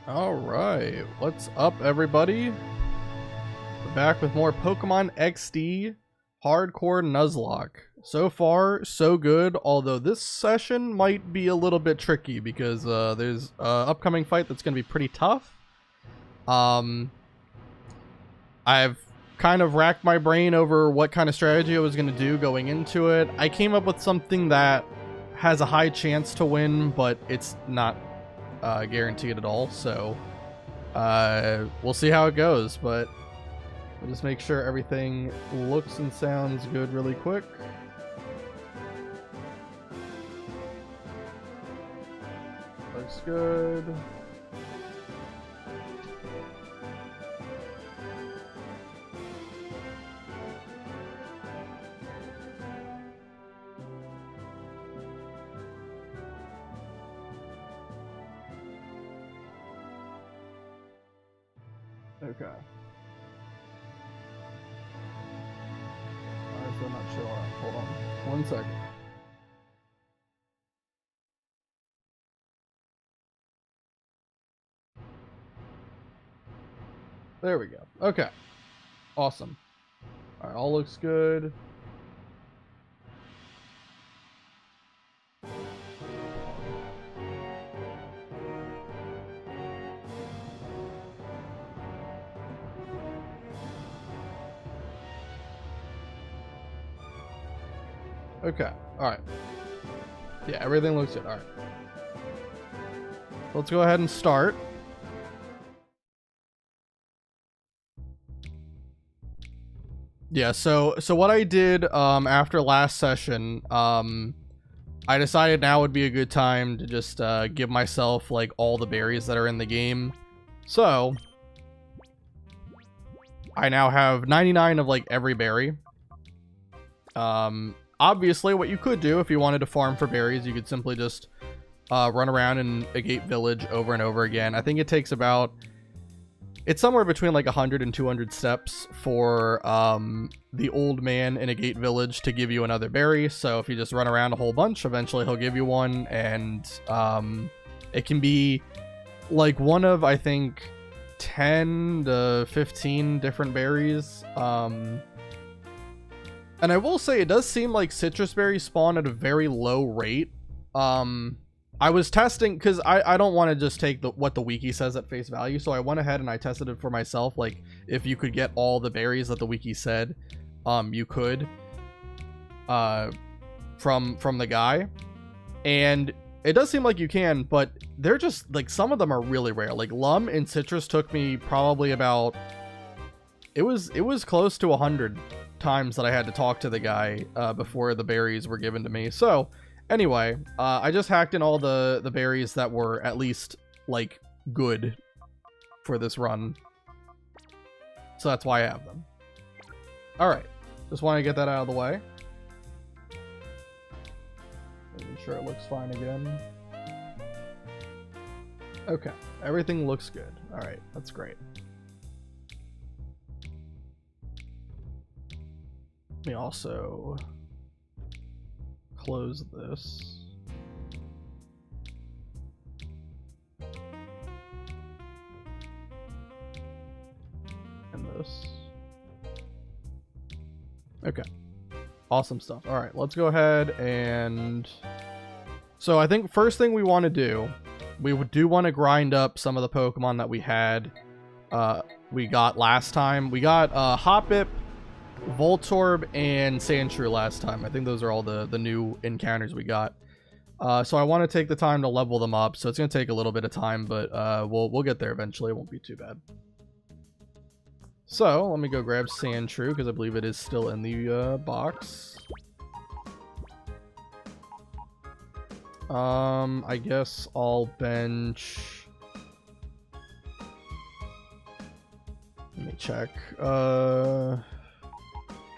All right, what's up, everybody? We're back with more Pokemon XD Hardcore Nuzlocke. So far, so good, although this session might be a little bit tricky because there's an upcoming fight that's going to be pretty tough. I've kind of racked my brain over what kind of strategy I was going to do going into it. I came up with something that has a high chance to win, but it's not guaranteed at all, so we'll see how it goes, but we'll just make sure everything looks and sounds good really quick. Looks good. Okay. I'm still not sure. Hold on. 1 second. There we go. Okay. Awesome. Alright, all looks good. Okay. Alright. Yeah, everything looks good. Alright. Let's go ahead and start. Yeah, so what I did after last session, I decided now would be a good time to just give myself like all the berries that are in the game. So I now have 99 of like every berry. Obviously what you could do if you wanted to farm for berries, you could simply just run around in a gate village over and over again. I think it takes about, it's somewhere between like 100 and 200 steps for the old man in a gate village to give you another berry. So if you just run around a whole bunch, eventually he'll give you one. And it can be like one of, I think, 10 to 15 different berries. And I will say it does seem like citrus berries spawn at a very low rate. I was testing because I don't want to just take what the wiki says at face value, so I went ahead and I tested it for myself, like if you could get all the berries that the wiki said you could from the guy, and it does seem like you can, but they're just like, some of them are really rare. Like Lum and Citrus took me probably about, it was close to 100 times that I had to talk to the guy before the berries were given to me. So anyway, I just hacked in all the berries that were at least, like, good for this run. So that's why I have them. Alright, just want to get that out of the way. Making sure it looks fine again. Okay, everything looks good. Alright, that's great. Let me also close this. And this. Okay. Awesome stuff. All right, let's go ahead and... So I think first thing we want to do, we do want to grind up some of the Pokemon that we got last time. We got Hoppip, Voltorb, and Sandshrew last time. I think those are all the new encounters we got. So I want to take the time to level them up. So it's going to take a little bit of time, but we'll get there eventually. It won't be too bad. So let me go grab Sandshrew because I believe it is still in the box. I guess I'll bench... Let me check.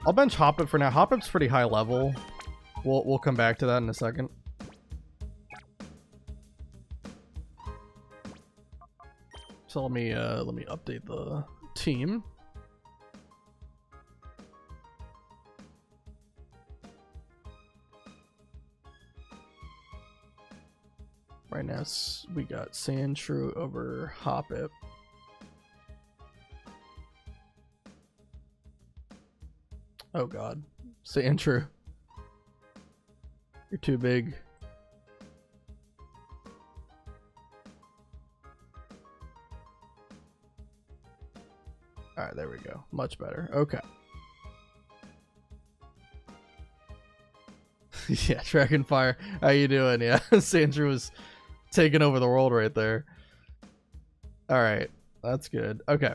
I'll bench Hoppip for now. Hoppip's pretty high level. We'll come back to that in a second. So let me update the team. Right now, we got Sandshrew over Hoppip. Oh god. Sandshrew. You're too big. Alright, there we go. Much better. Okay. Yeah, Dragonfire. How you doing? Yeah, Sandshrew was taking over the world right there. Alright, that's good. Okay.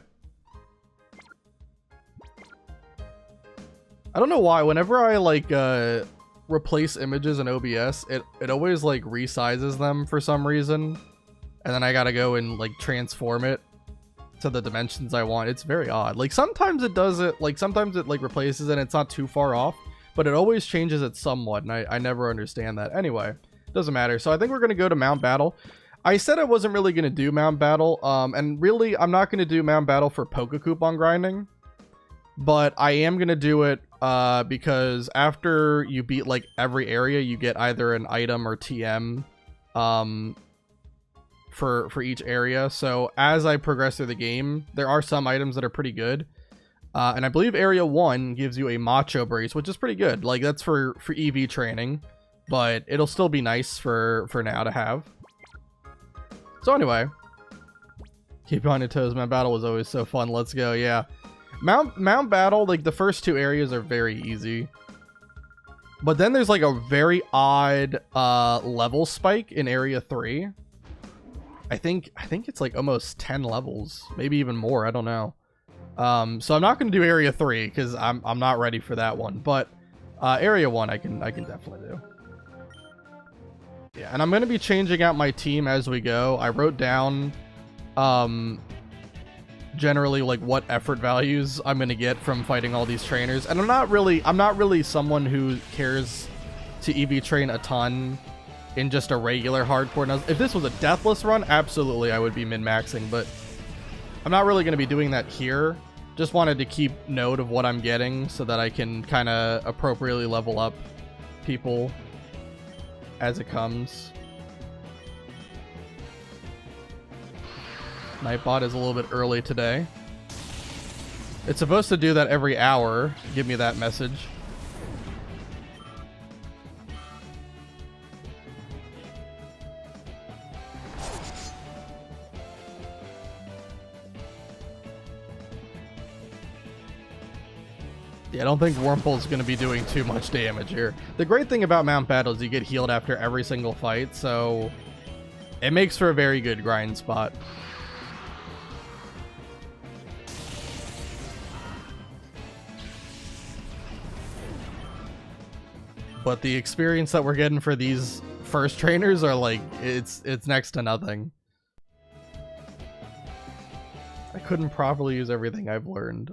I don't know why, whenever I like replace images in OBS, it always like resizes them for some reason. And then I gotta go and like transform it to the dimensions I want. It's very odd. Like sometimes it does it, like sometimes it like replaces it and it's not too far off, but it always changes it somewhat, and I never understand that. Anyway, doesn't matter. So I think we're gonna go to Mount Battle. I said I wasn't really gonna do Mount Battle, and really I'm not gonna do Mount Battle for Poke Coupon grinding, but I am gonna do it because after you beat like every area, you get either an item or TM for each area. So as I progress through the game, there are some items that are pretty good. And I believe Area 1 gives you a Macho Brace, which is pretty good. Like, that's for EV training, but it'll still be nice for now to have. So anyway, keep on your toes. Mount Battle was always so fun. Let's go. Yeah. Mount Battle, like, the first two areas are very easy. But then there's, like, a very odd level spike in Area 3. I think it's, like, almost 10 levels. Maybe even more. I don't know. So I'm not going to do Area 3 because I'm not ready for that one. But Area 1 I can definitely do. Yeah, and I'm going to be changing out my team as we go. I wrote down generally like what effort values I'm going to get from fighting all these trainers. And I'm not really someone who cares to EV train a ton in just a regular hardcore. Now, if this was a deathless run, absolutely I would be min-maxing, but I'm not really going to be doing that here. Just wanted to keep note of what I'm getting so that I can kind of appropriately level up people as it comes. Nightbot is a little bit early today. It's supposed to do that every hour. Give me that message. Yeah, I don't think Wurmple's going to be doing too much damage here. The great thing about Mount Battle is you get healed after every single fight, so it makes for a very good grind spot. But the experience that we're getting for these first trainers are like, it's next to nothing. I couldn't properly use everything I've learned.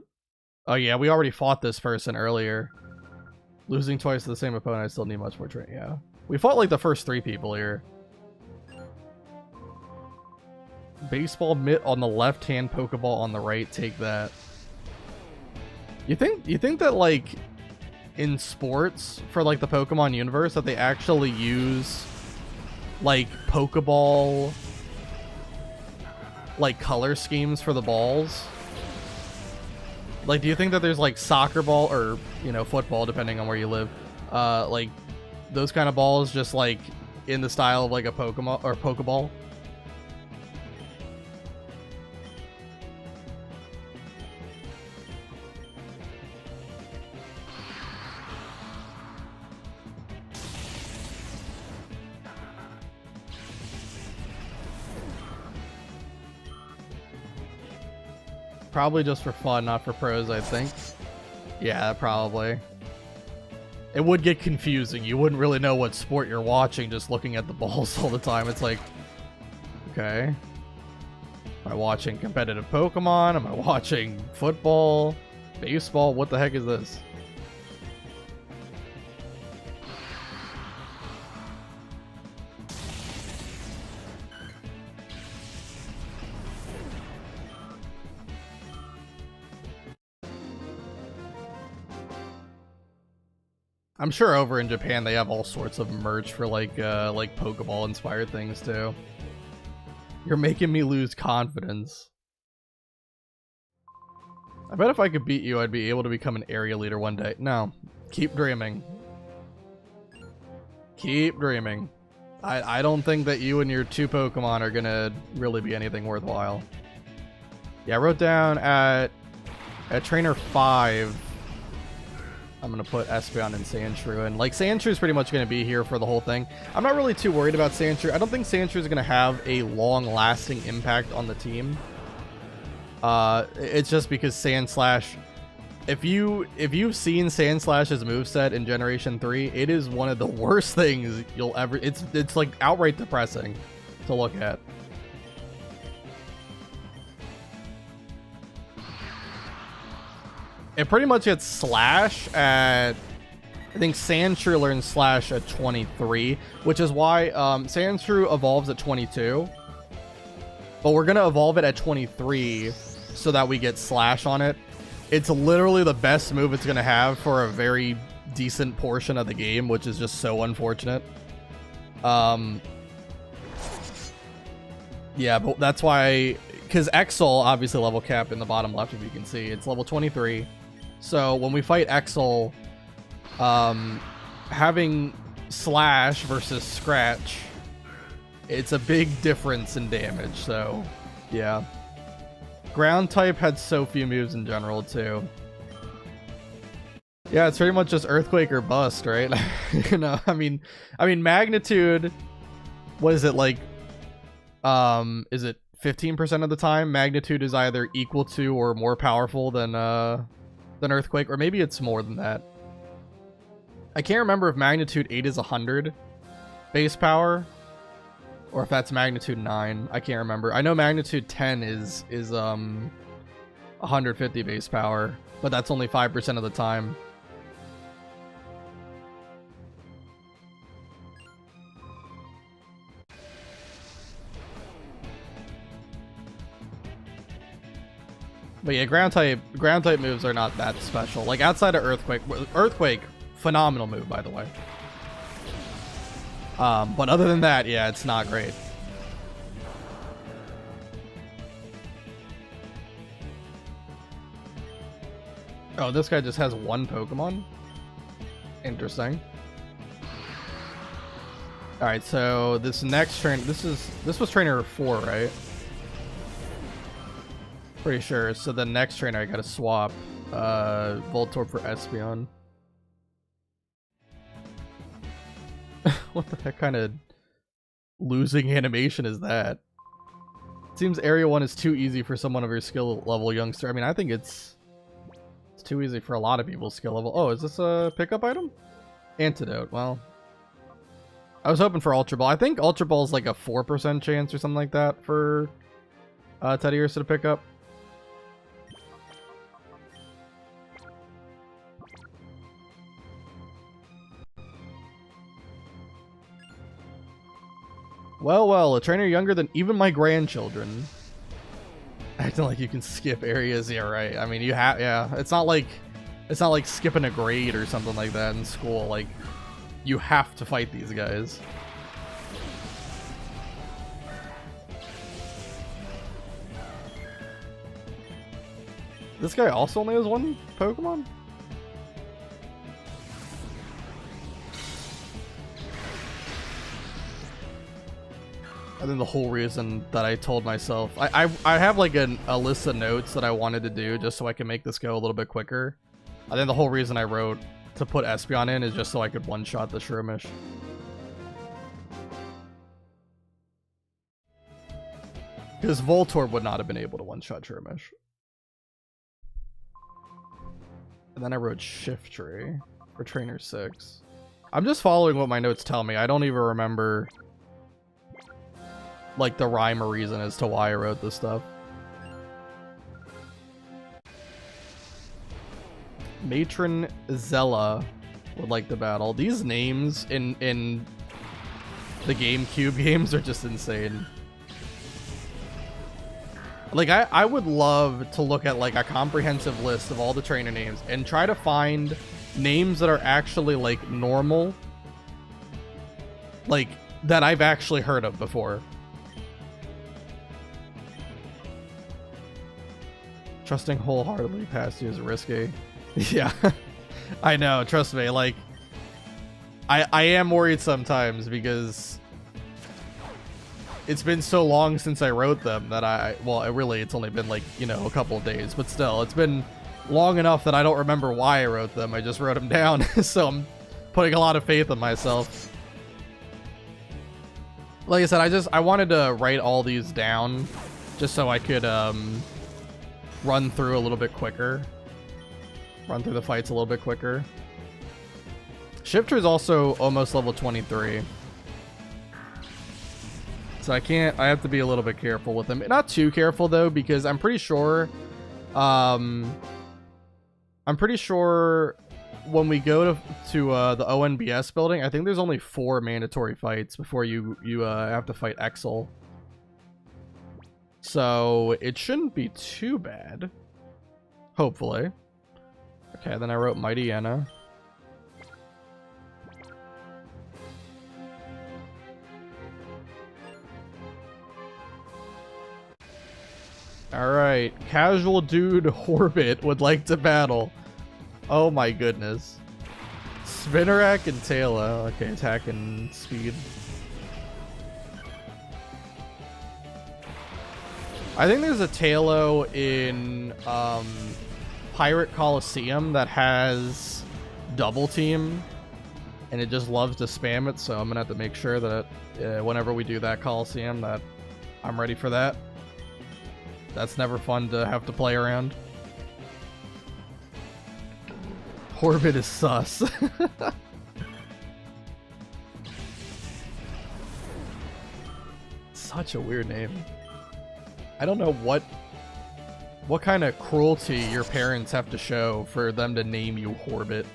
Oh yeah, we already fought this person earlier. Losing twice to the same opponent, I still need much more training. Yeah. We fought like the first 3 people here. Baseball mitt on the left hand, Pokeball on the right, take that. You think that like in sports for like the Pokemon universe that they actually use like Pokeball like color schemes for the balls? Like, do you think that there's like soccer ball or, you know, football, depending on where you live, like those kind of balls just like in the style of like a Pokemon or Pokeball? Probably just for fun, not for pros, I think. Yeah, probably. It would get confusing. You wouldn't really know what sport you're watching just looking at the balls all the time. It's like, okay. Am I watching competitive Pokemon? Am I watching football? Baseball? What the heck is this? I'm sure over in Japan they have all sorts of merch for like Pokeball inspired things too. You're making me lose confidence. I bet if I could beat you, I'd be able to become an area leader one day. No. Keep dreaming. Keep dreaming. I don't think that you and your 2 Pokemon are gonna really be anything worthwhile. Yeah, I wrote down at Trainer 5, I'm gonna put Espeon and Sandshrew, and like Sandshrew is pretty much gonna be here for the whole thing. I'm not really too worried about Sandshrew. I don't think Sandshrew is gonna have a long-lasting impact on the team. It's just because Sandslash, if you've seen Sandslash's moveset in Generation 3, it is one of the worst things you'll ever. It's like outright depressing to look at. It pretty much gets Slash at, I think Sandshrew learns Slash at 23, which is why Sandshrew evolves at 22. But we're gonna evolve it at 23 so that we get Slash on it. It's literally the best move it's gonna have for a very decent portion of the game, which is just so unfortunate. Yeah, but that's why, because Exel, obviously level cap in the bottom left, if you can see, it's level 23. So when we fight Exel, having Slash versus Scratch, it's a big difference in damage. So yeah, ground type had so few moves in general too. Yeah, it's pretty much just Earthquake or bust, right? You know, I mean magnitude, what is it like? Is it 15% of the time magnitude is either equal to or more powerful than Earthquake, or maybe it's more than that. I can't remember if magnitude 8 is 100 base power or if that's magnitude 9. I can't remember. I know magnitude 10 is 150 base power, but that's only 5% of the time. But yeah, ground type moves are not that special. Like outside of Earthquake, phenomenal move, by the way. But other than that, yeah, it's not great. Oh, this guy just has 1 Pokemon? Interesting. Alright, so this next train, this was trainer 4, right? Pretty sure. So the next trainer I gotta swap Voltorb for Espeon. What the heck kind of losing animation is that? Seems Area 1 is too easy for someone of your skill level, youngster. I mean, I think it's too easy for a lot of people's skill level. Oh, is this a pickup item? Antidote. Well, I was hoping for Ultra Ball. I think Ultra Ball is like a 4% chance or something like that for Teddy Ursa to pick up. Well, a trainer younger than even my grandchildren. Acting like you can skip areas, yeah, right. I mean, you have, yeah. It's not like skipping a grade or something like that in school. Like, you have to fight these guys. This guy also only has 1 Pokemon? I think the whole reason that I told myself, I have like a list of notes that I wanted to do just so I can make this go a little bit quicker. I think the whole reason I wrote to put Espeon in is just so I could one-shot the Shroomish. Because Voltorb would not have been able to one-shot Shroomish. And then I wrote Shiftry for Trainer 6. I'm just following what my notes tell me. I don't even remember like the rhyme or reason as to why I wrote this stuff. Matron Zella would like to battle. These names in the GameCube games are just insane. Like, I would love to look at, like, a comprehensive list of all the trainer names and try to find names that are actually, like, normal. Like, that I've actually heard of before. Trusting wholeheartedly past you is risky. Yeah, I know. Trust me. Like, I am worried sometimes because it's been so long since I wrote them that well, it's only been like, you know, a couple of days, but still, it's been long enough that I don't remember why I wrote them. I just wrote them down. So I'm putting a lot of faith in myself. Like I said, I wanted to write all these down just so I could, run through a little bit quicker. Run through the fights a little bit quicker. Shifter is also almost level 23. So I have to be a little bit careful with him. Not too careful though, because I'm pretty sure when we go to the ONBS building, I think there's only 4 mandatory fights before you have to fight Exel. So it shouldn't be too bad. Hopefully. Okay, then I wrote Mighty Anna. Alright, casual dude Orbit would like to battle. Oh my goodness. Spinnerack and Tailo. Okay, attack and speed. I think there's a Tailo in Pirate Coliseum that has double team, and it just loves to spam it, so I'm gonna have to make sure that whenever we do that Coliseum that I'm ready for that. That's never fun to have to play around. Orbit is sus. Such a weird name. I don't know what kind of cruelty your parents have to show for them to name you Orbit.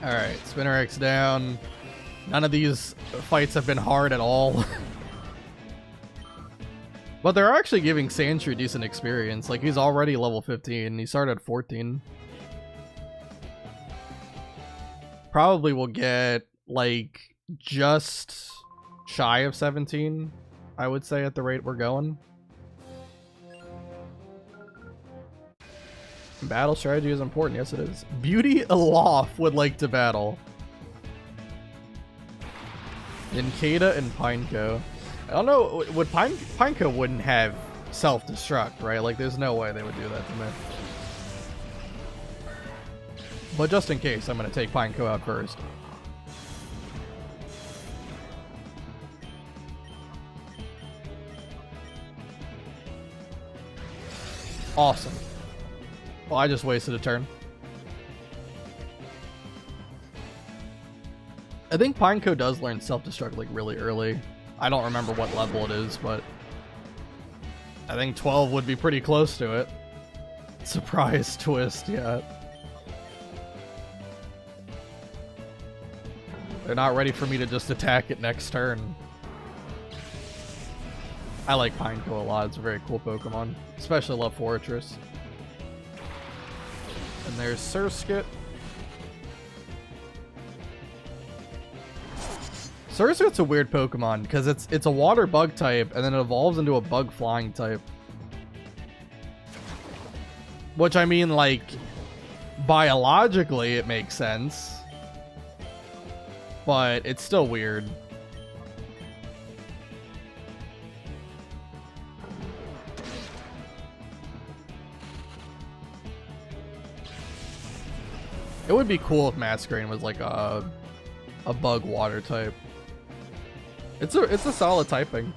Alright, Spinnerack's down. None of these fights have been hard at all. But they're actually giving Sandshrew decent experience. Like, he's already level 15. He started at 14. Probably will get, like, just shy of 17, I would say, at the rate we're going. Battle strategy is important. Yes, it is. Beauty Aloft would like to battle. Inkeda and Pineco. I don't know, would Pineco wouldn't have self-destruct, right? Like, there's no way they would do that to me. But just in case, I'm going to take Pineco out first. Awesome. Well, I just wasted a turn. I think Pineco does learn self-destruct, like, really early. I don't remember what level it is, but I think 12 would be pretty close to it. Surprise twist, yeah. They're not ready for me to just attack it next turn. I like Pineco a lot. It's a very cool Pokemon. Especially love Fortress. And there's Surskit. Surskit's a weird Pokemon because it's a water bug type and then it evolves into a bug flying type. Which, I mean, like, biologically it makes sense. But it's still weird. It would be cool if Masquerain was like a bug water type. It's a solid typing.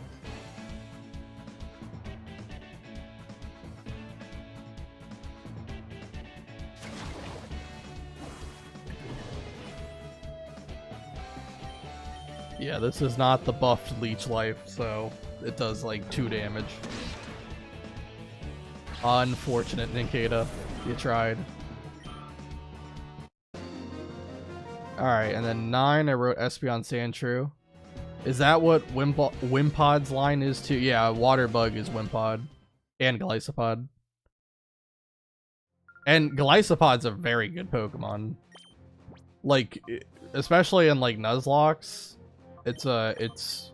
Yeah, this is not the buffed Leech Life, so it does like 2 damage. Unfortunate, Ninkata. You tried. Alright, and then 9, I wrote Espeon Sandshrew. Is that what Wimpod's line is too? Yeah, Water Bug is Wimpod. And Gliscopod. And Gliscopod's a very good Pokemon. Like, especially in like Nuzlocke, it's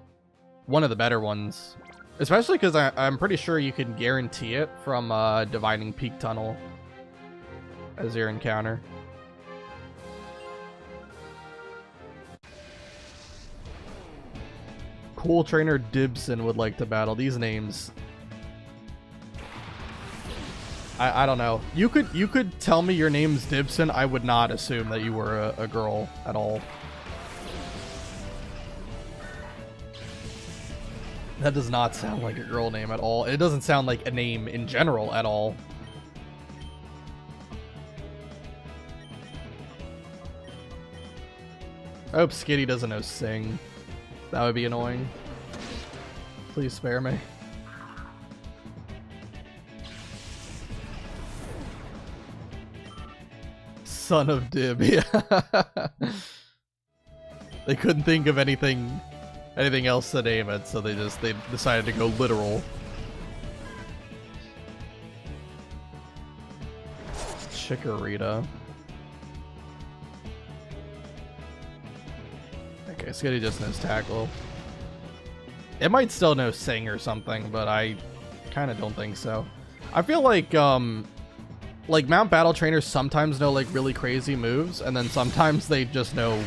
one of the better ones. Especially because I'm pretty sure you can guarantee it from Dividing Peak Tunnel as your encounter. Cool Trainer Dibson would like to battle. These names, I don't know. You could tell me your name's Dibson. I would not assume that you were a girl at all. That does not sound like a girl name at all. It doesn't sound like a name in general at all. I hope Skitty doesn't know Sing. That would be annoying. Please spare me. Son of Dib, yeah. They couldn't think of anything else to name it, so they decided to go literal. Chikorita. Okay, Skitty just knows Tackle. It might still know Sing or something, but I kind of don't think so. I feel like Mount Battle Trainers sometimes know like really crazy moves, and then sometimes they just know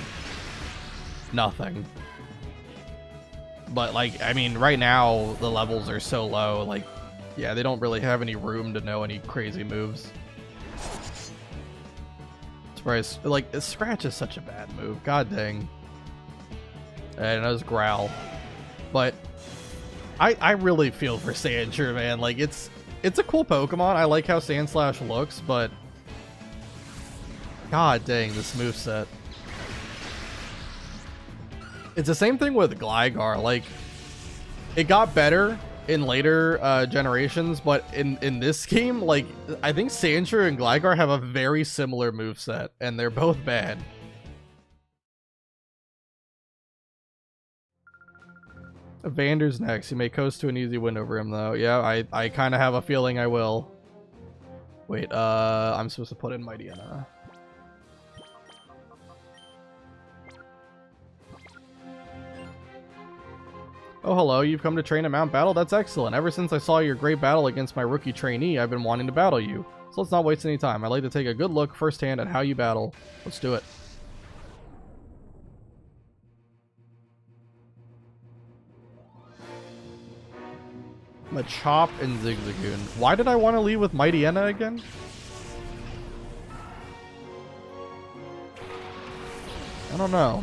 nothing. But like, I mean, right now the levels are so low, like, yeah, they don't really have any room to know any crazy moves. Surprise, like, Scratch is such a bad move, god dang. And it was Growl. But I really feel for Sandshrew, man. Like, it's a cool Pokemon. I like how Sandslash looks, but god dang, this moveset. It's the same thing with Gligar. Like, it got better in later generations, but in this game, like, I think Sandshrew and Gligar have a very similar moveset, and they're both bad. Vander's next. You may coast to an easy win over him, though. Yeah, I kind of have a feeling I will. Wait, I'm supposed to put in Mightyena. Oh, hello. You've come to train at Mount Battle? That's excellent. Ever since I saw your great battle against my rookie trainee, I've been wanting to battle you. So let's not waste any time. I'd like to take a good look firsthand at how you battle. Let's do it. Machop and Zigzagoon. Why did I want to leave with Mightyena again? I don't know.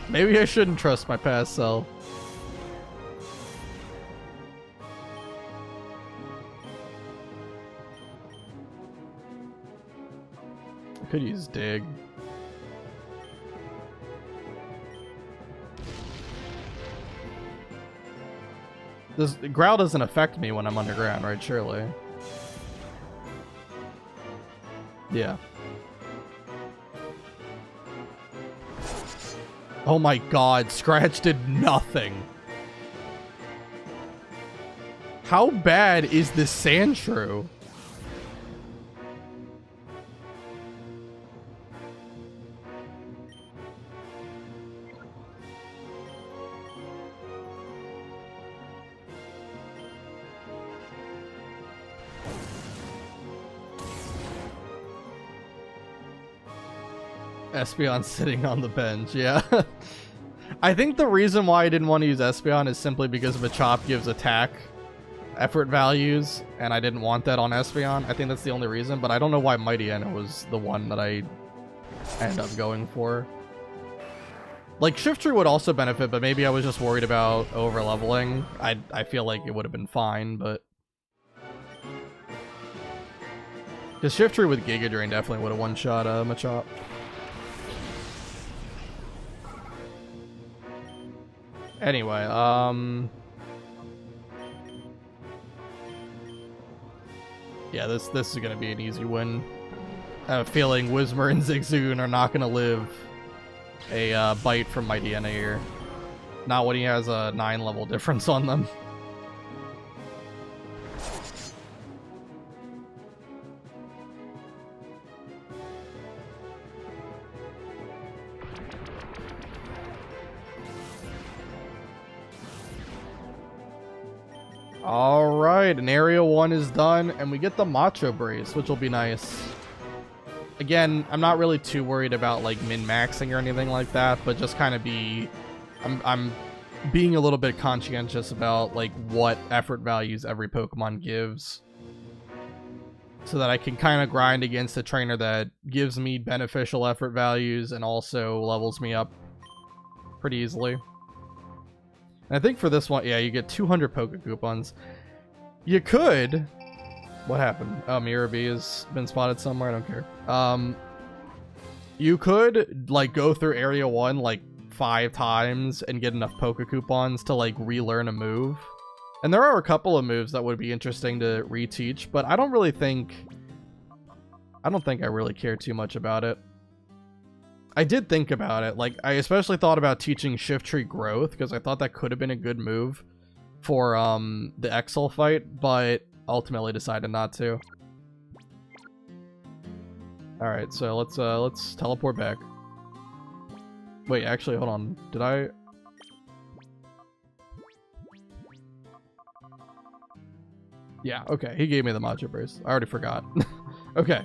Maybe I shouldn't trust my past self. I could use Dig. This Growl doesn't affect me when I'm underground, right? Surely. Yeah. Oh my god, Scratch did nothing. How bad is this Sandshrew? Espeon sitting on the bench, yeah. I think the reason why I didn't want to use Espeon is simply because Machop gives attack effort values, and I didn't want that on Espeon. I think that's the only reason, but I don't know why Mightyena was the one that I ended up going for. Like, Shiftry would also benefit, but maybe I was just worried about over-leveling. I feel like it would have been fine, but... Because Shiftry with Giga Drain definitely would have one-shot Machop. Anyway, Yeah, this is gonna be an easy win. I have a feeling Whismur and Zigzagoon are not gonna live a bite from my DNA here. Not when he has a 9 level difference on them. Alright, and Area 1 is done, and we get the Macho Brace, which will be nice. Again, I'm not really too worried about like min-maxing or anything like that, but just kind of I'm being a little bit conscientious about like what effort values every Pokemon gives, so that I can kind of grind against a trainer that gives me beneficial effort values and also levels me up pretty easily. And I think for this one, yeah, you get 200 Poke Coupons. You could... What happened? Oh, Mirabee has been spotted somewhere. I don't care. You could, like, go through Area 1, like, 5 times and get enough Poke Coupons to, like, relearn a move. And there are a couple of moves that would be interesting to reteach, but I don't think I really care too much about it. I did think about it. Like, I especially thought about teaching Shift Tree Growth, because I thought that could have been a good move for the Exel fight, but ultimately decided not to. Alright, so let's teleport back. Wait, actually, hold on. Did I... Yeah, okay. He gave me the Macho Brace. I already forgot. Okay.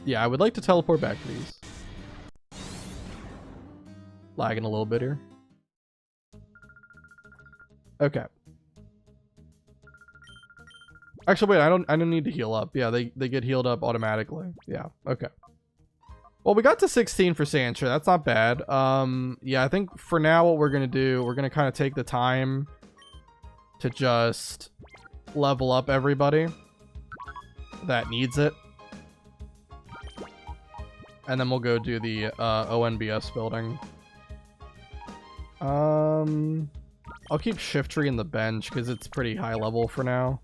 Yeah, I would like to teleport back, please. Lagging a little bit here. Okay. Actually, wait, I don't need to heal up. Yeah, they get healed up automatically. Yeah, okay. Well, we got to 16 for Sandshrew. That's not bad. Yeah, I think for now what we're gonna do, we're gonna kind of take the time to just level up everybody that needs it. And then we'll go do the ONBS building. I'll keep Shift Tree in the bench because it's pretty high level for now.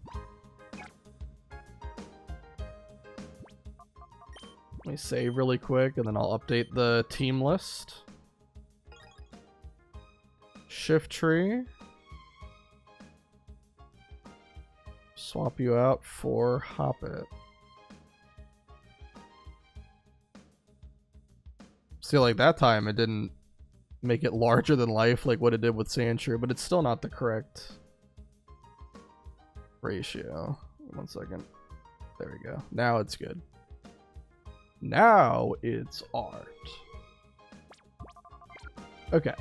Let me save really quick and then I'll update the team list. Shift Tree. Swap you out for Hoppit. See, like that time it didn't make it larger than life like what it did with Sandshrew, but it's still not the correct ratio. 1 second. There we go. Now it's good. Now it's art. Okay.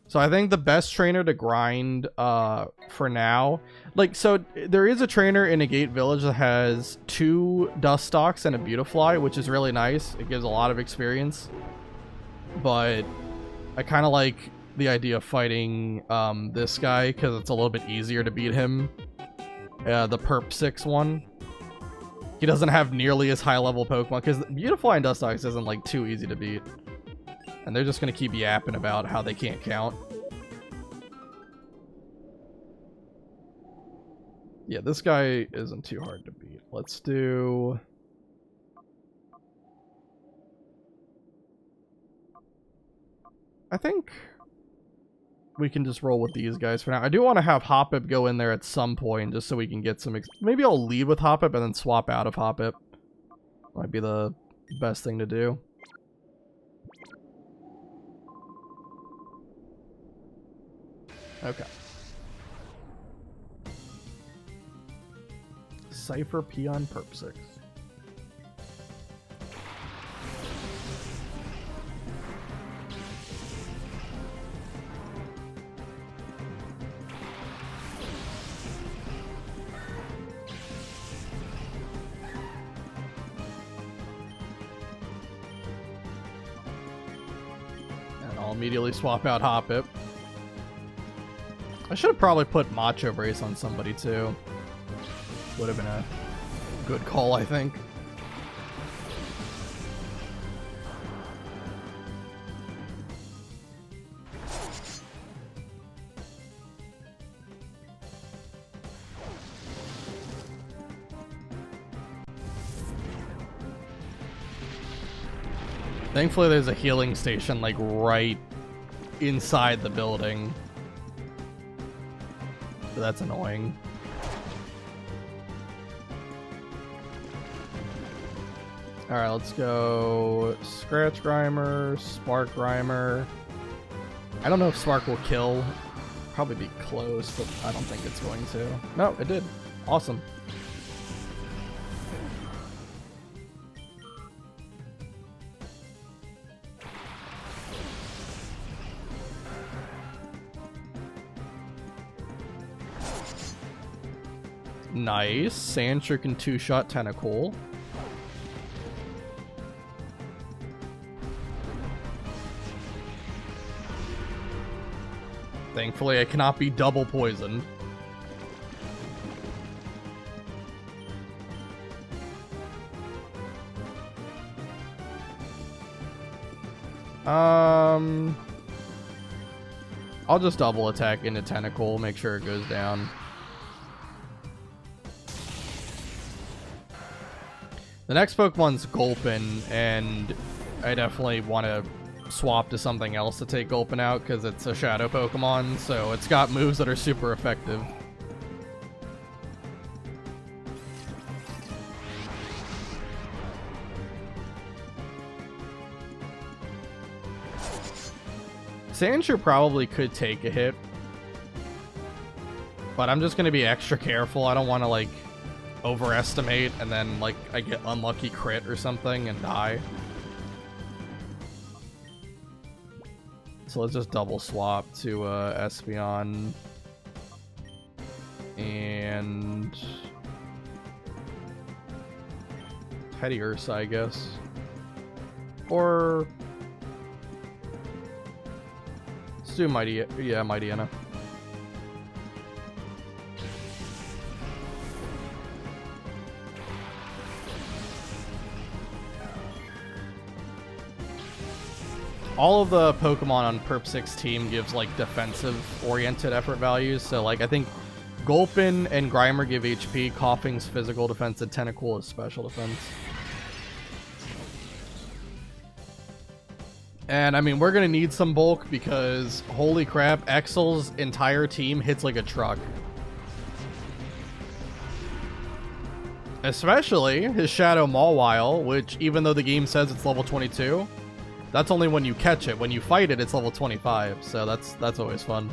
So I think the best trainer to grind for now, like, so there is a trainer in Agate Village that has 2 Dustox and a Beautifly, which is really nice. It gives a lot of experience. But I kind of like the idea of fighting this guy because it's a little bit easier to beat him. The Perp 6 one. He doesn't have nearly as high level Pokemon because Beautifly and Dustox isn't like too easy to beat. And they're just going to keep yapping about how they can't count. Yeah, this guy isn't too hard to beat. Let's do... I think we can just roll with these guys for now. I do want to have Hoppip go in there at some point just so we can get some... Maybe I'll lead with Hoppip and then swap out of Hoppip. Might be the best thing to do. Okay. Cypher Peon Perp 6. And I'll immediately swap out Hoppip. I should have probably put Macho Brace on somebody too. Would have been a good call, I think. Thankfully, there's a healing station, like, right inside the building. So that's annoying. Alright, let's go Scratch Grimer, Spark Grimer. I don't know if Spark will kill. Probably be close, but I don't think it's going to. No, it did. Awesome. Nice. Sandshrew can two-shot Tentacle. Thankfully, I cannot be double poisoned. I'll just double attack into Tentacle, make sure it goes down. The next Pokemon's Gulpin, and I definitely want to swap to something else to take Gulpin out because it's a Shadow Pokemon, so it's got moves that are super effective. Sandshrew probably could take a hit, but I'm just going to be extra careful. I don't want to, like, overestimate and then, like, I get unlucky crit or something and die. So let's just double swap to Espeon and Teddiursa, I guess. Or let's do Mightyena. All of the Pokemon on Perp 6 team gives, like, defensive-oriented effort values. So, like, I think Gulpin and Grimer give HP, Coughing's physical defense, and Tentacle is special defense. And, I mean, we're going to need some bulk because, holy crap, Exel's entire team hits like a truck. Especially his Shadow Mawile, which, even though the game says it's level 22... that's only when you catch it. When you fight it, it's level 25, so that's always fun.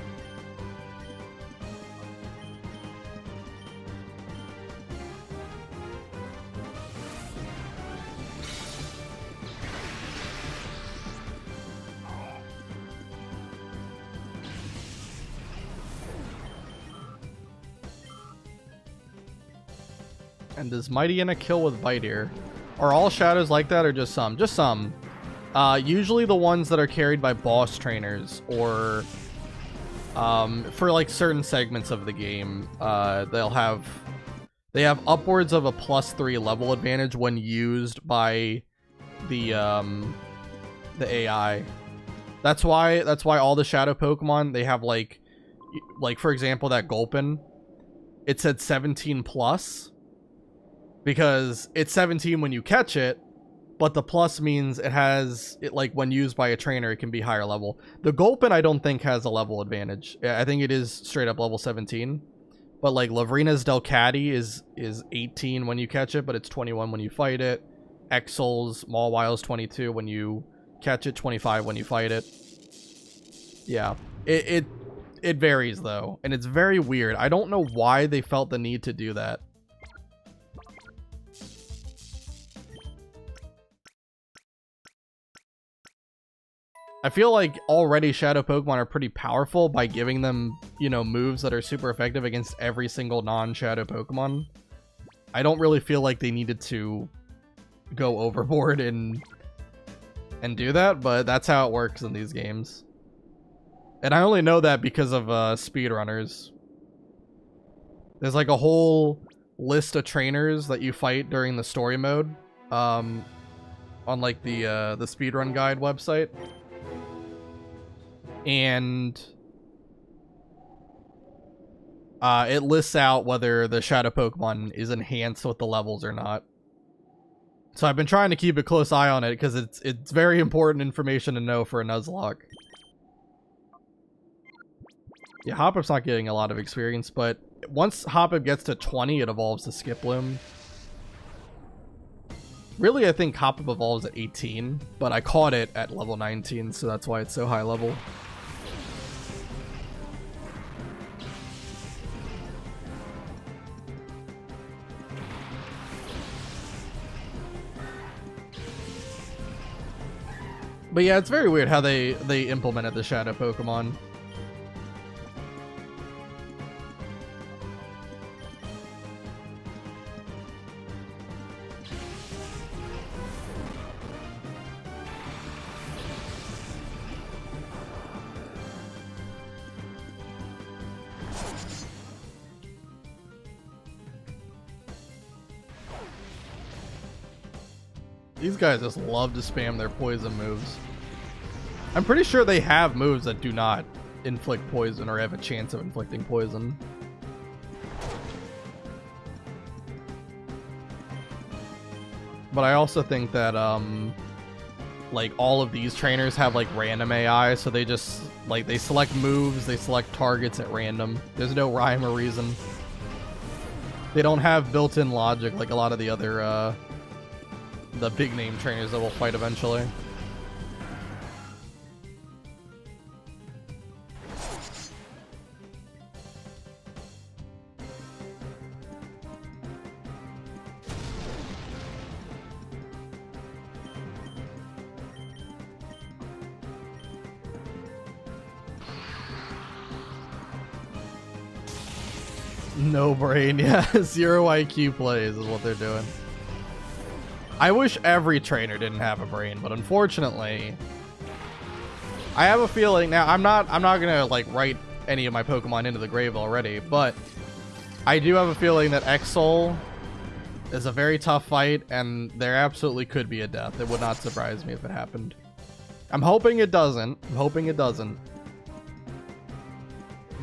And does Mightyena kill with Bite Ear? Are all shadows like that or just some? Just some. Usually the ones that are carried by boss trainers or for like certain segments of the game, they have upwards of a +3 level advantage when used by the AI. That's why all the shadow Pokemon, they have like for example that Gulpin, it said 17 plus because it's 17 when you catch it. But the plus means like when used by a trainer, it can be higher level. The Gulpin, I don't think has a level advantage. I think it is straight up level 17. But like Lavrina's Delcatty is 18 when you catch it, but it's 21 when you fight it. Exel's Mawile's 22 when you catch it, 25 when you fight it. Yeah, it varies though, and it's very weird. I don't know why they felt the need to do that. I feel like already Shadow Pokemon are pretty powerful by giving them, you know, moves that are super effective against every single non-Shadow Pokemon. I don't really feel like they needed to go overboard and do that, but that's how it works in these games. And I only know that because of speedrunners. There's like a whole list of trainers that you fight during the story mode on like the speedrun guide website. And it lists out whether the Shadow Pokemon is enhanced with the levels or not. So I've been trying to keep a close eye on it because it's very important information to know for a Nuzlocke. Yeah, Hoppip's not getting a lot of experience, but once Hoppip gets to 20, it evolves to Skiploom. Really, I think Hoppip evolves at 18, but I caught it at level 19, so that's why it's so high level. But yeah, it's very weird how they implemented the shadow Pokemon. These guys just love to spam their poison moves. I'm pretty sure they have moves that do not inflict poison or have a chance of inflicting poison. But I also think that, like, all of these trainers have, like, random AI, so they just, like, they select moves, they select targets at random. There's no rhyme or reason. They don't have built-in logic like a lot of the other, the big-name trainers that will fight eventually. No brain, yeah. 0 IQ plays is what they're doing. I wish every trainer didn't have a brain, but unfortunately, I have a feeling now. I'm not gonna like write any of my Pokemon into the grave already, but I do have a feeling that Exol is a very tough fight, and there absolutely could be a death. It would not surprise me if it happened. I'm hoping it doesn't. I'm hoping it doesn't.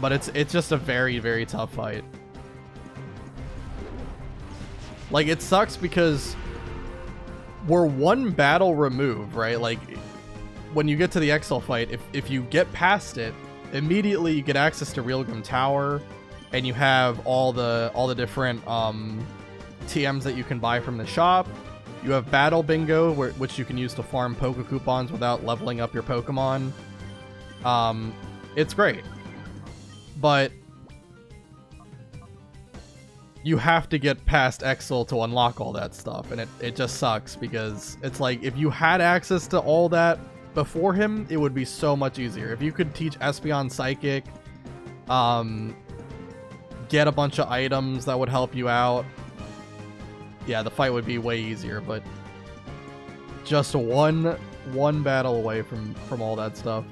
But it's just a very, very tough fight. Like, it sucks because we're one battle removed, right? Like, when you get to the Exel fight, if you get past it, immediately you get access to Realgrim Tower, and you have all the different TMs that you can buy from the shop. You have Battle Bingo, which you can use to farm Poke Coupons without leveling up your Pokemon. It's great, but you have to get past Exel to unlock all that stuff, and it just sucks because it's like if you had access to all that before him, it would be so much easier. If you could teach Espeon Psychic, get a bunch of items that would help you out, yeah, the fight would be way easier, but just one battle away from all that stuff.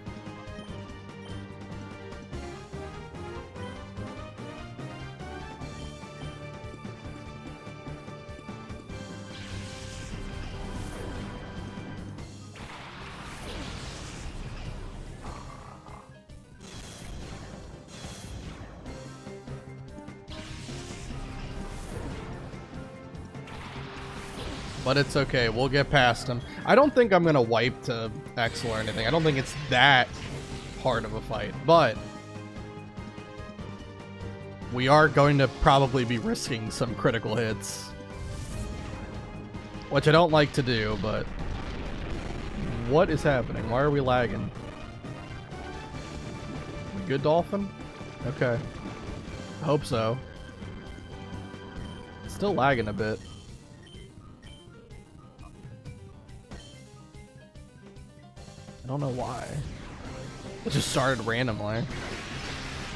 But it's okay, we'll get past him. I don't think I'm gonna wipe to Exel or anything. I don't think it's that hard of a fight, but we are going to probably be risking some critical hits, which I don't like to do, but what is happening? Why are we lagging? Good Dolphin? Okay. I hope so. Still lagging a bit. I don't know why. It just started randomly.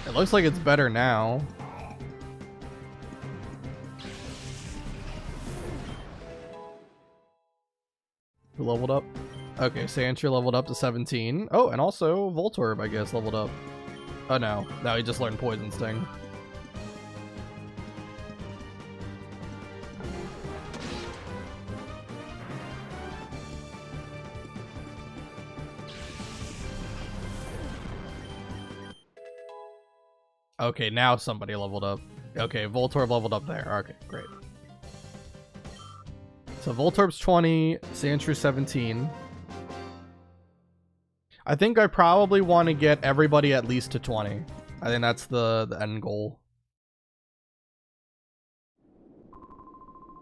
It looks like it's better now. Who leveled up? Okay, Sandshrew leveled up to 17. Oh, and also Voltorb, I guess, leveled up. Oh no, he just learned Poison Sting. Okay, now somebody leveled up. Okay, Voltorb leveled up there. Okay, great. So Voltorb's 20, Sandshrew 17. I think I probably want to get everybody at least to 20. I think that's the end goal.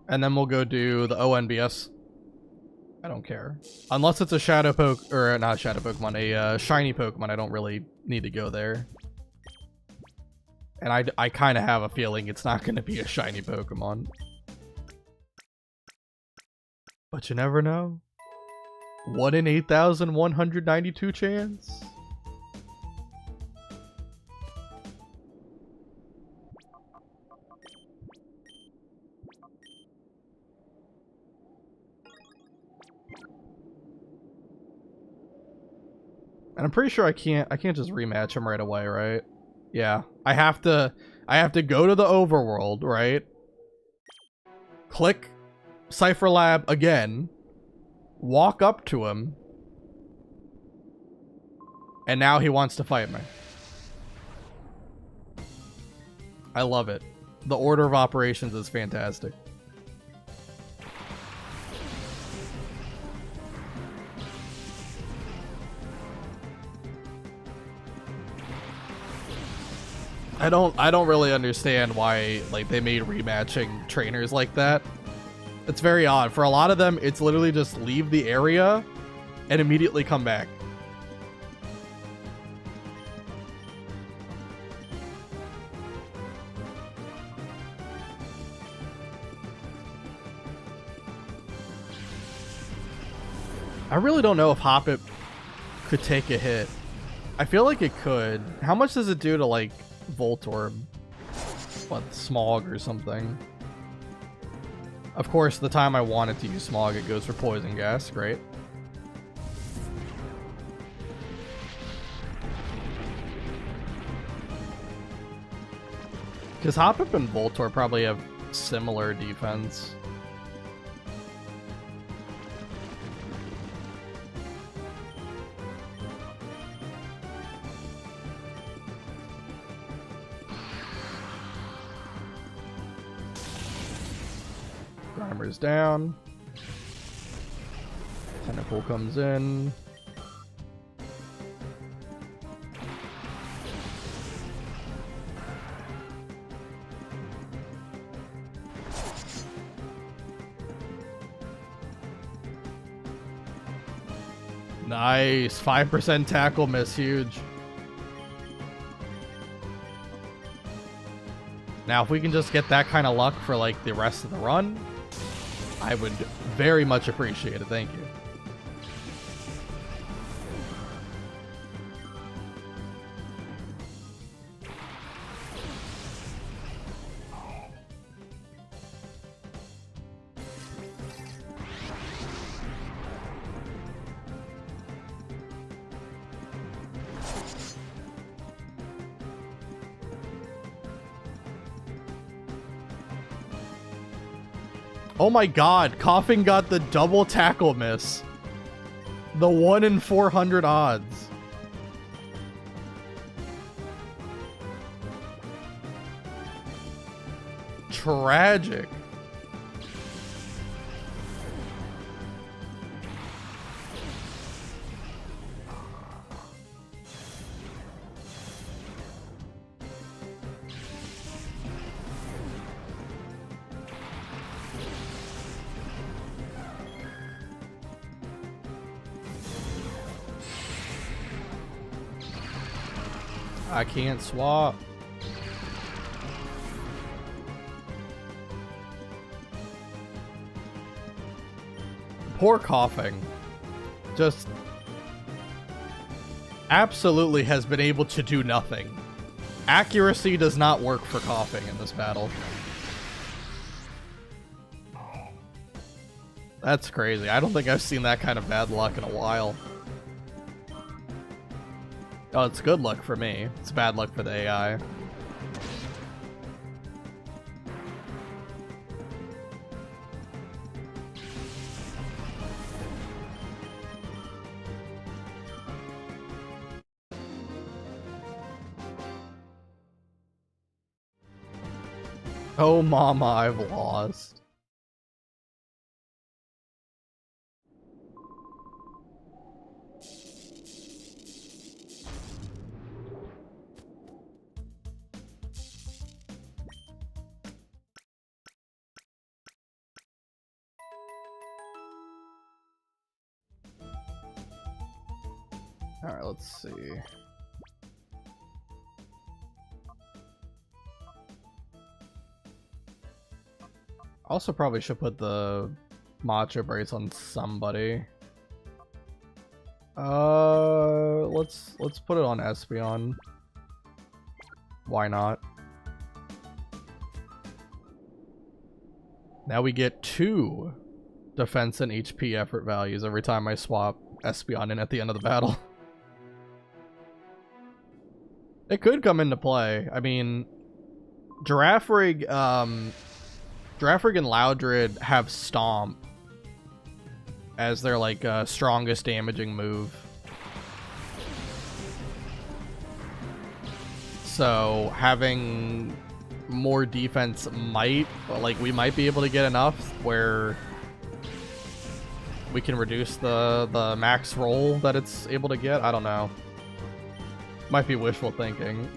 And then we'll go do the ONBS. I don't care. Unless it's a shadow poke, or not a shadow Pokemon, a shiny Pokemon, I don't really need to go there. And I kind of have a feeling it's not going to be a shiny Pokemon. But you never know. 1 in 8,192 chance. And I'm pretty sure I can't just rematch him right away, right? Yeah. I have to go to the overworld, right? Click Cypher Lab again. Walk up to him. And now he wants to fight me. I love it. The order of operations is fantastic. I don't really understand why like they made rematching trainers like that. It's very odd. For a lot of them, it's literally just leave the area and immediately come back. I really don't know if Hoppip could take a hit. I feel like it could. How much does it do to like Voltorb? What, Smog or something? Of course, the time I wanted to use Smog, it goes for Poison Gas. Great. Because Hoppip and Voltorb probably have similar defense. Grimer's down. Tentacle comes in. Nice. 5% tackle miss. Huge. Now, if we can just get that kind of luck for like the rest of the run, I would very much appreciate it. Thank you. Oh my god, Coughing got the double tackle miss. The 1 in 400 odds. Tragic. I can't swap. Poor Coughing. Just absolutely has been able to do nothing. Accuracy does not work for Coughing in this battle. That's crazy. I don't think I've seen that kind of bad luck in a while. Oh, it's good luck for me. It's bad luck for the AI. Oh, mama, I've lost. Alright, let's see. Also probably should put the Macho Brace on somebody. Let's put it on Espeon. Why not? Now we get 2 defense and HP effort values every time I swap Espeon in at the end of the battle. It could come into play. I mean, Girafarig and Loudred have Stomp as their like strongest damaging move. So having more defense might, like, we might be able to get enough where we can reduce the max roll that it's able to get. I don't know. Might be wishful thinking.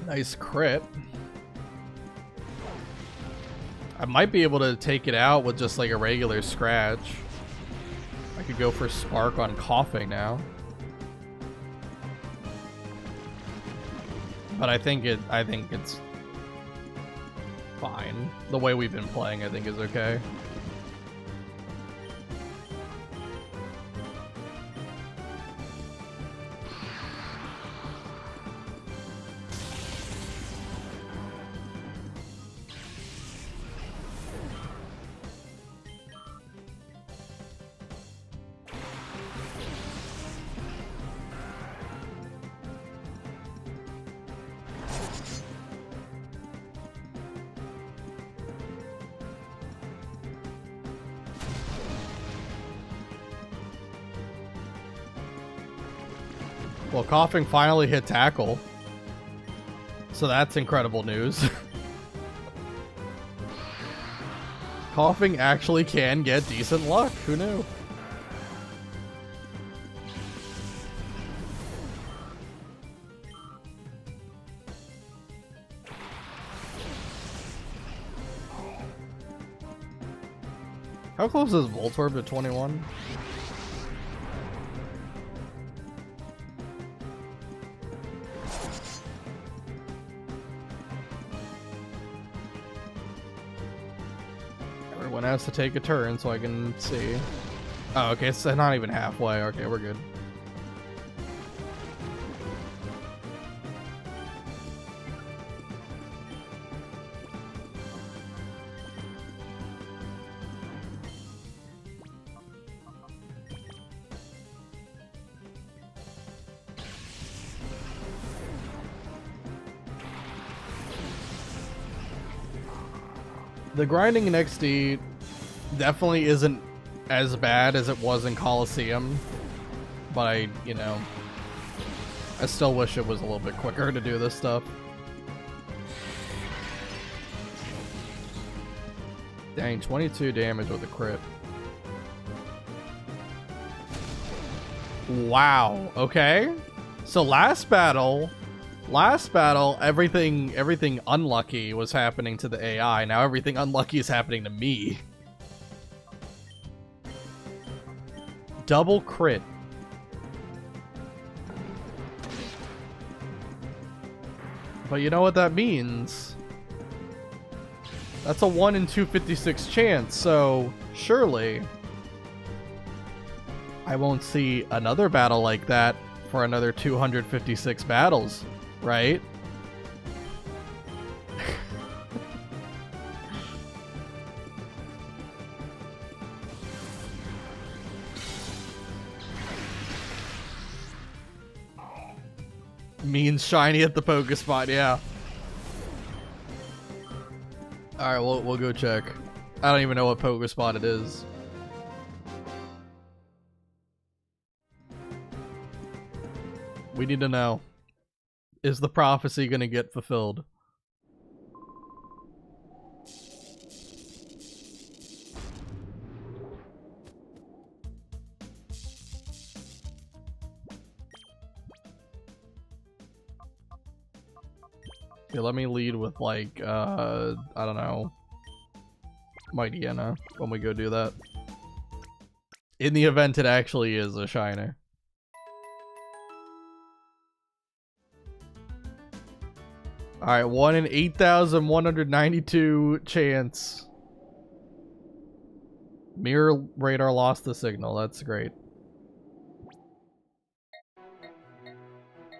Nice crit. I might be able to take it out with just like a regular scratch. I could go for Spark on Coughing now. But I think it's fine. The way we've been playing, I think, is okay. Well, Coughing finally hit Tackle. So that's incredible news. Coughing actually can get decent luck. Who knew? How close is Voltorb to 21? Everyone has to take a turn so I can see. Oh, okay, it's not even halfway. Okay, we're good. The grinding in XD definitely isn't as bad as it was in Coliseum, but I still wish it was a little bit quicker to do this stuff. Dang, 22 damage with a crit. Wow, okay. So last battle, everything unlucky was happening to the AI. Now everything unlucky is happening to me. Double crit. But you know what that means? That's a 1 in 256 chance, so surely I won't see another battle like that for another 256 battles. Right? Means shiny at the Pokespot, yeah. Alright, we'll go check. I don't even know what Pokespot it is. We need to know. Is the prophecy gonna get fulfilled? Okay, let me lead with like, I don't know, Mightyena when we go do that. In the event it actually is a shiner. Alright, 1 in 8,192 chance. Mirror radar lost the signal. That's great.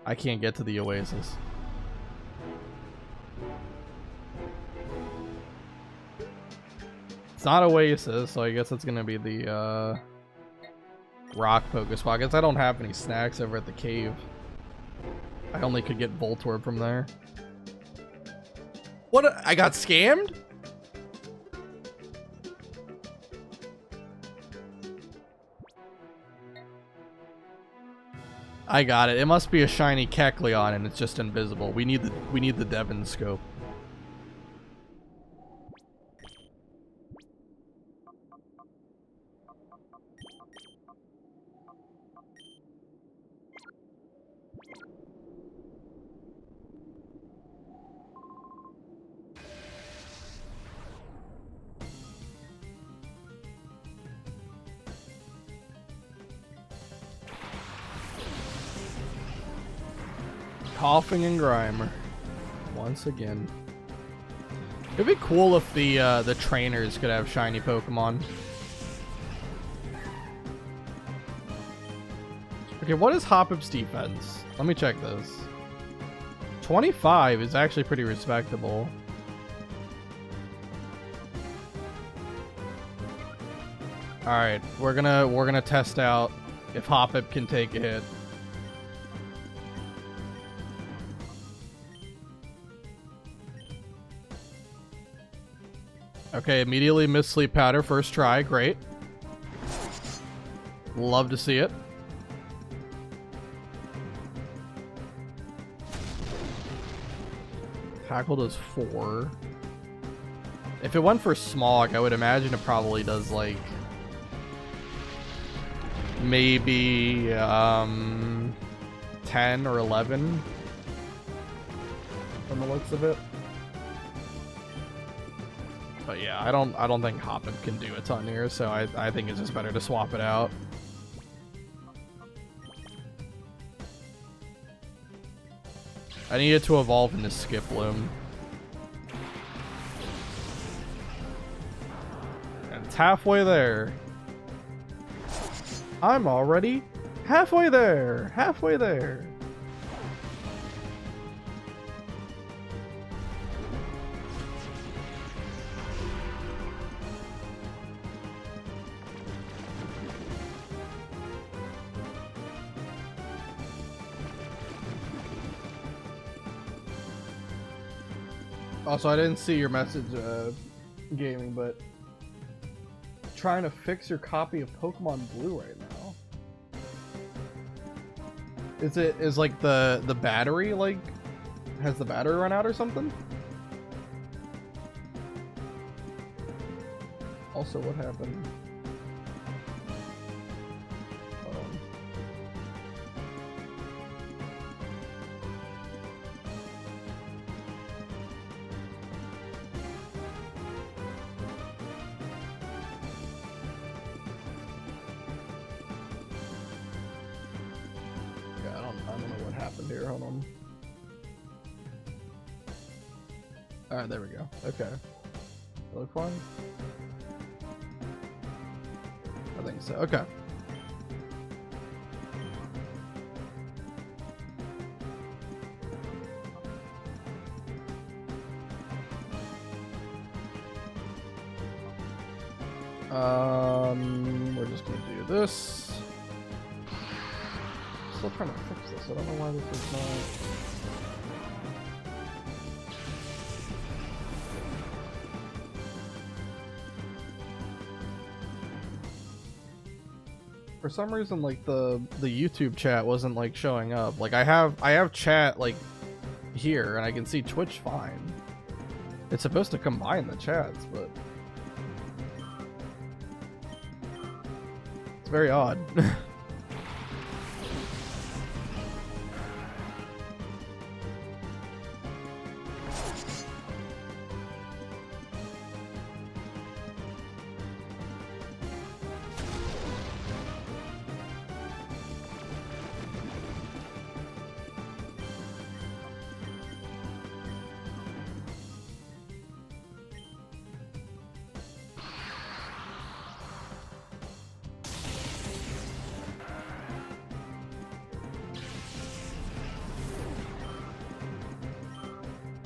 I can't get to the oasis. It's not oasis, so I guess it's gonna be the rock Pokespot. I guess I don't have any snacks over at the cave. I only could get Voltorb from there. What? I got scammed? I got it. It must be a shiny Kecleon and it's just invisible. We need the Devon scope. Coughing and Grimer. Once again. It'd be cool if the trainers could have shiny Pokemon. Okay, what is Hoppip's defense? Let me check this. 25 is actually pretty respectable. Alright, we're gonna test out if Hoppip can take a hit. Okay, immediately missed Sleep Powder first try. Great. Love to see it. Tackle does 4. If it went for Smog, I would imagine it probably does like maybe 10 or 11 from the looks of it. But yeah, I don't think Hoppip can do a ton here, so I think it's just better to swap it out. I need it to evolve into Skiploom. And it's halfway there. I'm already halfway there. Halfway there. Also, I didn't see your message, gaming, but trying to fix your copy of Pokemon Blue right now. Is like the battery, like, has the battery run out or something? Also, what happened? Here, hold on. Alright, there we go. Okay. Look fine? I think so. Okay. We're just gonna do this. Still trying to fix this. I don't know why this is not. For some reason, like the YouTube chat wasn't like showing up. Like I have chat like here, and I can see Twitch fine. It's supposed to combine the chats, but it's very odd.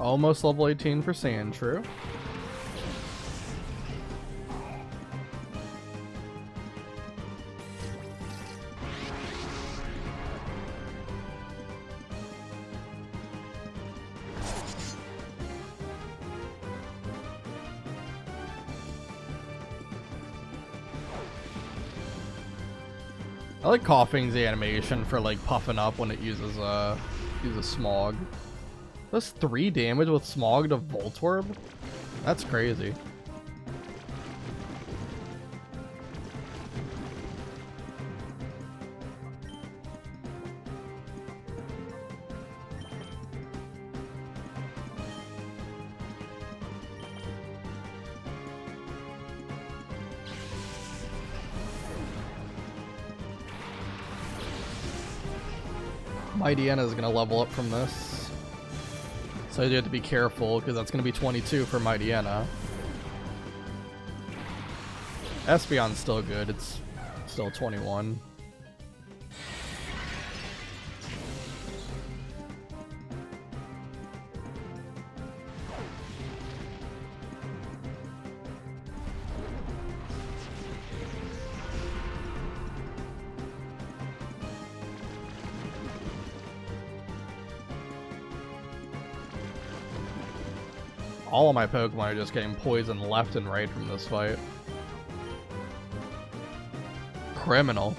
Almost level 18 for Sand, true. I like Coughing's animation for like puffing up when it uses smog. That's 3 damage with smog to Voltorb? That's crazy. Mightyena is gonna level up from this. So you have to be careful, because that's gonna be 22 for Mightyena. Espeon's still good, it's still 21. All of my Pokemon are just getting poisoned left and right from this fight. Criminal.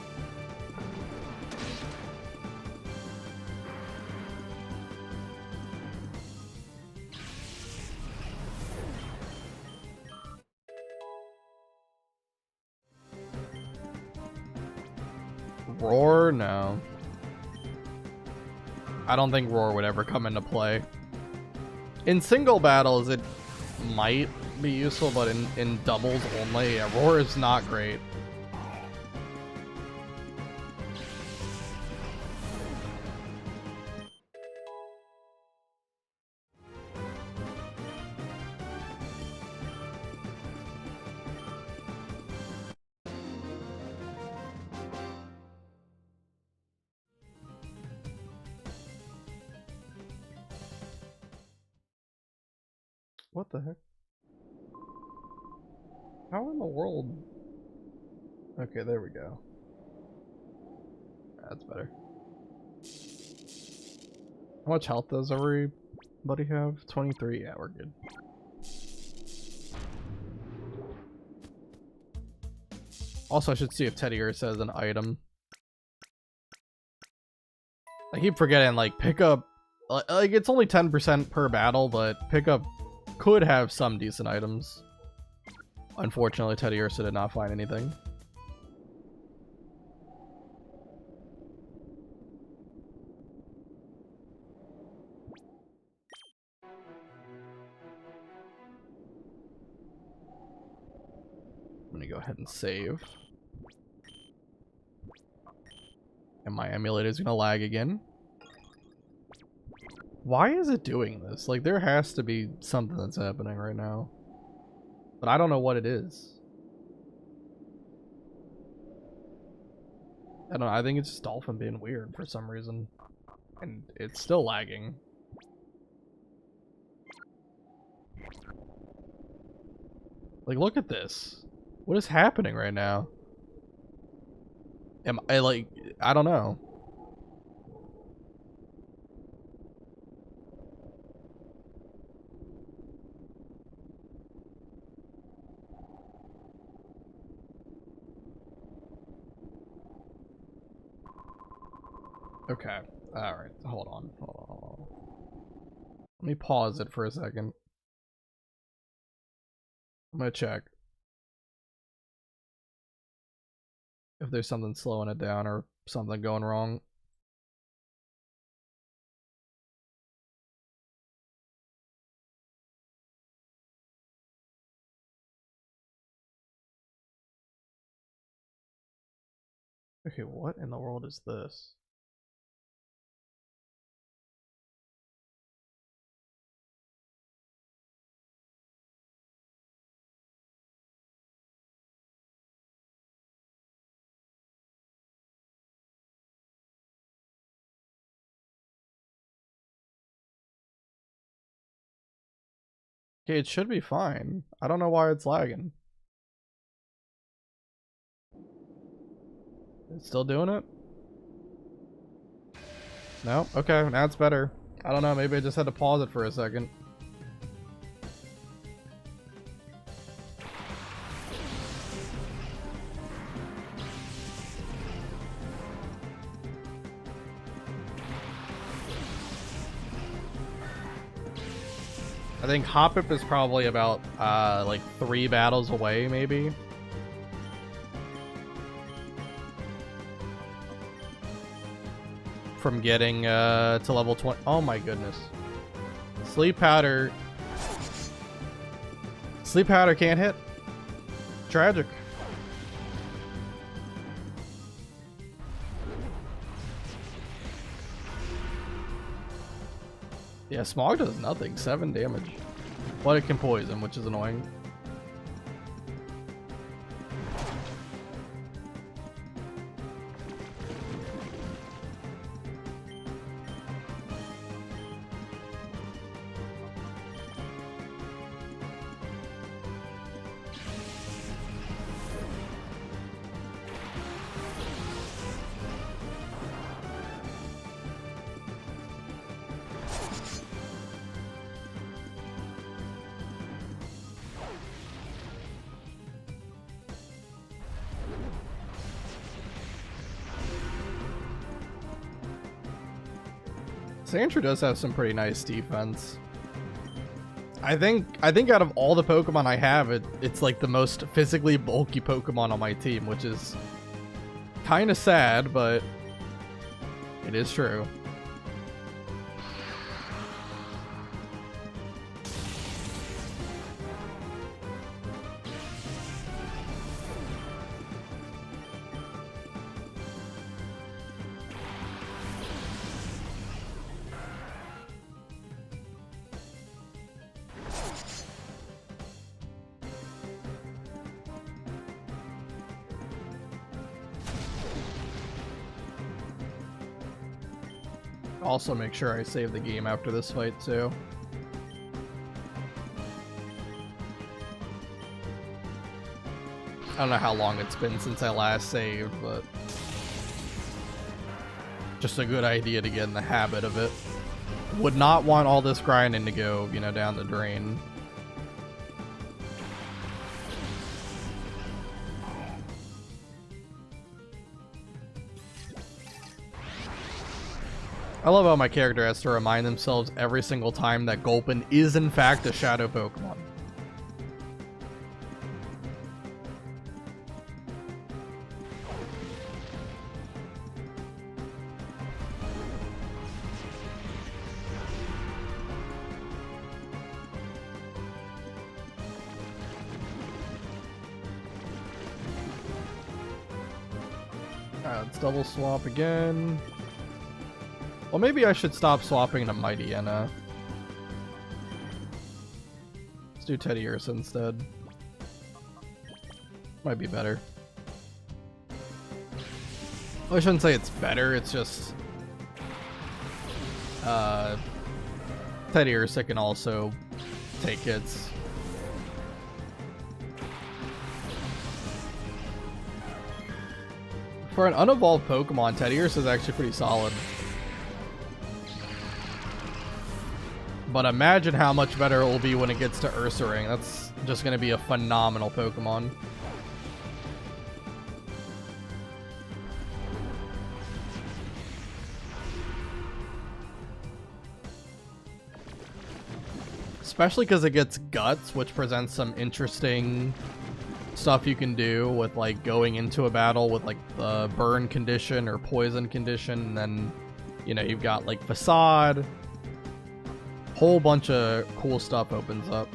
Roar? No. I don't think Roar would ever come into play. In single battles, it might be useful, but in doubles only, yeah, Roar is not great. What the heck? How in the world? Okay, there we go. That's better. How much health does everybody have? 23? Yeah, we're good. Also, I should see if Teddiursa has an item. I keep forgetting, like, pickup... Like, it's only 10% per battle, but pickup could have some decent items. Unfortunately, Teddiursa did not find anything. I'm gonna go ahead and save. And my emulator is gonna lag again. Why is it doing this? Like, there has to be something that's happening right now. But I don't know what it is. I don't know, I think it's just Dolphin being weird for some reason. And it's still lagging. Like, look at this. What is happening right now? Am I, like, I don't know. Okay. Alright, hold on. Let me pause it for a second. I'm gonna check if there's something slowing it down or something going wrong. Okay, what in the world is this? Okay, it should be fine. I don't know why it's lagging. It's still doing it? No? Okay, now it's better. I don't know, maybe I just had to pause it for a second. I think Hoppip is probably about like 3 battles away, maybe. From getting to level 20. Oh my goodness. Sleep powder. Sleep powder can't hit. Tragic. Yeah, Smog does nothing. 7 damage. But it can poison, which is annoying. Sandshrew does have some pretty nice defense. I think out of all the Pokemon I have, it's like the most physically bulky Pokemon on my team, which is kind of sad, but it is true. Also make sure I save the game after this fight too. I don't know how long it's been since I last saved, but just a good idea to get in the habit of it. Would not want all this grinding to go, you know, down the drain. I love how my character has to remind themselves every single time that Gulpin is in fact a shadow Pokemon. Alright, let's double swap again. Well, maybe I should stop swapping to Mightyena. Let's do Teddy Ursa instead. Might be better. Well, I shouldn't say it's better, it's just... Teddy Ursa can also take hits. For an unevolved Pokemon, Teddy Ursa is actually pretty solid. But imagine how much better it will be when it gets to Ursaring. That's just going to be a phenomenal Pokemon. Especially because it gets Guts, which presents some interesting stuff you can do with like going into a battle with like the burn condition or poison condition. And then, you know, you've got like Facade. Whole bunch of cool stuff opens up.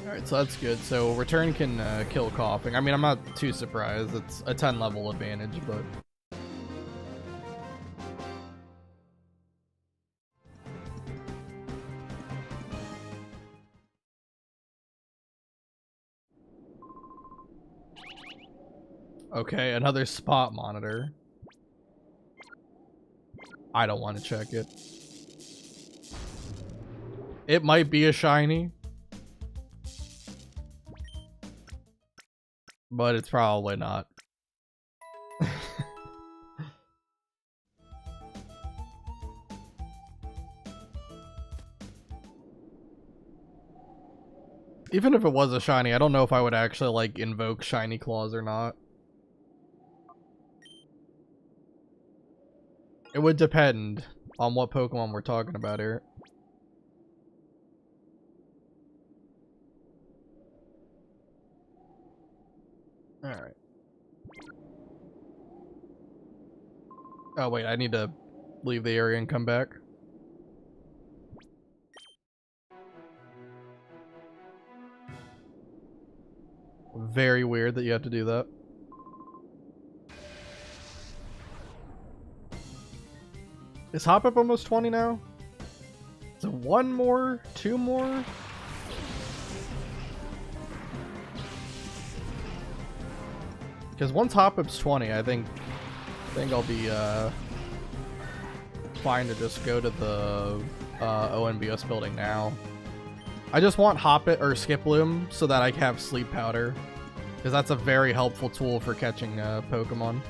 Alright, so that's good. So return can kill coughing. I mean, I'm not too surprised. It's a 10 level advantage, but... Okay, another spot monitor. I don't want to check it. It might be a shiny. But it's probably not. Even if it was a shiny, I don't know if I would actually, like, invoke shiny claws or not. It would depend on what Pokemon we're talking about here. Alright. Oh wait, I need to leave the area and come back. Very weird that you have to do that. Is Hop-Up almost 20 now? Is it one more? Two more? Because once Hop-Up's 20, I think I'll be fine to just go to the ONBS building now. I just want Hop-It or Skiploom so that I can have Sleep Powder, because that's a very helpful tool for catching Pokemon.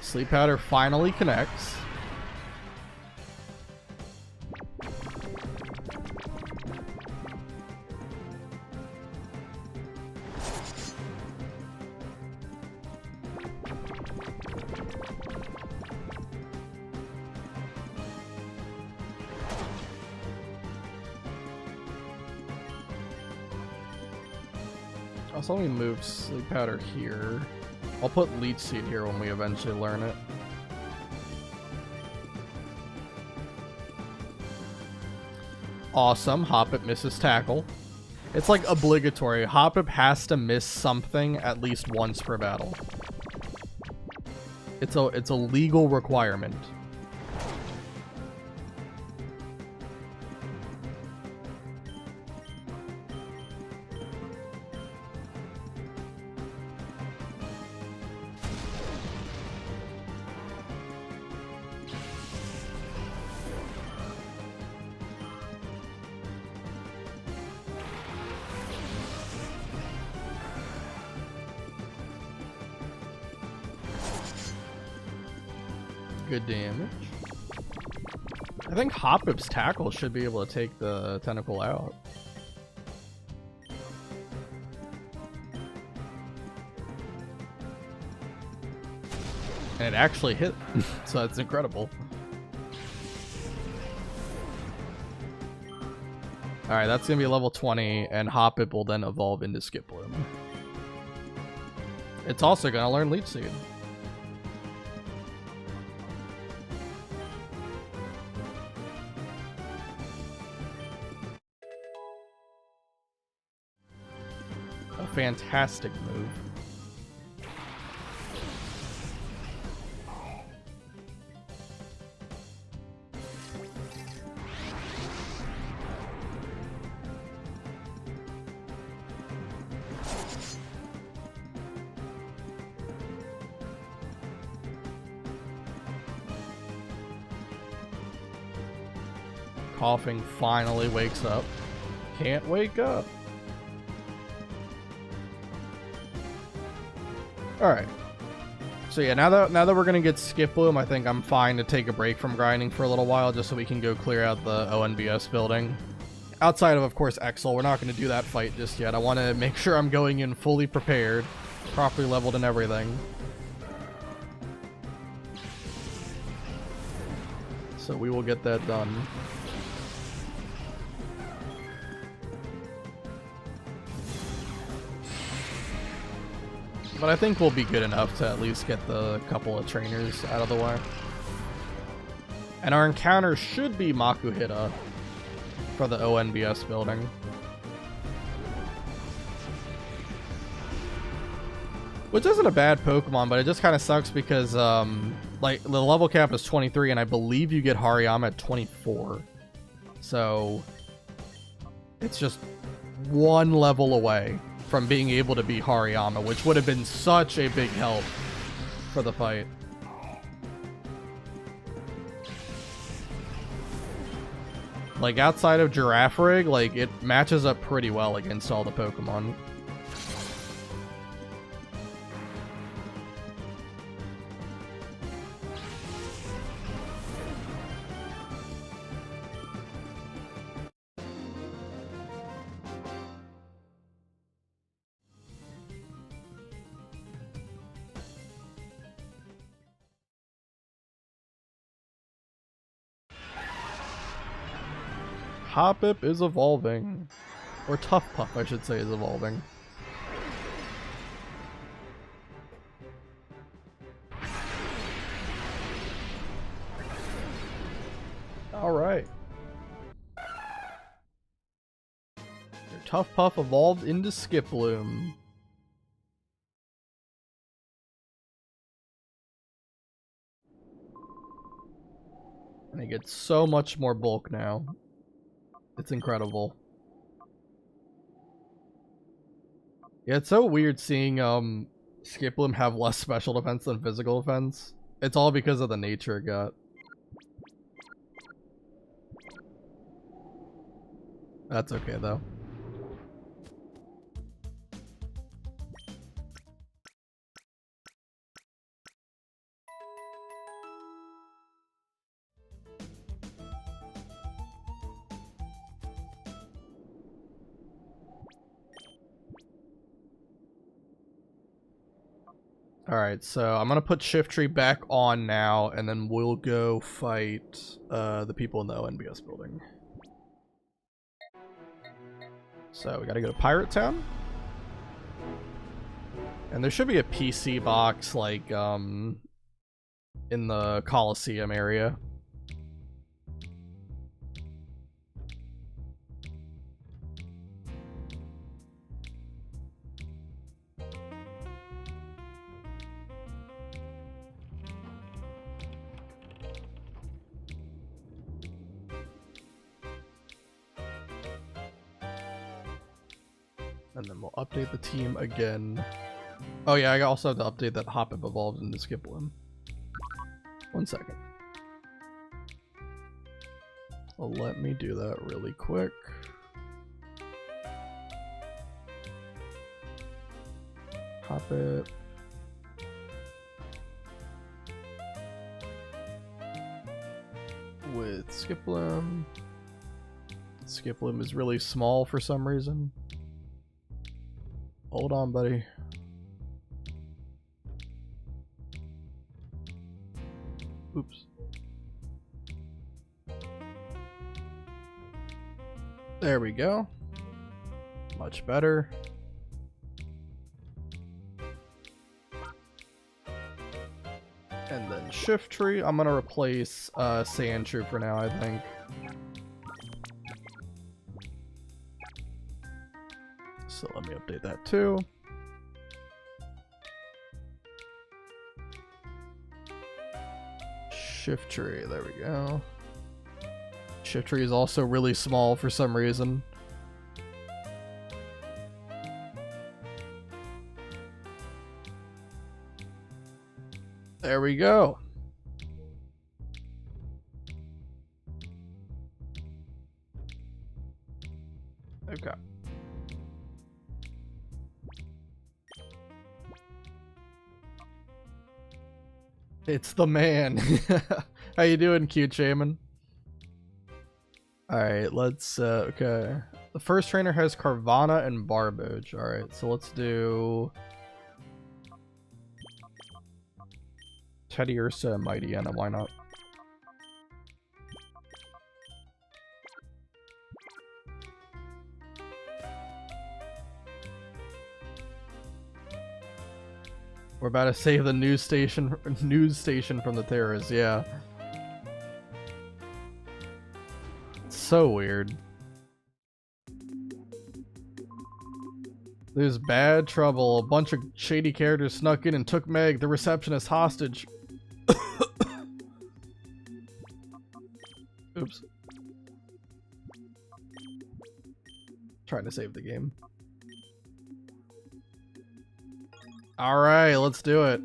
Sleep Powder finally connects. Also, let me move Sleep Powder here. I'll put Leech Seed here when we eventually learn it. Awesome. Hop-It misses Tackle. It's like obligatory. Hop-It has to miss something at least once per battle. It's a legal requirement. Good damage. I think Hop-Up's Tackle should be able to take the tentacle out. And it actually hit, so that's incredible. Alright, that's gonna be level 20, and Hop-It will then evolve into Skiploom. It's also gonna learn Leech Seed. Fantastic move. Coughing finally wakes up. Can't wake up. Alright. So yeah, now that we're gonna get Skiploom, I think I'm fine to take a break from grinding for a little while just so we can go clear out the ONBS building. Outside of course, Exel, we're not gonna do that fight just yet. I want to make sure I'm going in fully prepared, properly leveled and everything. So we will get that done. But I think we'll be good enough to at least get the couple of trainers out of the way. And our encounter should be Makuhita for the ONBS building. Which isn't a bad Pokemon, but it just kind of sucks because, like, the level cap is 23, and I believe you get Hariyama at 24. So, it's just one level away from being able to be Hariyama, which would have been such a big help for the fight. Like, outside of Giraffe Rig, like, it matches up pretty well against all the Pokemon. Hoppip is evolving. Or Tough Puff, I should say, is evolving. Alright. Your Tough Puff evolved into Skiploom. And it gets so much more bulk now. It's incredible. Yeah, it's so weird seeing Skiploom have less special defense than physical defense. It's all because of the nature it got. That's okay though. Alright, so I'm gonna put Shiftry back on now, and then we'll go fight the people in the ONBS building. So we gotta go to Pirate Town. And there should be a PC box, like, in the Coliseum area. And then we'll update the team again. Oh yeah, I also have to update that Hoppip evolved into Skiploom. 1 second. Well, let me do that really quick. Hoppip. With Skiploom. Skiploom is really small for some reason. Hold on, buddy. Oops. There we go. Much better. And then Shiftry. I'm gonna replace Sandshrew for now, I think. So let me update that too. Shiftry, there we go. Shiftry is also really small for some reason. There we go. Okay. It's the man. How you doing, cute shaman? Alright, let's, okay. The first trainer has Carvana and Barboge. Alright, so let's do Teddy Ursa and Mighty Anna, why not? We're about to save the news station from the terrorists, yeah. It's so weird. There's bad trouble. A bunch of shady characters snuck in and took Meg, the receptionist, hostage. Oops. Trying to save the game. Alright, let's do it.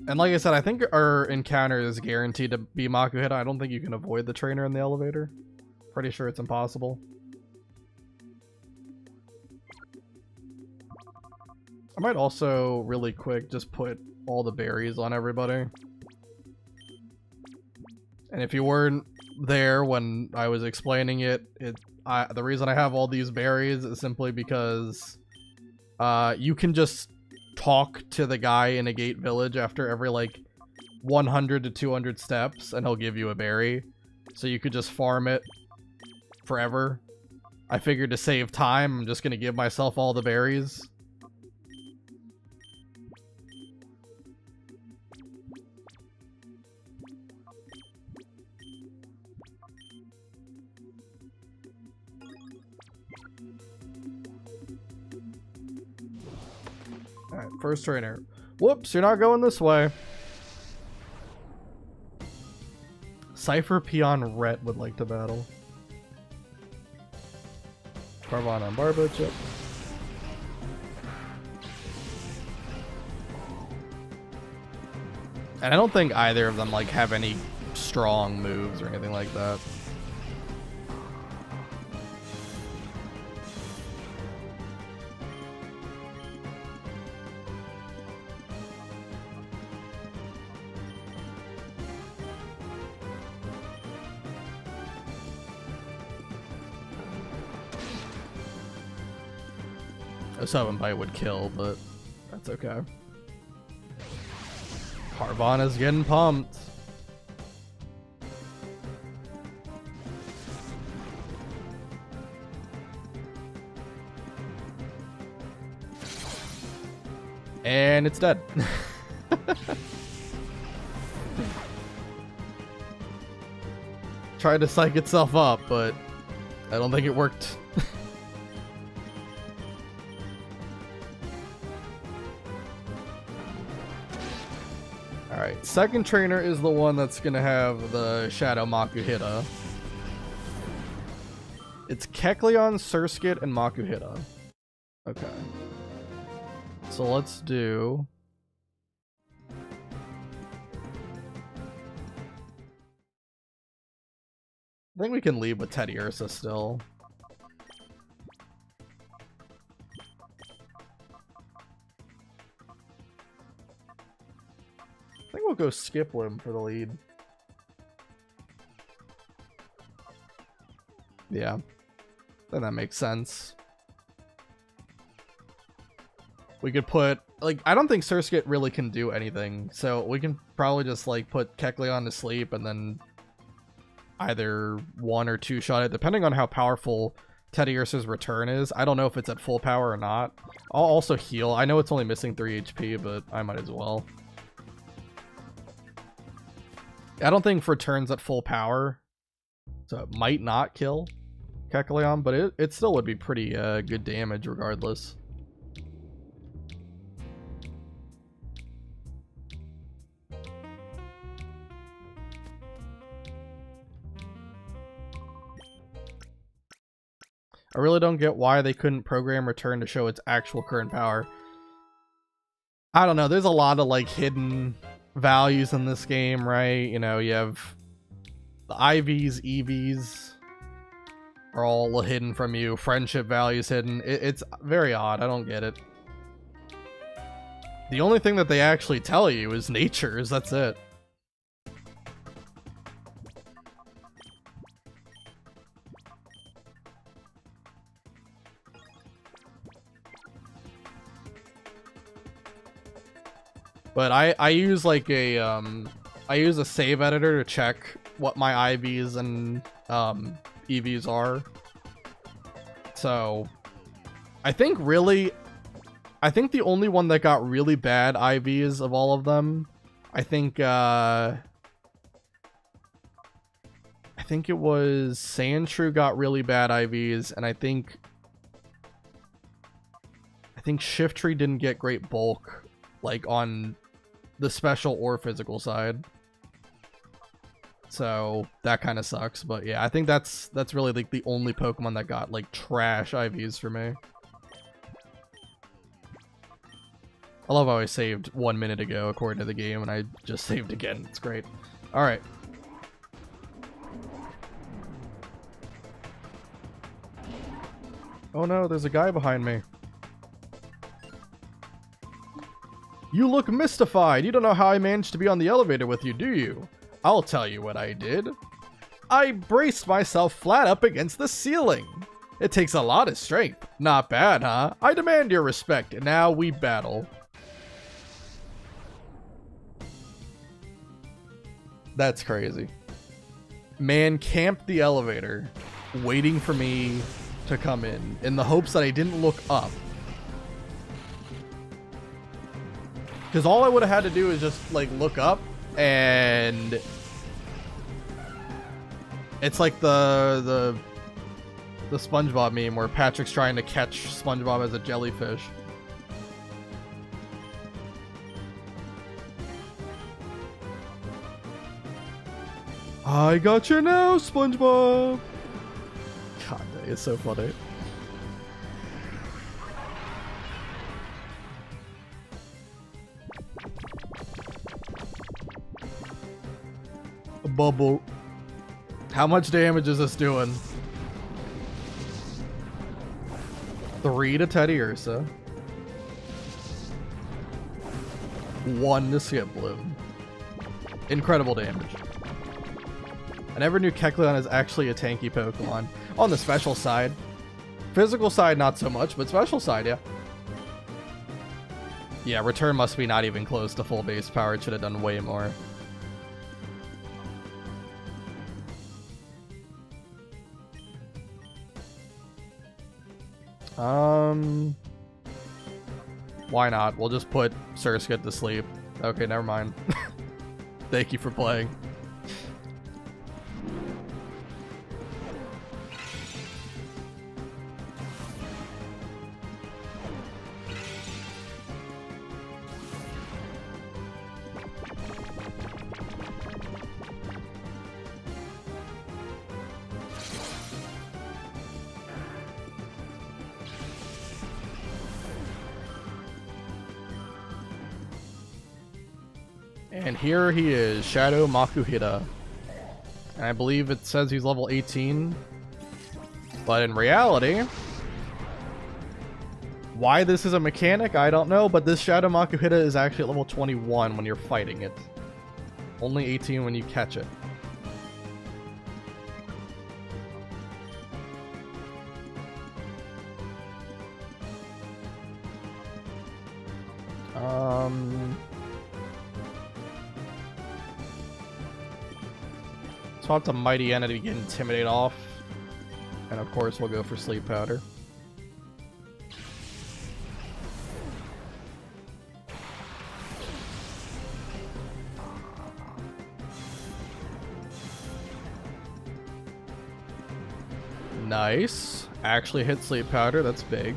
And like I said, I think our encounter is guaranteed to be Makuhita. I don't think you can avoid the trainer in the elevator. Pretty sure it's impossible. I might also, really quick, just put all the berries on everybody. And if you weren't there when I was explaining it, the reason I have all these berries is simply because you can just talk to the guy in a gate village after every like 100 to 200 steps and he'll give you a berry. So you could just farm it forever. I figured to save time, I'm just gonna give myself all the berries. Alright, first trainer. Whoops, you're not going this way. Cypher Peon Rhett would like to battle. Carvana and Barba chip. And I don't think either of them like have any strong moves or anything like that. I was hoping Bite would kill, but that's okay. Carvana's getting pumped. And it's dead. Tried to psych itself up, but I don't think it worked. Alright, second trainer is the one that's gonna have the Shadow Makuhita. It's Kecleon, Surskit, and Makuhita. Okay. So let's do... I think we can lead with Teddy Ursa still. I think we'll go Skiploom for the lead. Yeah. Then that makes sense. We could put... like, I don't think Surskit really can do anything, so we can probably just, like, put Kecleon to sleep and then either one or two shot it, depending on how powerful Teddy Ursa's return is. I don't know if it's at full power or not. I'll also heal. I know it's only missing 3 HP, but I might as well. I don't think return's at full power, so it might not kill Kecleon, but it still would be pretty good damage regardless. I really don't get why they couldn't program return to show its actual current power. I don't know, there's a lot of like hidden values in this game, right? You know, you have the IVs, EVs are all hidden from you, friendship values hidden. It's very odd, I don't get it. The only thing that they actually tell you is natures, that's it. But I use like a I use a save editor to check what my IVs and EVs are. So I think really I think the only one that got really bad IVs of all of them, I think it was Sandshrew got really bad IVs, and I think Shiftry didn't get great bulk, like on the special or physical side. So that kind of sucks, but yeah, I think that's really like the only Pokemon that got like trash IVs for me. I love how I saved 1 minute ago according to the game, and I just saved again. It's great. All right. Oh no, there's a guy behind me. You look mystified. You don't know how I managed to be on the elevator with you, do you? I'll tell you what I did. I braced myself flat up against the ceiling. It takes a lot of strength. Not bad, huh? I demand your respect, and now we battle. That's crazy. Man camped the elevator, waiting for me to come in the hopes that I didn't look up. Because all I would have had to do is just like look up, and it's like the SpongeBob meme where Patrick's trying to catch SpongeBob as a jellyfish. I got you now, SpongeBob. God, it's so funny. A bubble. How much damage is this doing? 3 to Teddy Ursa. 1 to Skiploom. Incredible damage. I never knew Kecleon is actually a tanky Pokemon. On the special side. Physical side, not so much, but special side, yeah. Yeah, return must be not even close to full base power. It should have done way more. Why not? We'll just put Surskit to sleep. Okay, never mind. Thank you for playing. And here he is, Shadow Makuhita. And I believe it says he's level 18. But in reality, why this is a mechanic, I don't know. But this Shadow Makuhita is actually at level 21 when you're fighting it. Only 18 when you catch it. Swap to Mighty Entity to get Intimidate off. And of course we'll go for Sleep Powder. Nice. Actually hit Sleep Powder, that's big.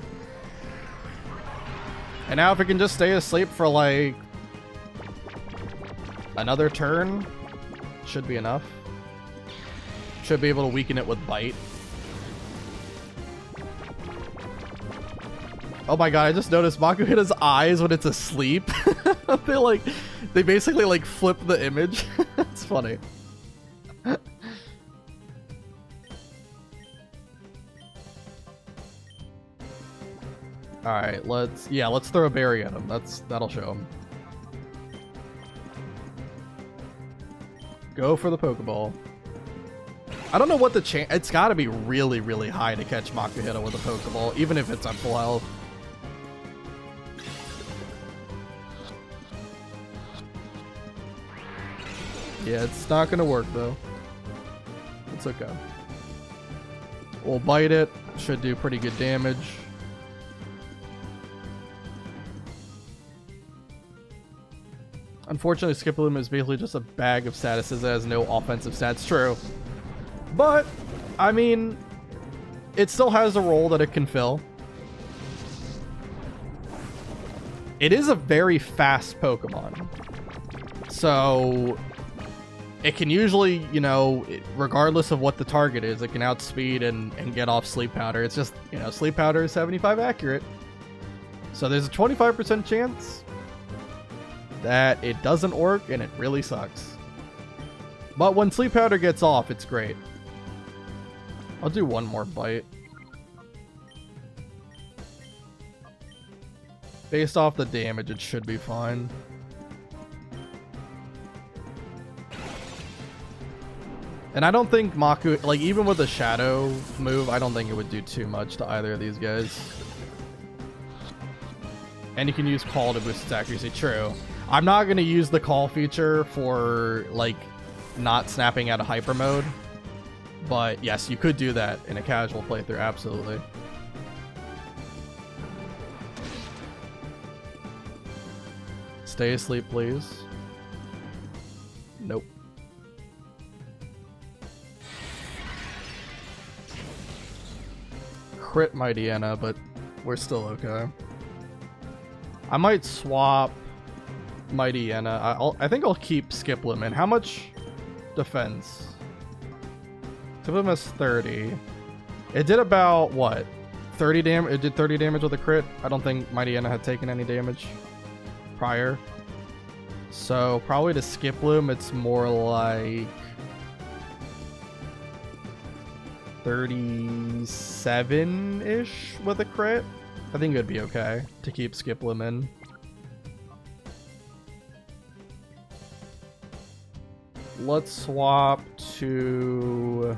And now if it can just stay asleep for like another turn, should be enough. Should be able to weaken it with Bite. Oh my god, I just noticed Makuhita's eyes when it's asleep. they basically like flip the image. It's funny. Alright, let's throw a berry at him. That'll show him. Go for the Pokeball. I don't know what the chance... It's gotta be really, really high to catch Makuhita with a Pokeball, even if it's on full health. Yeah, it's not gonna work, though. It's okay. We'll bite it. Should do pretty good damage. Unfortunately, Skiploom is basically just a bag of statuses that has no offensive stats. True. But, I mean, it still has a role that it can fill. It is a very fast Pokemon. So, it can usually, you know, regardless of what the target is, it can outspeed and get off Sleep Powder. It's just, you know, Sleep Powder is 75 accurate. So there's a 25% chance that it doesn't work, and it really sucks. But when Sleep Powder gets off, it's great. I'll do one more bite. Based off the damage, it should be fine. And I don't think Maku, like, even with a Shadow move, I don't think it would do too much to either of these guys. And you can use Call to boost its accuracy. True. I'm not going to use the Call feature for, like, not snapping out of Hyper Mode. But, yes, you could do that in a casual playthrough, absolutely. Stay asleep, please. Nope. Crit Mightyena, but we're still okay. I might swap Mightyena. I think I'll keep Skiploom in. How much defense? Skiploom has 30. It did about, what? 30 damage? It did 30 damage with a crit. I don't think Mightyena had taken any damage prior. So probably to Skiploom, it's more like 37-ish with a crit. I think it would be okay to keep Skiploom in. Let's swap to...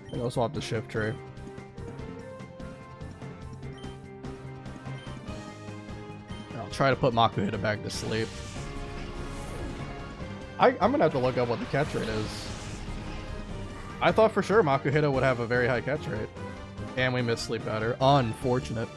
I think I'll swap to Shift Tree. I'll try to put Makuhita back to sleep. I'm gonna have to look up what the catch rate is. I thought for sure Makuhita would have a very high catch rate. And we missed Sleep Powder. Unfortunate.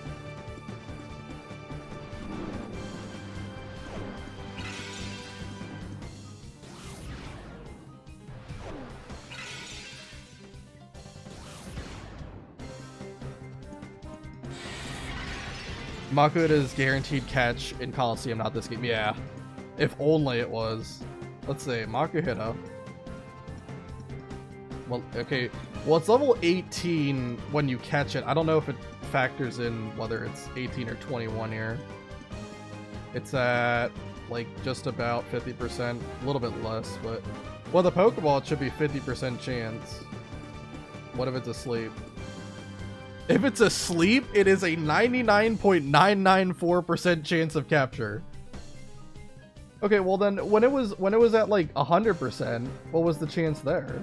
Makuhita's guaranteed catch in Coliseum, not this game. Yeah. If only it was. Let's see. Makuhita. Well, okay. Well, it's level 18 when you catch it. I don't know if it factors in whether it's 18 or 21 here. It's at, like, just about 50%. A little bit less, but... Well, the Pokeball, it should be 50% chance. What if it's asleep? If it's asleep, it is a 99.994% chance of capture. Okay, well then, when it was at, like, 100%, what was the chance there?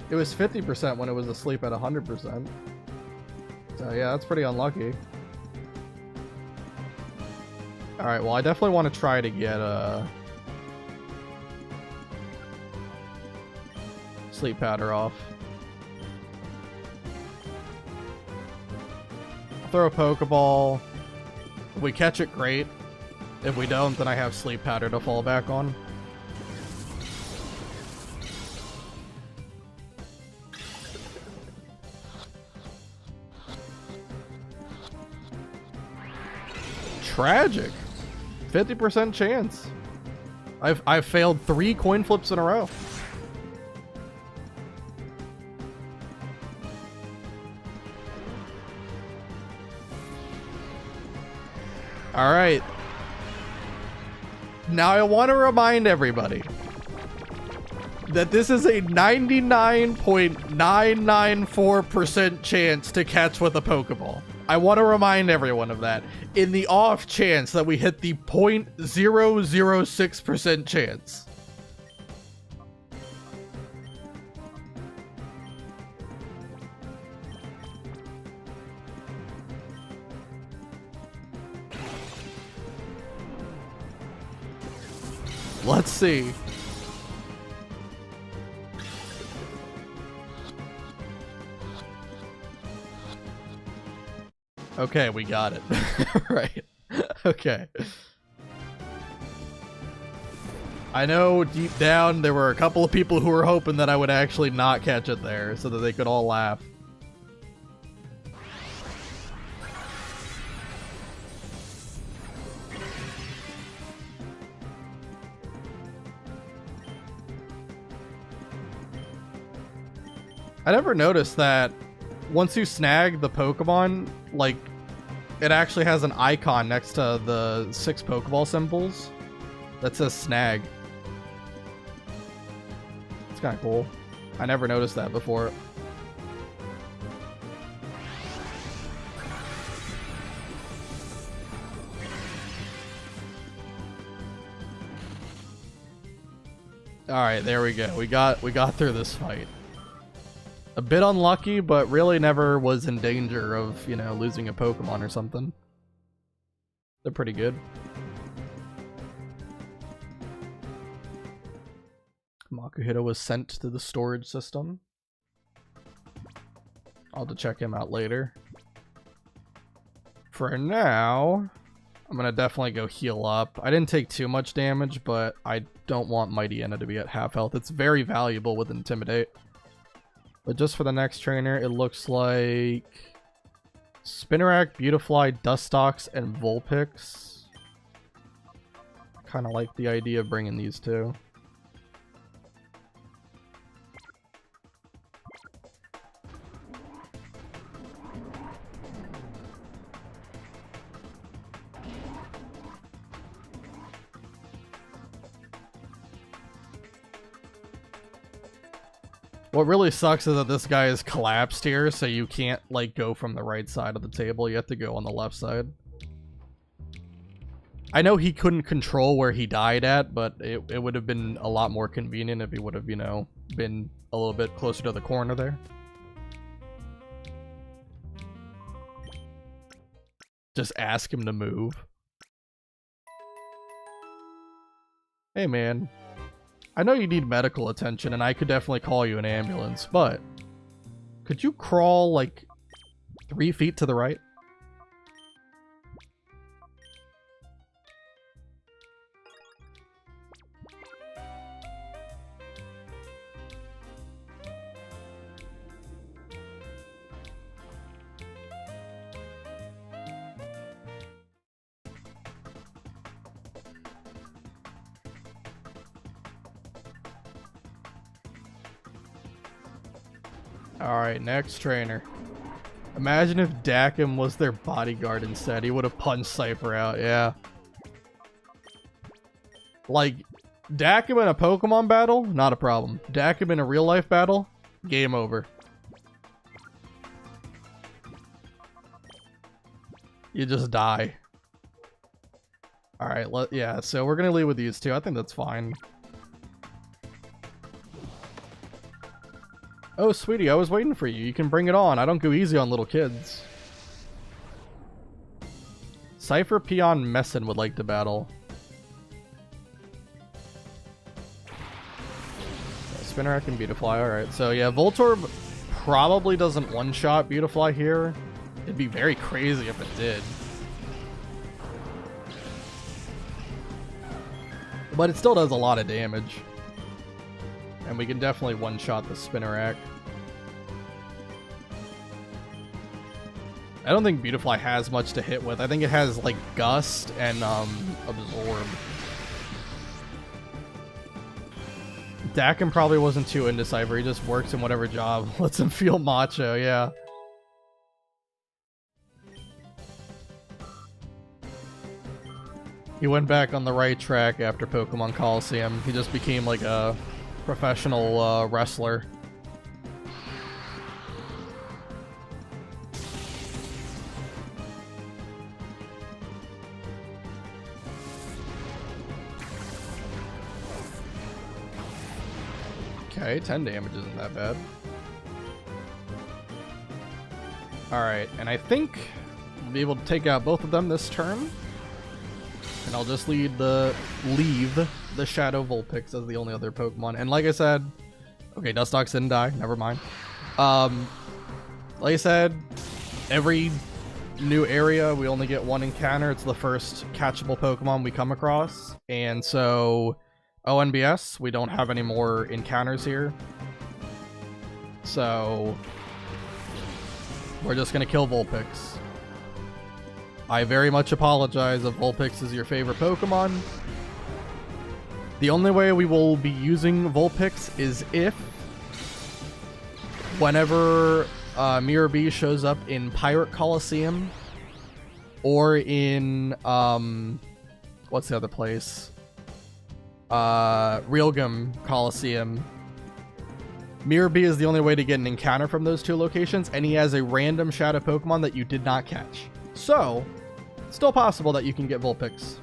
It was 50% when it was asleep at 100%. So yeah, that's pretty unlucky. Alright, well I definitely want to try to get Sleep Powder off. I'll throw a Pokeball. If we catch it, great. If we don't, then I have Sleep Powder to fall back on. Tragic. 50% chance. I've failed 3 coin flips in a row. All right. Now I want to remind everybody that this is a 99.994% chance to catch with a Pokeball. I want to remind everyone of that. In the off chance that we hit the 0.006% chance. Let's see. Okay, we got it. Right. Okay. I know deep down there were a couple of people who were hoping that I would actually not catch it there so that they could all laugh. I never noticed that once you snag the Pokemon, like, it actually has an icon next to the 6 Pokeball symbols that says snag. It's kind of cool. I never noticed that before. All right, there we go. We got through this fight. A bit unlucky, but really never was in danger of, you know, losing a Pokemon or something. They're pretty good. Makuhita was sent to the storage system. I'll have to check him out later. For now, I'm gonna definitely go heal up. I didn't take too much damage, but I don't want Mighty Anna to be at half health. It's very valuable with Intimidate. But just for the next trainer, it looks like Spinarak, Beautifly, Dustox, and Vulpix. Kind of like the idea of bringing these two. What really sucks is that this guy is collapsed here, so you can't, like, go from the right side of the table. You have to go on the left side. I know he couldn't control where he died at, but it would have been a lot more convenient if he would have, you know, been a little bit closer to the corner there. Just ask him to move. Hey, man. I know you need medical attention, and I could definitely call you an ambulance, but could you crawl, like, 3 feet to the right? Alright, next trainer. Imagine if Dakim was their bodyguard instead. He would have punched Cypher out, yeah. Like, Dakim in a Pokemon battle? Not a problem. Dakim in a real life battle? Game over. You just die. Alright, yeah, so we're gonna leave with these two. I think that's fine. Oh, sweetie, I was waiting for you. You can bring it on. I don't go easy on little kids. Cypher, Peon, Messin would like to battle. Yeah, Spinarak and Beautifly. Alright, so yeah, Voltorb probably doesn't one-shot Beautifly here. It'd be very crazy if it did. But it still does a lot of damage. And we can definitely one-shot the Spinarak. I don't think Beautifly has much to hit with. I think it has, like, Gust and, Absorb. Dakin probably wasn't too into Cypher. He just works in whatever job lets him feel macho, yeah. He went back on the right track after Pokemon Coliseum. He just became, like, a professional wrestler. Okay, 10 damage isn't that bad. Alright, and I think we'll be able to take out both of them this turn. And I'll just leave the Shadow Vulpix as the only other Pokemon. And like I said, okay, Dustox didn't die, never mind. Like I said, every new area, we only get one encounter. It's the first catchable Pokemon we come across. And so, ONBS, we don't have any more encounters here. So, we're just going to kill Vulpix. I very much apologize if Vulpix is your favorite Pokemon. The only way we will be using Vulpix is if, whenever Mirror B shows up in Pirate Coliseum, or in, what's the other place? Realgam Coliseum. Mirror B is the only way to get an encounter from those two locations, and he has a random Shadow Pokemon that you did not catch. So, it's still possible that you can get Vulpix.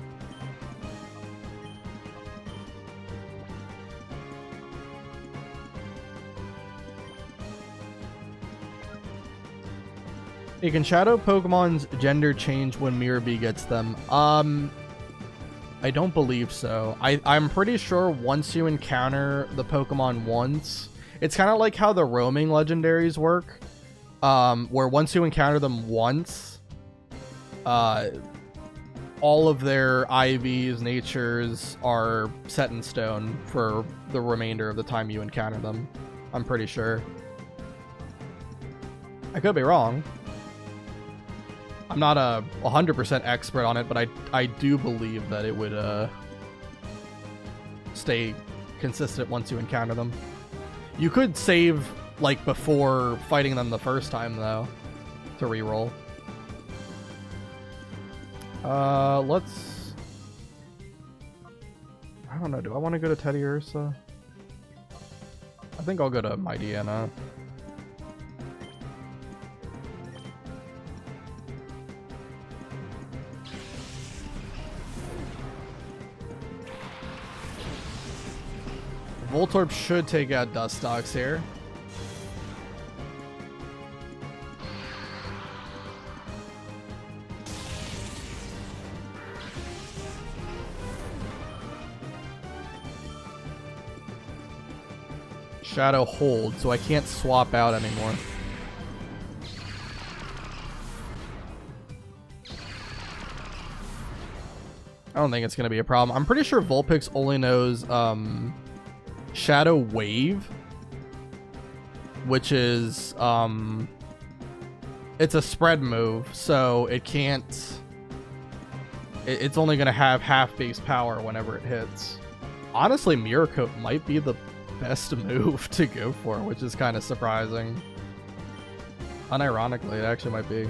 Can Shadow Pokemon's gender change when Mirror B gets them? I don't believe so. I'm pretty sure once you encounter the Pokemon once, it's kind of like how the roaming legendaries work, where once you encounter them once, all of their IVs, natures are set in stone for the remainder of the time you encounter them. I'm pretty sure. I could be wrong. I'm not a 100% expert on it, but I do believe that it would stay consistent once you encounter them. You could save like before fighting them the first time though, to reroll. Let's. I don't know. Do I want to go to Teddy Ursa? I think I'll go to Mightyena. Voltorb should take out Dustox here. Shadow hold, so I can't swap out anymore. I don't think it's going to be a problem. I'm pretty sure Vulpix only knows Shadow Wave, which is it's a spread move, so it can't, it's only going to have half base power whenever it hits. Honestly, Mirror Coat might be the best move to go for, which is kind of surprising. Unironically, it actually might be.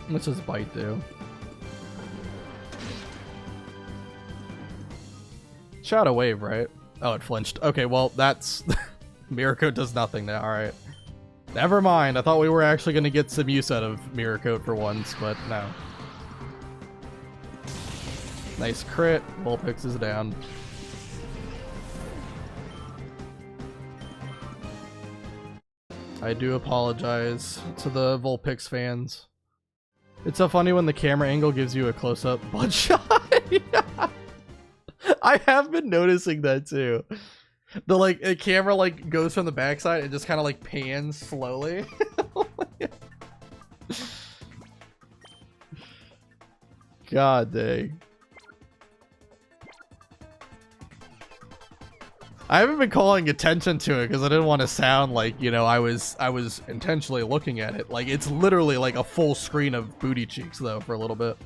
Let's just Bite do. Shadow Wave, right? Oh, it flinched. Okay, well, that's... Mirror Coat does nothing now, alright. Never mind, I thought we were actually going to get some use out of Mirror Coat for once, but no. Nice crit. Vulpix is down. I do apologize to the Vulpix fans. It's so funny when the camera angle gives you a close-up bloodshot. Yeah. I have been noticing that too. The like a camera like goes from the backside and just kind of like pans slowly. God dang. I haven't been calling attention to it because I didn't want to sound like, you know, I was intentionally looking at it. Like it's literally like a full screen of booty cheeks though for a little bit.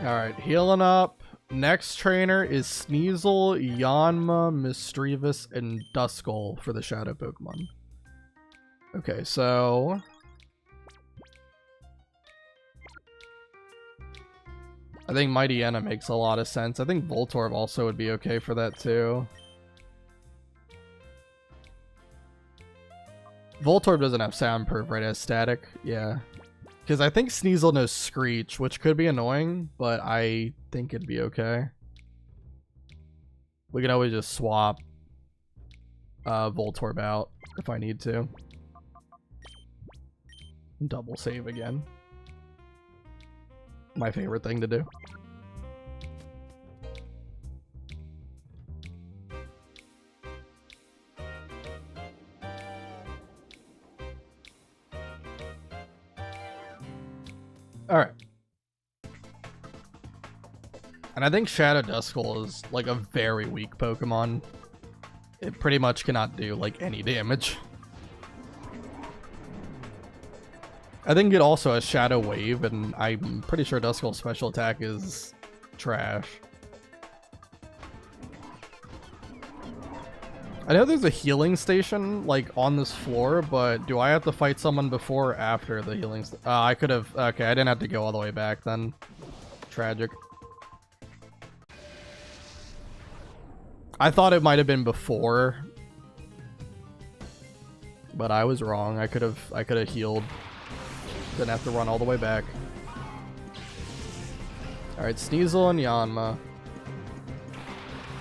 Alright, healing up. Next trainer is Sneasel, Yanma, Mischievous, and Duskull for the Shadow Pokemon. Okay, so... I think Mightyena makes a lot of sense. I think Voltorb also would be okay for that too. Voltorb doesn't have soundproof, right? It has static. Yeah. Because I think Sneasel knows Screech, which could be annoying, but I think it'd be okay. We can always just swap Voltorb out if I need to. Double save again. My favorite thing to do. Alright. And I think Shadow Duskull is like a very weak Pokemon. It pretty much cannot do like any damage. I think it also has Shadow Wave, and I'm pretty sure Duskull's special attack is trash. I know there's a healing station like on this floor, but do I have to fight someone before or after the healing I could have... Okay, I didn't have to go all the way back then. Tragic. I thought it might have been before, but I was wrong. I could have healed. Didn't have to run all the way back. Alright, Sneasel and Yanma.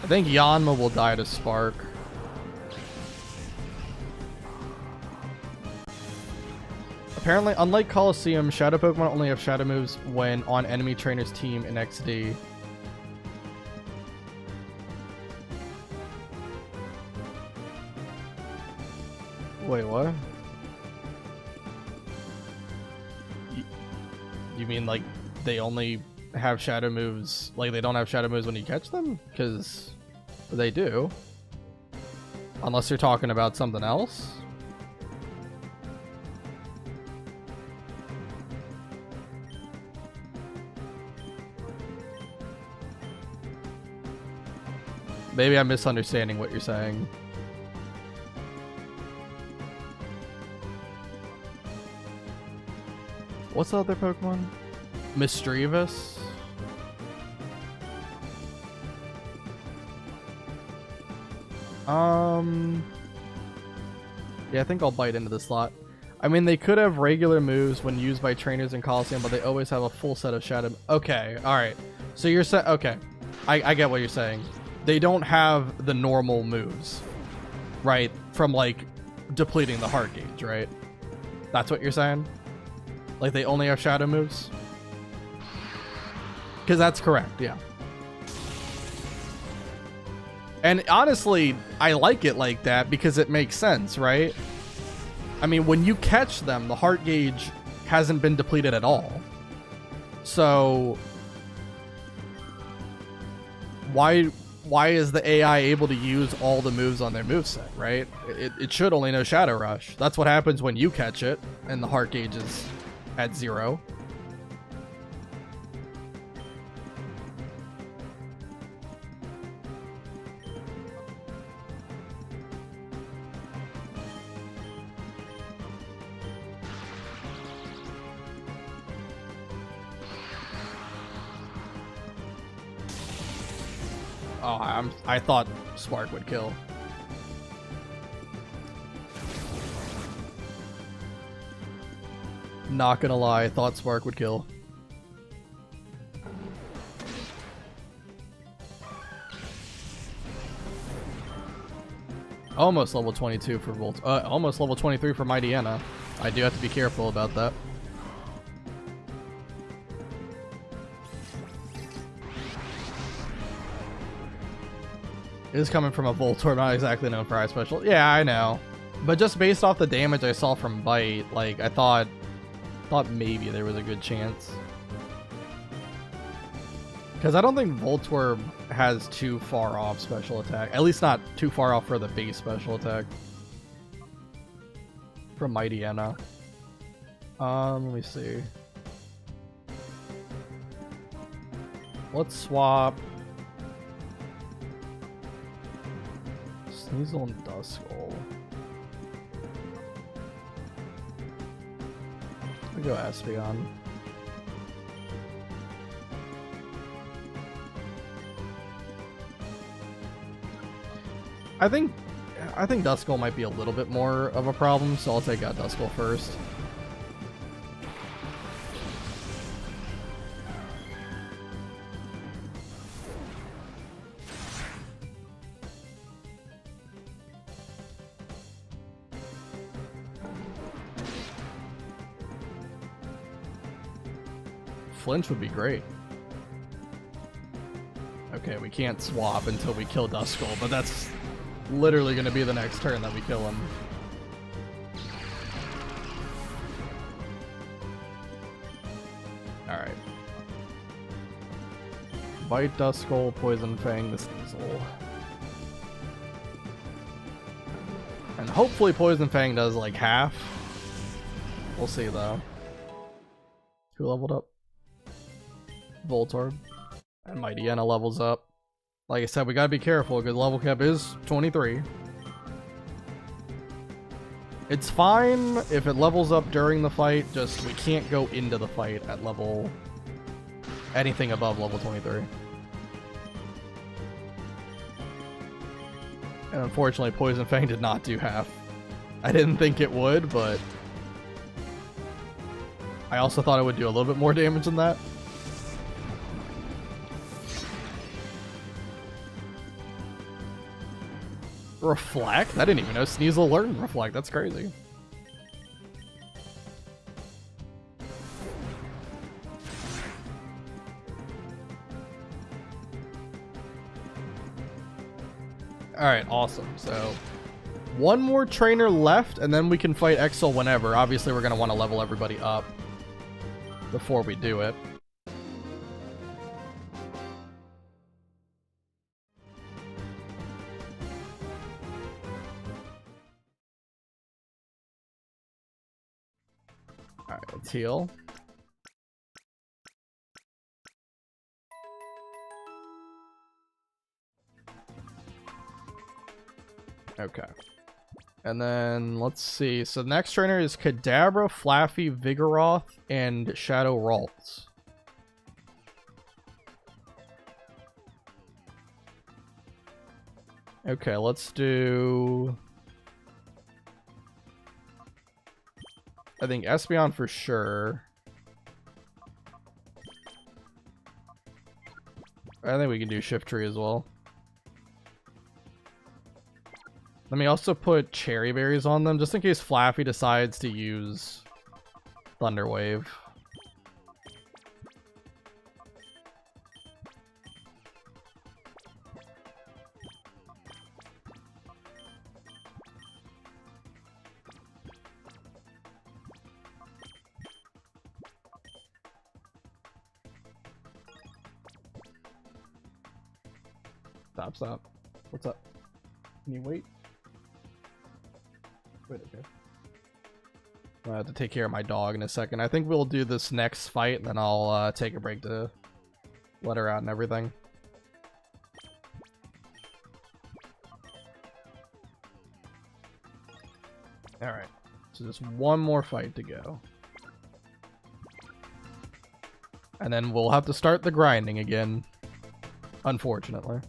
I think Yanma will die to Spark. Apparently, unlike Colosseum, Shadow Pokemon only have Shadow moves when on enemy trainer's team in XD. Wait, what? You mean like they only have Shadow moves, like they don't have Shadow moves when you catch them? Because they do. Unless you're talking about something else. Maybe I'm misunderstanding what you're saying. What's the other Pokemon? Misdreavus? Yeah, I think I'll bite into this slot. I mean, they could have regular moves when used by trainers in Colosseum, but they always have a full set of Shadow... Okay, alright. So you're saying... Okay. I get what you're saying. They don't have the normal moves, right? From, like, depleting the heart gauge, right? That's what you're saying? Like, they only have Shadow moves? Because that's correct, yeah. And honestly, I like it like that because it makes sense, right? I mean, when you catch them, the heart gauge hasn't been depleted at all. So... Why is the AI able to use all the moves on their moveset, right? It should only know Shadow Rush. That's what happens when you catch it, and the heart gauge is at 0. Oh, I thought Spark would kill. Not gonna lie, I thought Spark would kill. Almost level 22 for Volt. Almost level 23 for Mightyena. I do have to be careful about that. It is coming from a Voltorb, not exactly known for high special. Yeah, I know. But just based off the damage I saw from Bite, like, I thought maybe there was a good chance. Because I don't think Voltorb has too far off special attack. At least not too far off for the base special attack. From Mightyena. Let me see. Let's swap Sneasel and Duskull. I'll go Espeon. I think I think Duskull might be a little bit more of a problem, so I'll take out Duskull first. Flinch would be great. Okay, we can't swap until we kill Duskull, but that's literally going to be the next turn that we kill him. Alright. Bite Duskull, Poison Fang the Sneasel. And hopefully Poison Fang does like half. We'll see though. Who leveled up? Voltorb. And Mightyena levels up. Like I said, we gotta be careful because level cap is 23. It's fine if it levels up during the fight, just we can't go into the fight at level... anything above level 23. And unfortunately, Poison Fang did not do half. I didn't think it would, but... I also thought it would do a little bit more damage than that. Reflect? I didn't even know Sneasel learned Reflect. That's crazy. Alright, awesome. So, one more trainer left, and then we can fight Exil whenever. Obviously, we're going to want to level everybody up before we do it. Alright, let's heal. Okay. And then, let's see. So the next trainer is Kadabra, Flaffy, Vigoroth, and Shadow Ralts. Okay, let's do... I think Espeon for sure. I think we can do Shiftry as well. Let me also put Cherry Berries on them, just in case Flaffy decides to use Thunder Wave. Stop. What's up? Can you wait? Wait, okay. I have to take care of my dog in a second. I think we'll do this next fight, and then I'll take a break to let her out and everything. Alright, so just one more fight to go. And then we'll have to start the grinding again, unfortunately.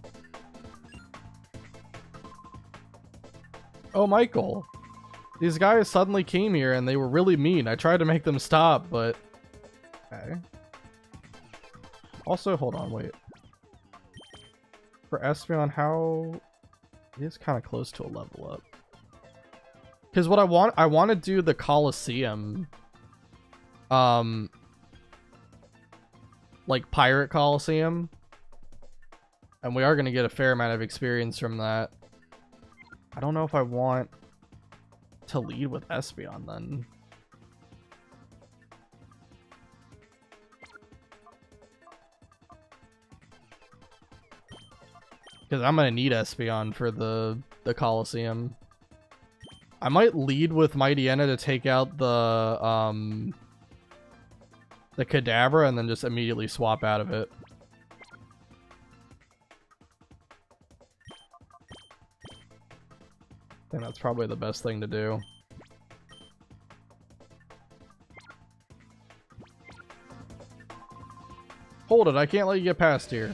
Oh, Michael. These guys suddenly came here and they were really mean. I tried to make them stop, but... Okay. Also, hold on, wait. For Espeon, how... It is kind of close to a level up. Because what I want to do the Coliseum... like, Pirate Coliseum. And we are going to get a fair amount of experience from that. I don't know if I want to lead with Espeon then. Because I'm going to need Espeon for the Coliseum. I might lead with Mightyena to take out the Kadabra and then just immediately swap out of it. I think that's probably the best thing to do. Hold it, I can't let you get past here.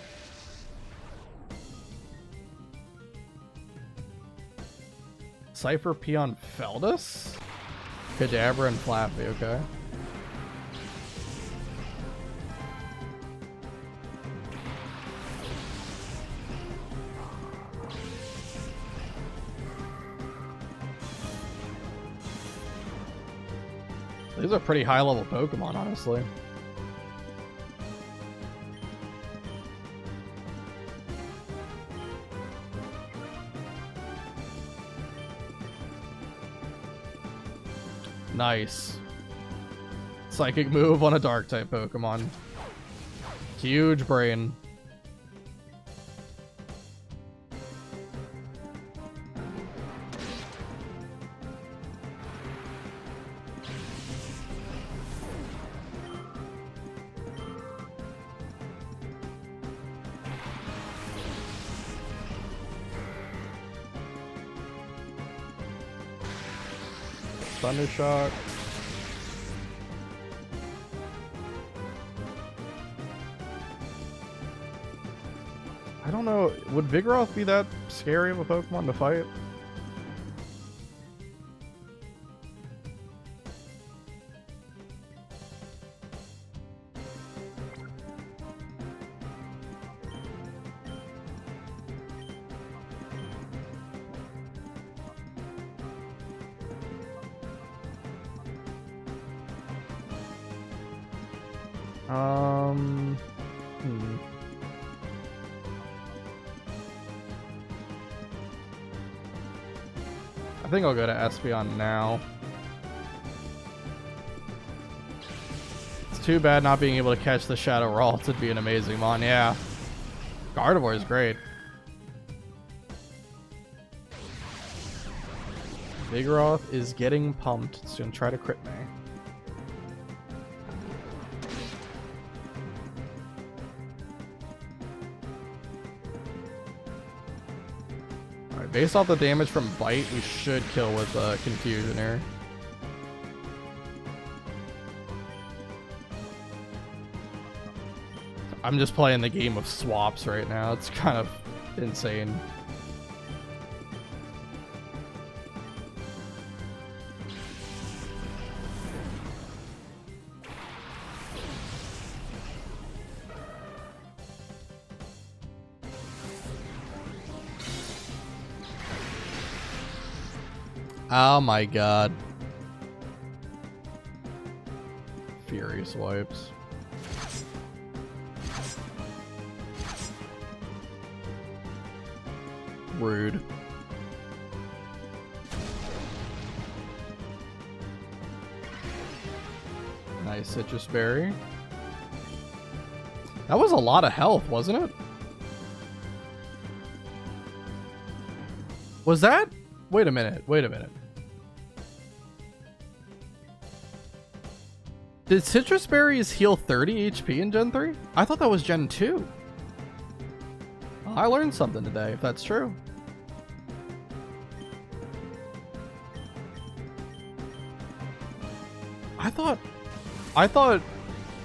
Cypher Peon Feldus? Kadabra and Flappy, okay. These are pretty high level Pokemon, honestly. Nice. Psychic move on a dark type Pokemon. Huge brain. Thundershock. I don't know. Would Vigoroth be that scary of a Pokemon to fight? I think I'll go to Espeon now. It's too bad not being able to catch the Shadow Ralts would be an amazing mon. Yeah. Gardevoir is great. Vigoroth is getting pumped. It's gonna try to crit me. Based off the damage from Bite, we should kill with Confusion here. I'm just playing the game of swaps right now. It's kind of insane. Oh my god. Fury swipes. Rude. Nice Citrus Berry. That was a lot of health, wasn't it? Was that? Wait a minute. Wait a minute. Did Citrus Berries heal 30 HP in Gen 3? I thought that was Gen 2. Well, I learned something today, if that's true. I thought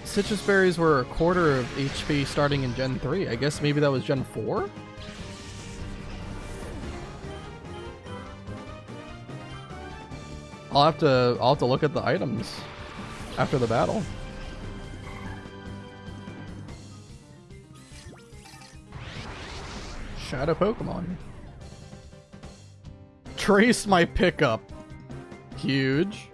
Citrus Berries were a quarter of HP starting in Gen 3. I guess maybe that was Gen 4? I'll have to look at the items after the battle. Shadow Pokemon. Trace my pickup. Huge.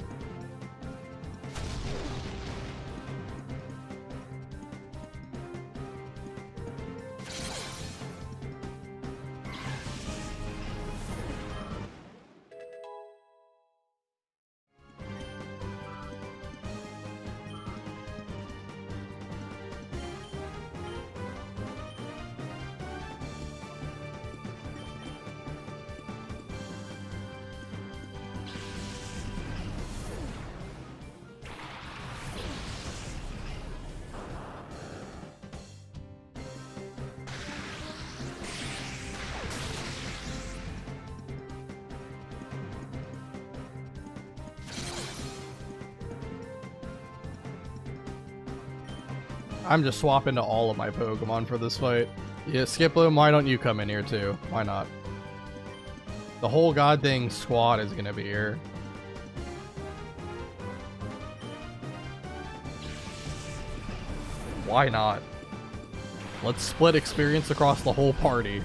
I'm just swapping to all of my Pokemon for this fight. Yeah, Skiploom, why don't you come in here too? Why not? The whole goddamn squad is gonna be here. Why not? Let's split experience across the whole party.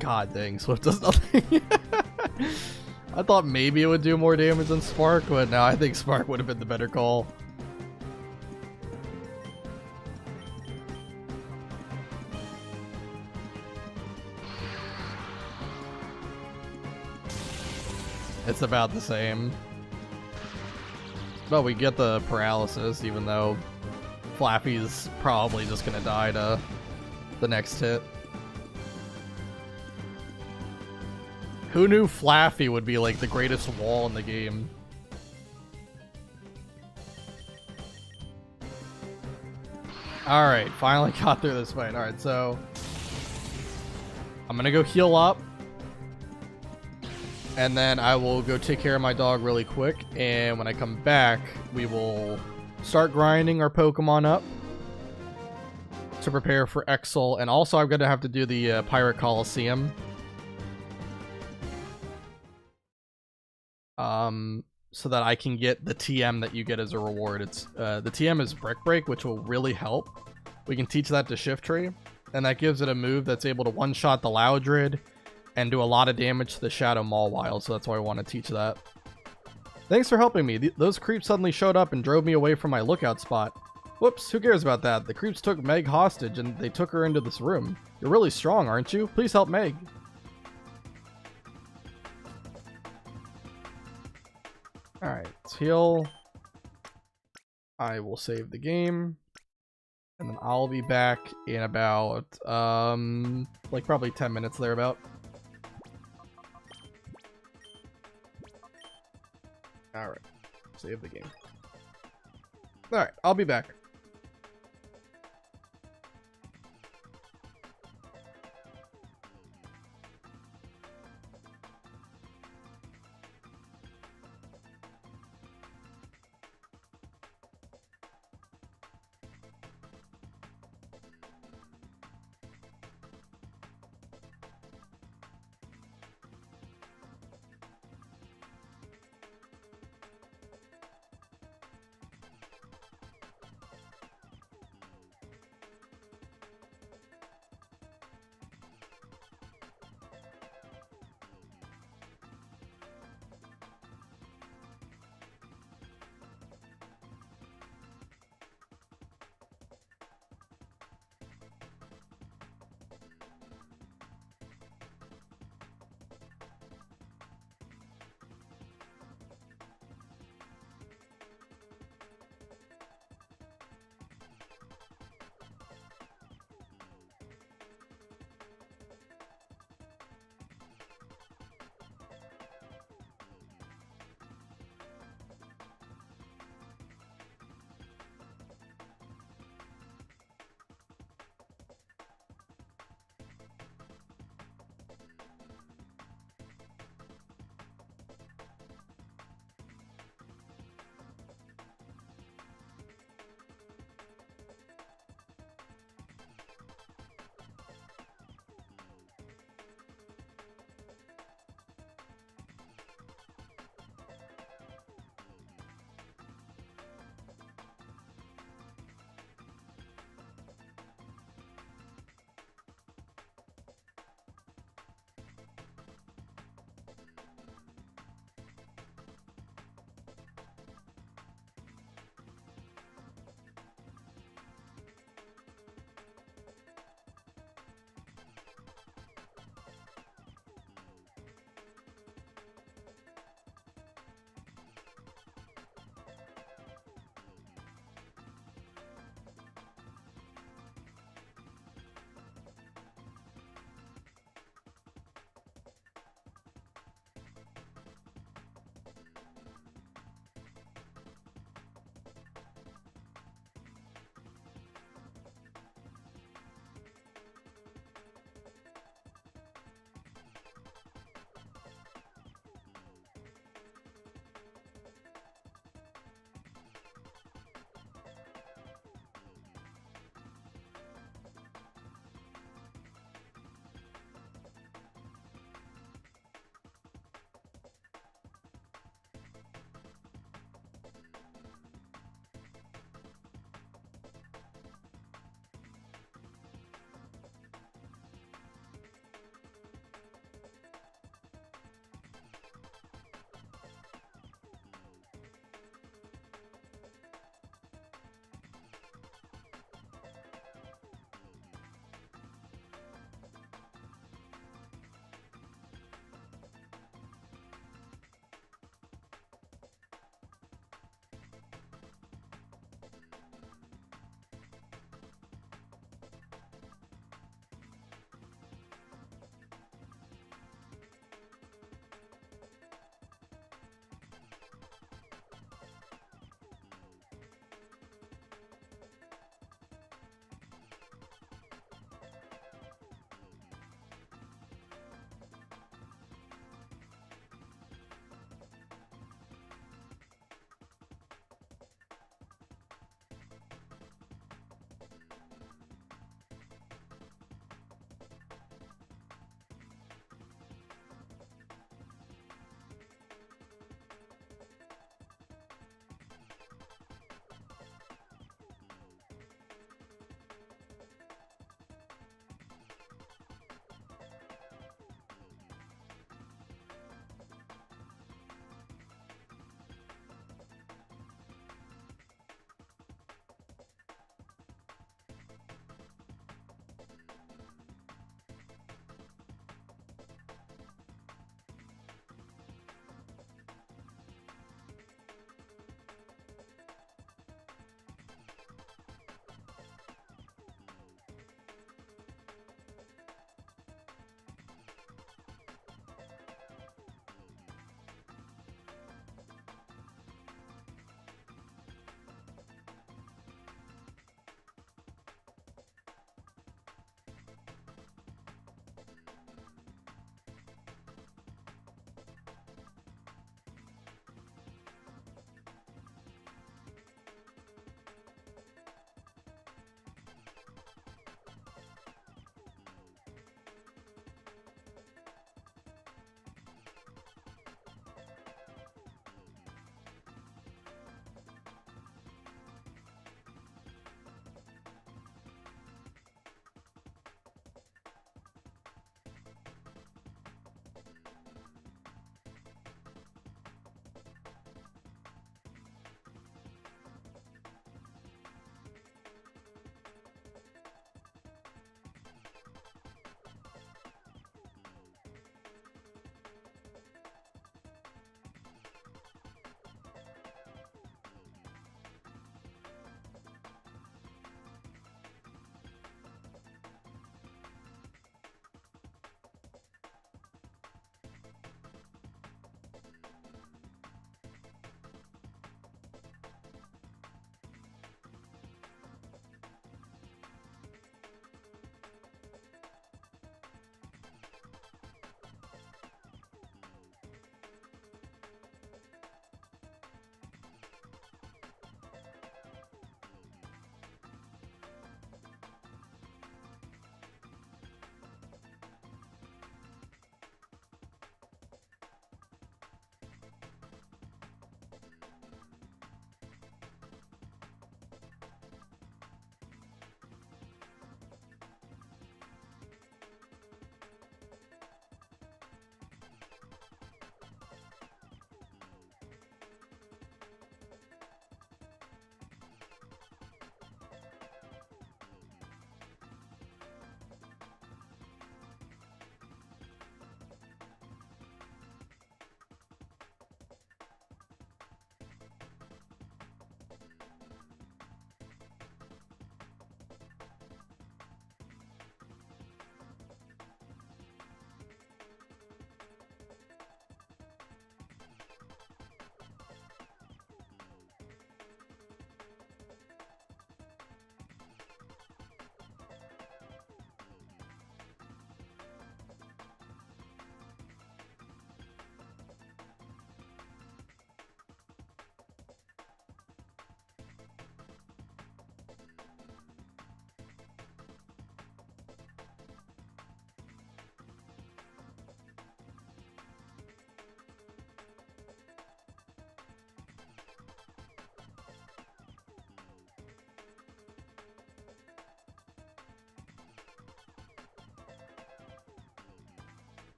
God dang, Swift does nothing. I thought maybe it would do more damage than Spark, but no, I think Spark would have been the better call. It's about the same. But we get the paralysis, even though Flappy's probably just gonna die to the next hit. Who knew Flaffy would be like the greatest wall in the game? Alright, finally got through this fight. Alright, so I'm gonna go heal up. And then I will go take care of my dog really quick. And when I come back, we will start grinding our Pokemon up to prepare for Exel. And also I'm gonna have to do the Pirate Coliseum. So that I can get the TM that you get as a reward. It's the TM is Brick Break, which will really help. We can teach that to Shiftry, and that gives it a move that's able to one-shot the Loudred and do a lot of damage to the Shadow Mawile, so that's why I want to teach that. Thanks for helping me. Those creeps suddenly showed up and drove me away from my lookout spot. Whoops, who cares about that? The creeps took Meg hostage and they took her into this room. You're really strong, aren't you? Please help Meg. Alright, let's heal. I will save the game. And then I'll be back in about, like probably 10 minutes thereabout. Alright, save the game. Alright, I'll be back.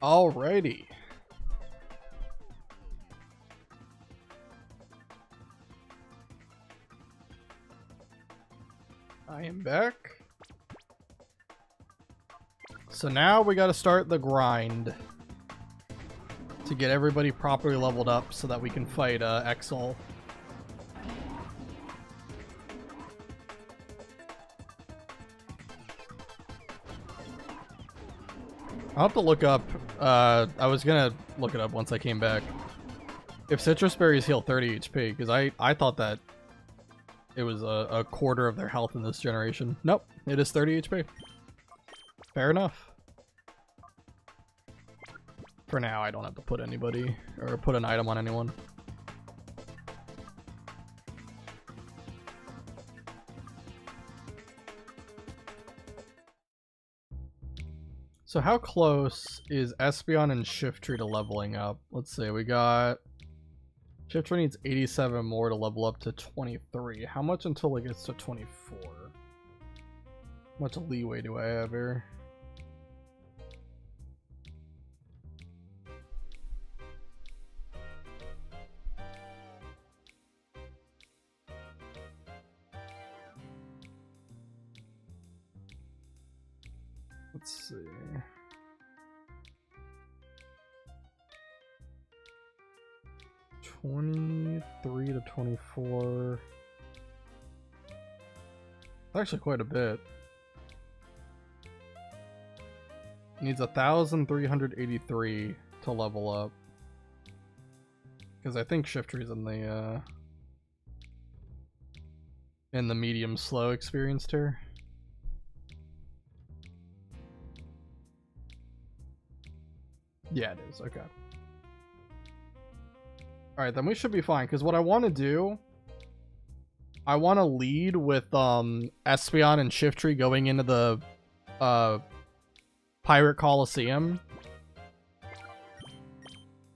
Alrighty. I am back. So now we gotta start the grind to get everybody properly leveled up so that we can fight Exel. I'll have to look up, I was gonna look it up once I came back, if citrus berries heal 30 HP, because I thought that it was a quarter of their health in this generation. Nope, it is 30 HP. Fair enough. For now, I don't have to put anybody, or put an item on anyone. So how close is Espeon and Shiftry to leveling up? Let's see, we got... Shiftry needs 87 more to level up to 23. How much until it gets to 24? How much leeway do I have here? Let's see. $23 to $24. Actually, quite a bit. Needs 1,383 to level up. Because I think Shiftry's in the medium slow experience tier. Yeah, it is. Okay. Alright, then we should be fine, because what I want to do... I want to lead with Espeon and Shiftry going into the Pirate Coliseum.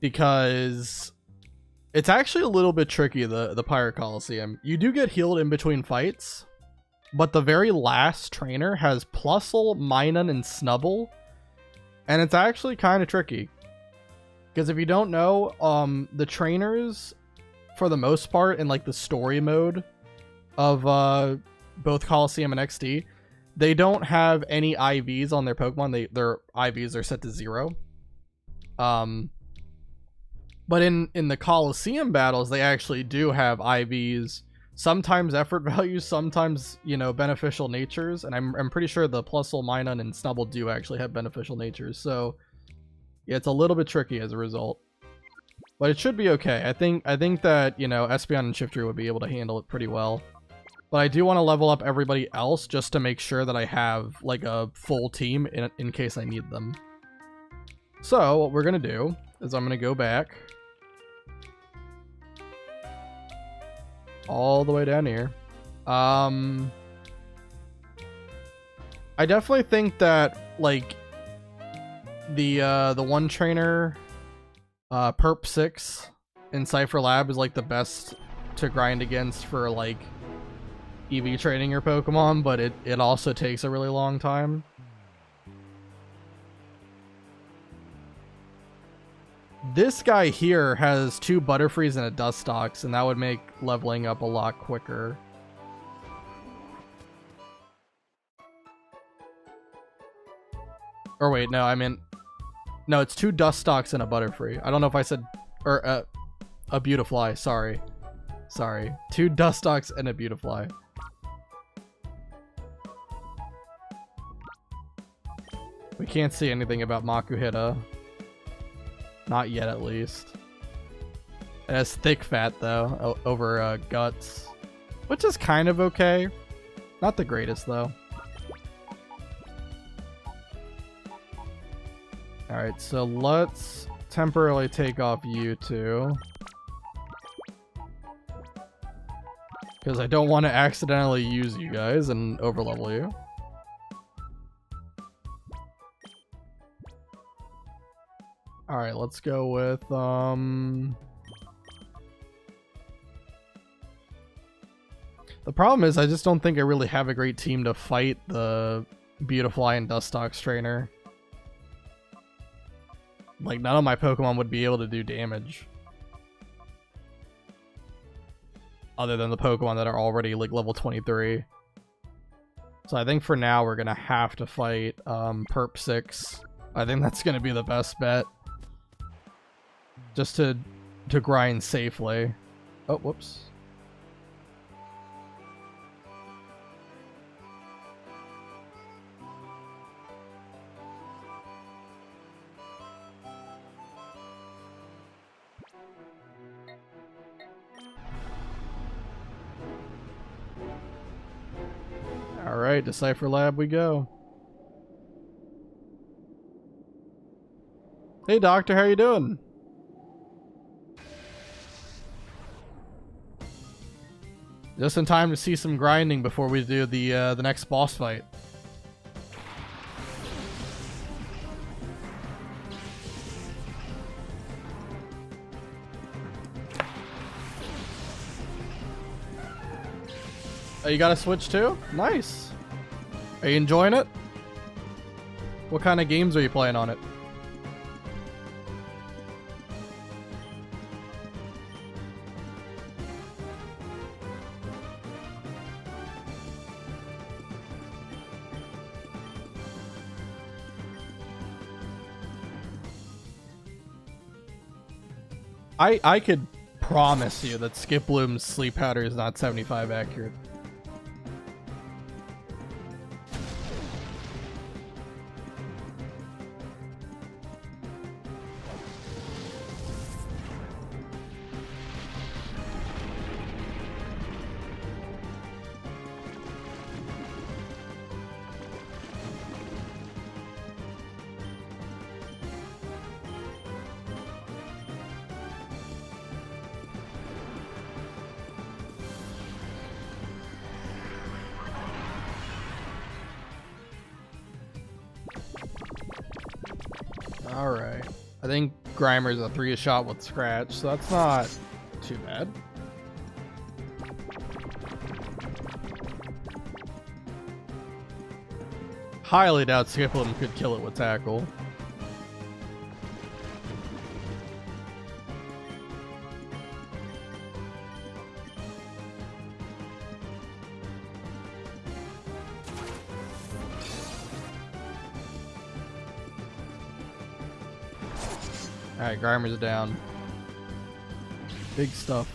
Because it's actually a little bit tricky, the Pirate Coliseum. You do get healed in between fights, but the very last trainer has Plusle, Minun, and Snubble. And it's actually kind of tricky. Because if you don't know, the trainers, for the most part, in like the story mode of both Coliseum and XD, they don't have any IVs on their Pokemon. Their IVs are set to 0. But in the Coliseum battles, they actually do have IVs. Sometimes effort values, sometimes, you know, beneficial natures, and I'm pretty sure the Plusle, Minun, and Snubble do actually have beneficial natures, so yeah, it's a little bit tricky as a result. But it should be okay. I think that, you know, Espeon and Shiftry would be able to handle it pretty well. But I do want to level up everybody else just to make sure that I have, like, a full team in case I need them. So, what we're gonna do is I'm gonna go back all the way down here. I definitely think that, like, the one trainer, Perp 6 in Cypher Lab is like the best to grind against for like EV training your Pokemon, but it also takes a really long time. This guy here has 2 Butterfrees and a Dustox, and that would make leveling up a lot quicker. Or wait, no, I mean... No, it's 2 Dustox and a Butterfree. I don't know if I said... Or, a Beautifly, sorry. Sorry. 2 Dustox and a Beautifly. We can't see anything about Makuhita. Not yet, at least. It has thick fat, though, over guts. Which is kind of okay. Not the greatest, though. Alright, so let's temporarily take off you two. Because I don't want to accidentally use you guys and overlevel you. Alright, let's go with, the problem is I just don't think I really have a great team to fight the Beautifly and Dustox trainer. Like, none of my Pokemon would be able to do damage. Other than the Pokemon that are already, like, level 23. So I think for now we're gonna have to fight Perp 6. I think that's gonna be the best bet. Just to grind safely. Oh, whoops. Alright, Decipher Lab we go. Hey Doctor, how you doing? Just in time to see some grinding before we do the next boss fight. Oh, you got a Switch too? Nice. Are you enjoying it? What kind of games are you playing on it? I could promise you that Skip Bloom's sleep powder is not 75 accurate. Alright. I think Grimer's a 3-shot with Scratch, so that's not too bad. Highly doubt Skiploom could kill it with Tackle. Alright, Grimer's down. Big stuff.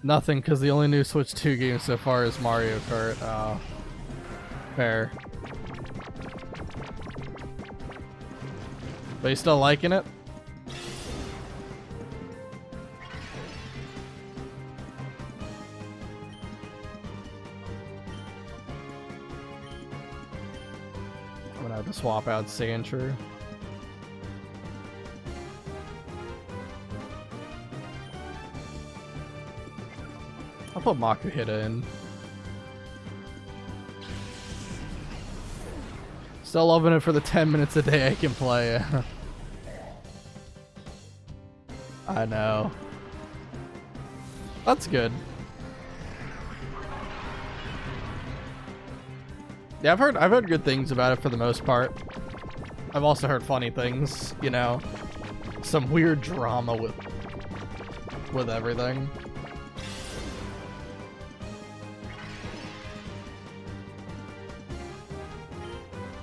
Nothing, because the only new Switch 2 game so far is Mario Kart. Oh. Fair. But you still liking it? I'm gonna have to swap out Sandshrew. I'll put Makuhita in. Still loving it for the 10 minutes a day I can play. I know. That's good. Yeah, I've heard good things about it for the most part. I've also heard funny things, you know. Some weird drama with everything.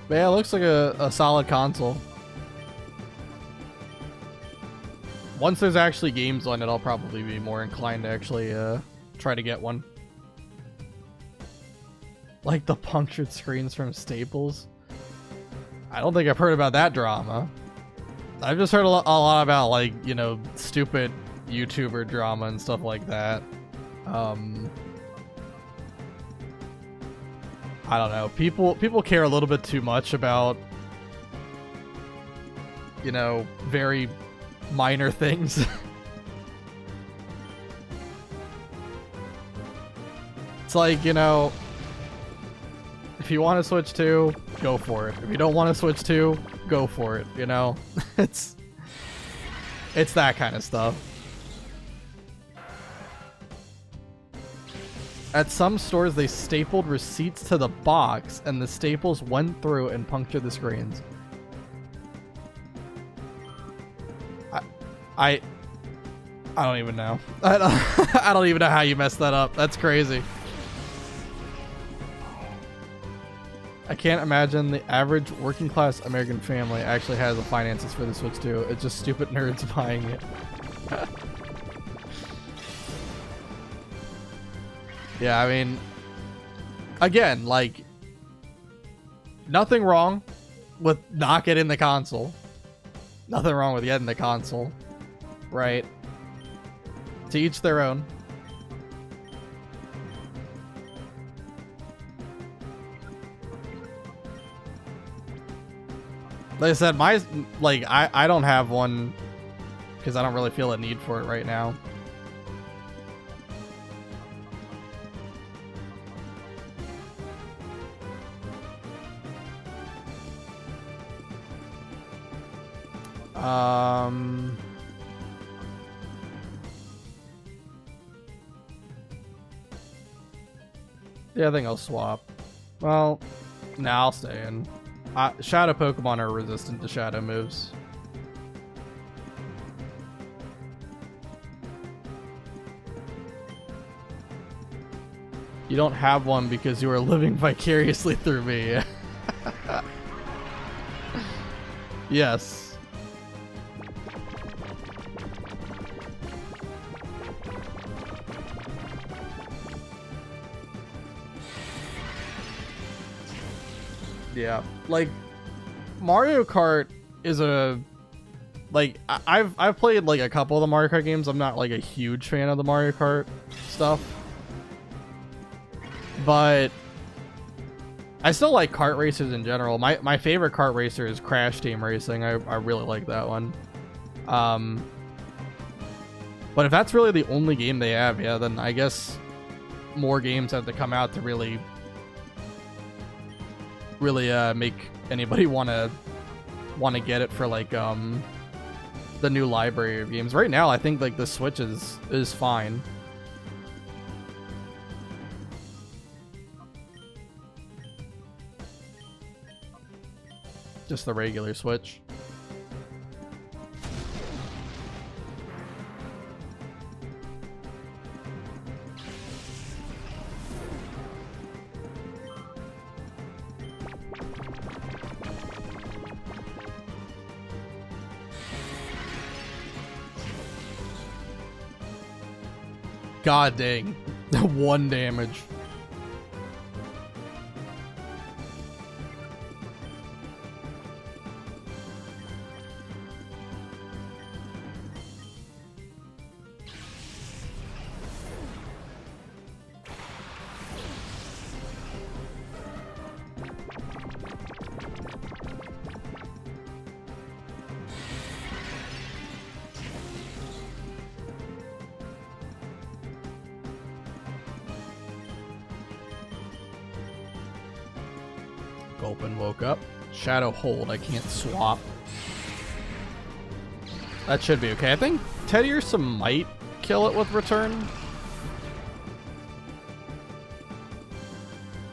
But yeah, it looks like a solid console. Once there's actually games on it, I'll probably be more inclined to actually try to get one. Like the punctured screens from Staples. I don't think I've heard about that drama. I've just heard a lot about, like, you know, stupid YouTuber drama and stuff like that. I don't know. People care a little bit too much about, you know, very minor things. It's like, you know, if you want to Switch 2, go for it. If you don't want to Switch 2, go for it, you know? It's that kind of stuff. At some stores, they stapled receipts to the box, and the staples went through and punctured the screens. I don't even know. I don't even know how you messed that up. That's crazy. I can't imagine the average working class American family actually has the finances for the Switch 2. It's just stupid nerds buying it. Yeah, I mean, again, like, nothing wrong with not getting the console. Nothing wrong with getting the console, right? To each their own. Like I said, I don't have one because I don't really feel a need for it right now. Yeah, I think I'll swap. Well, nah, I'll stay in. Shadow Pokemon are resistant to shadow moves. You don't have one because you are living vicariously through me. Yes. Yeah, like Mario Kart is a I've played like a couple of the Mario Kart games. I'm not like a huge fan of the Mario Kart stuff, but I still like kart racers in general. My favorite kart racer is Crash Team Racing. I really like that one. But if that's really the only game they have, yeah, then I guess more games have to come out to really make anybody want to get it for like the new library of games. Right now I think like the Switch is fine. Just the regular Switch. God dang. 1 damage. Gulpin woke up. Shadow hold. I can't swap. That should be okay. I think Teddy Ursa might kill it with return.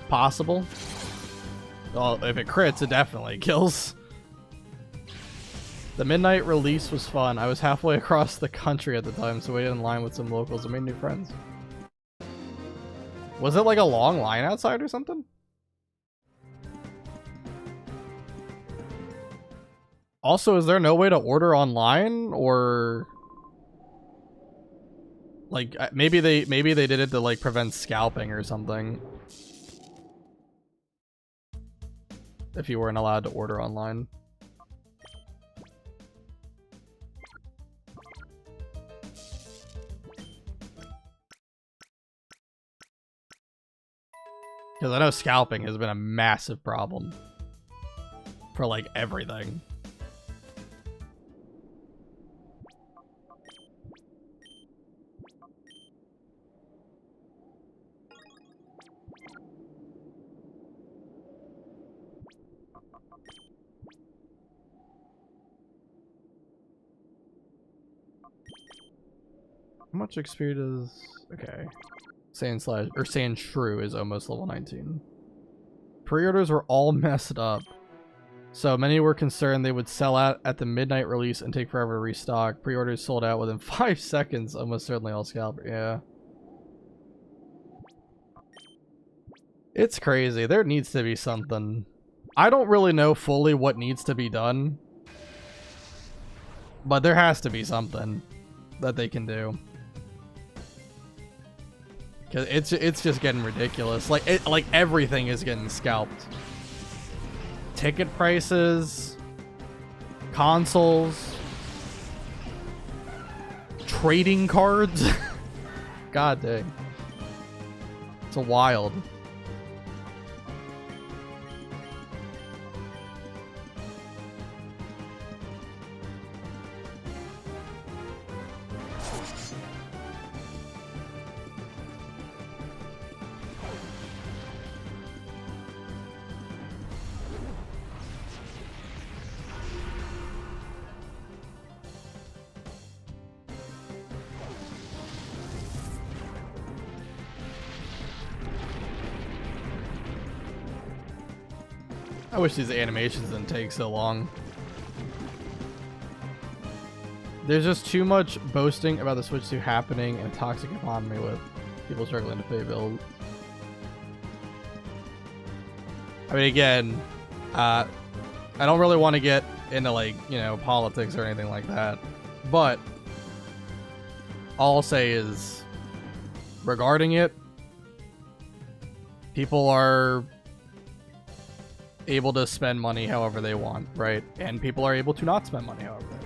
Possible. Well, if it crits, it definitely kills. The midnight release was fun. I was halfway across the country at the time, so waited in line with some locals and made new friends. Was it like a long line outside or something? Also, is there no way to order online, or like maybe they did it to like prevent scalping or something? If you weren't allowed to order online. Because I know scalping has been a massive problem for like everything. How much XP does... Okay. Sand Shrew is almost level 19. Pre-orders were all messed up. So many were concerned they would sell out at the midnight release and take forever to restock. Pre-orders sold out within 5 seconds. Almost certainly all scalper. Yeah. It's crazy. There needs to be something. I don't really know fully what needs to be done. But there has to be something that they can do. Cause it's just getting ridiculous. Like everything is getting scalped. Ticket prices, consoles, trading cards. God dang. It's a wild. I wish these animations didn't take so long. There's just too much boasting about the Switch 2 happening and a toxic economy with people struggling to pay bills. I mean, again, I don't really want to get into, like, you know, politics or anything like that. But all I'll say is, regarding it, people are able to spend money however they want, right? And people are able to not spend money however they want.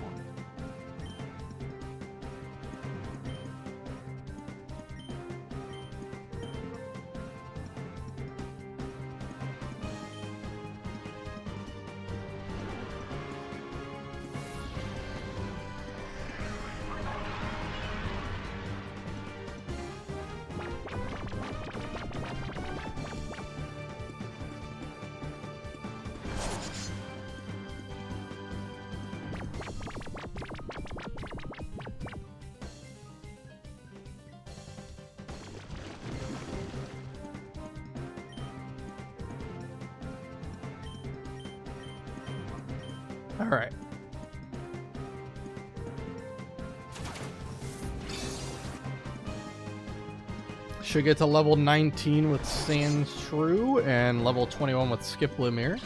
All right. Should get to level 19 with Sand Shrew and level 21 with Skip Lumiere.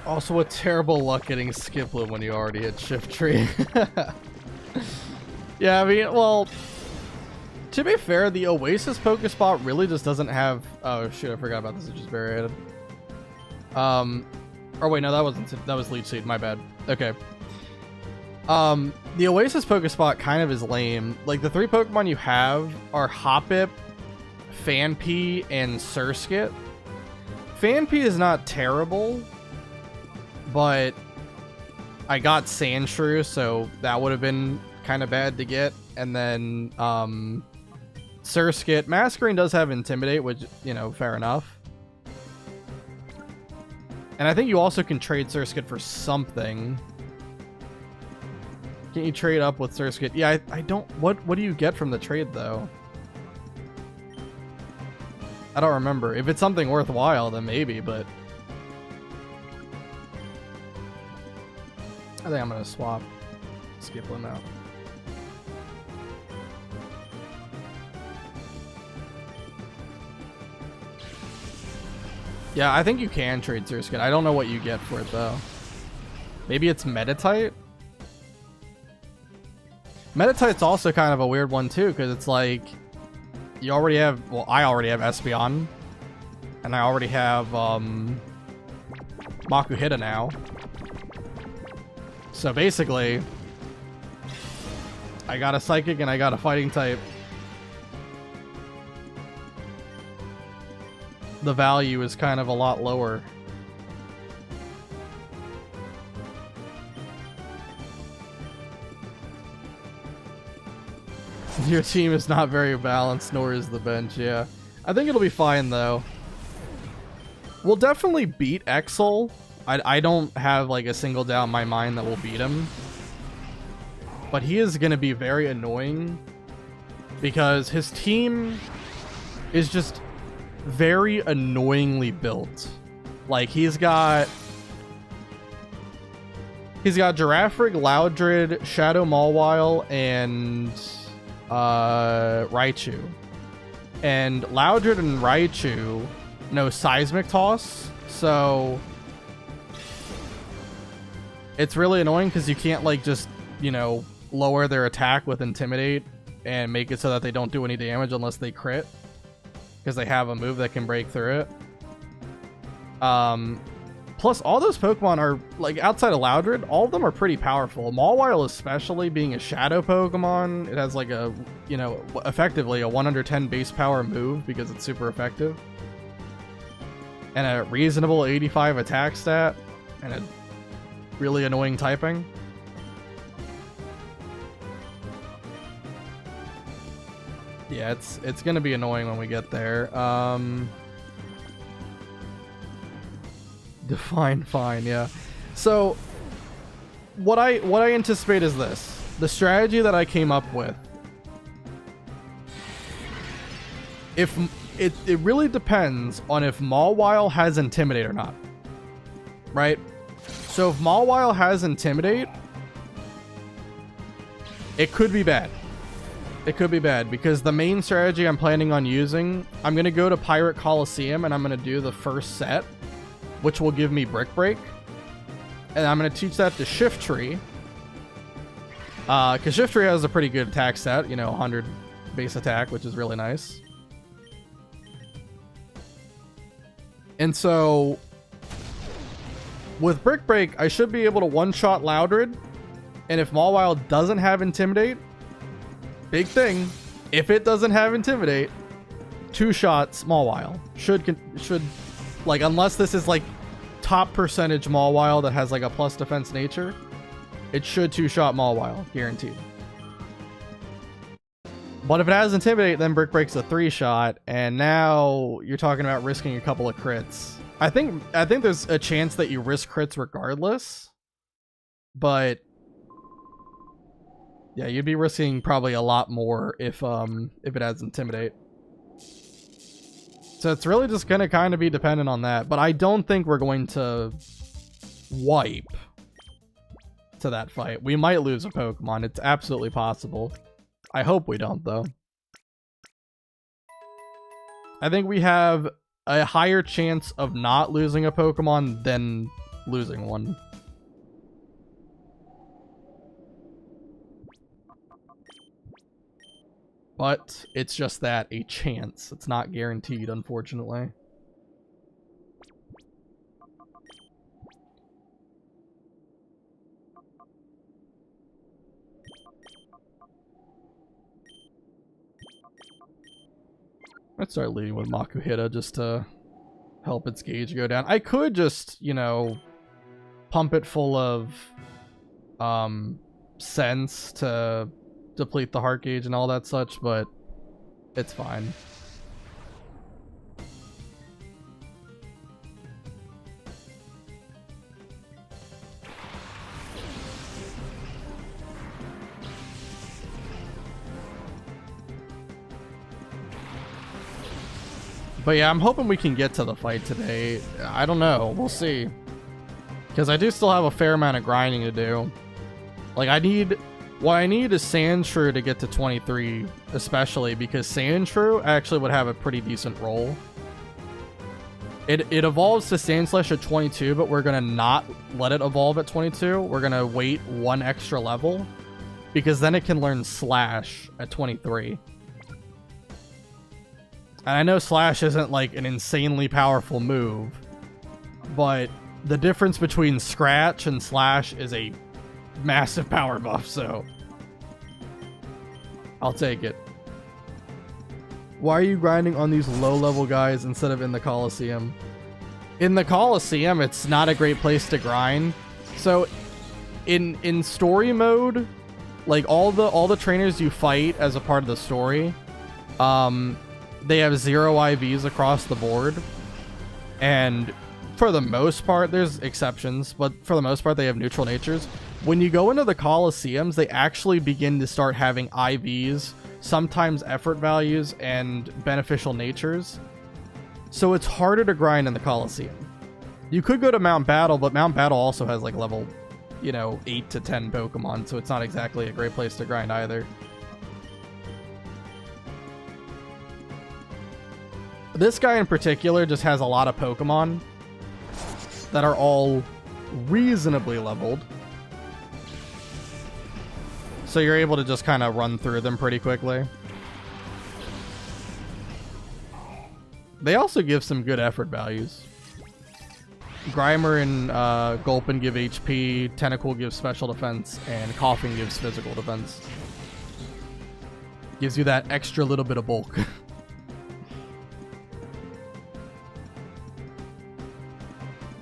Also, a terrible luck getting Skip Loom when you already hit Shift Tree. Yeah, I mean, well, to be fair, the Oasis Pokespot really just doesn't have... Oh, shit, I forgot about this. It's just variated. Or wait, no, that was Leech Seed. My bad. Okay. The Oasis Pokespot kind of is lame. Like, the 3 Pokemon you have are Hoppip, Phanpy, and Surskit. Phanpy is not terrible, but I got Sandshrew, so that would have been kind of bad to get. And then Surskit. Masquerain does have Intimidate, which, you know, fair enough. And I think you also can trade Surskit for something. Can you trade up with Surskit? Yeah, I don't... What do you get from the trade, though? I don't remember. If it's something worthwhile, then maybe, but... I think I'm gonna swap Skip them out. Yeah, I think you can trade Surskit. I don't know what you get for it, though. Maybe it's Metatite? Metatite's also kind of a weird one, too, because it's like... You already have... Well, I already have Espeon. And I already have, Makuhita now. So basically... I got a Psychic and I got a Fighting type. The value is kind of a lot lower. Your team is not very balanced, nor is the bench, yeah. I think it'll be fine, though. We'll definitely beat Exel. I don't have, like, a single doubt in my mind that we'll beat him. But he is going to be very annoying because his team is just very annoyingly built. Like, he's got Giraffrig, Loudred, Shadow Mawile, and Raichu. And Loudred and Raichu know Seismic Toss, so it's really annoying because you can't, like, just, you know, lower their attack with Intimidate and make it so that they don't do any damage unless they crit, because they have a move that can break through it. Plus, all those Pokemon are, like, outside of Loudred, all of them are pretty powerful. Mawile especially, being a Shadow Pokemon, it has, like, a, you know, effectively a 110 base power move because it's super effective. And a reasonable 85 attack stat, and a really annoying typing. Yeah, it's gonna be annoying when we get there. Define fine, yeah. So what I anticipate is this. The strategy that I came up with. If it really depends on if Mawile has Intimidate or not. Right? So if Mawile has Intimidate, it could be bad. It could be bad because the main strategy I'm planning on using, I'm going to go to Pirate Coliseum and I'm going to do the first set, which will give me Brick Break. And I'm going to teach that to Shiftry. Because Shiftry has a pretty good attack stat, you know, 100 base attack, which is really nice. And so with Brick Break, I should be able to one-shot Loudred. And if Mawile doesn't have Intimidate, big thing, if it doesn't have Intimidate, 2 shots Mawile. Should, like, unless this is, like, top percentage Mawile that has, like, a plus defense nature, it should 2-shot Mawile, guaranteed. But if it has Intimidate, then Brick Break's a 3-shot, and now you're talking about risking a couple of crits. I think there's a chance that you risk crits regardless, but yeah, you'd be risking probably a lot more if it has Intimidate. So it's really just gonna kind of be dependent on that, but I don't think we're going to wipe to that fight. We might lose a Pokemon. It's absolutely possible. I hope we don't, though. I think we have a higher chance of not losing a Pokemon than losing one. But it's just that, a chance. It's not guaranteed, unfortunately. Let's start leading with Makuhita just to help its gauge go down. I could just, you know, pump it full of sense to deplete the heart gauge and all that such, but it's fine. But yeah, I'm hoping we can get to the fight today. I don't know. We'll see. Because I do still have a fair amount of grinding to do. Like, what I need is Sandshrew to get to 23, especially because Sandshrew actually would have a pretty decent roll. It evolves to Sandslash at 22, but we're going to not let it evolve at 22. We're going to wait 1 extra level because then it can learn Slash at 23. And I know Slash isn't like an insanely powerful move, but the difference between Scratch and Slash is a massive power buff, so I'll take it. Why are you grinding on these low-level guys instead of in the Coliseum? In the Coliseum, it's not a great place to grind. So in story mode, Like all the trainers you fight as a part of the story, they have 0 IVs across the board, and for the most part, there's exceptions, but for the most part, they have neutral natures. When you go into the Colosseums, they actually begin to start having IVs, sometimes effort values, and beneficial natures. So it's harder to grind in the Colosseum. You could go to Mount Battle, but Mount Battle also has like level, 8 to 10 Pokemon, so it's not exactly a great place to grind either. This guy in particular just has a lot of Pokemon that are all reasonably leveled. So you're able to just kind of run through them pretty quickly. They also give some good effort values. Grimer and Gulpin give HP, Tentacle gives special defense, and Coughing gives physical defense. Gives you that extra little bit of bulk.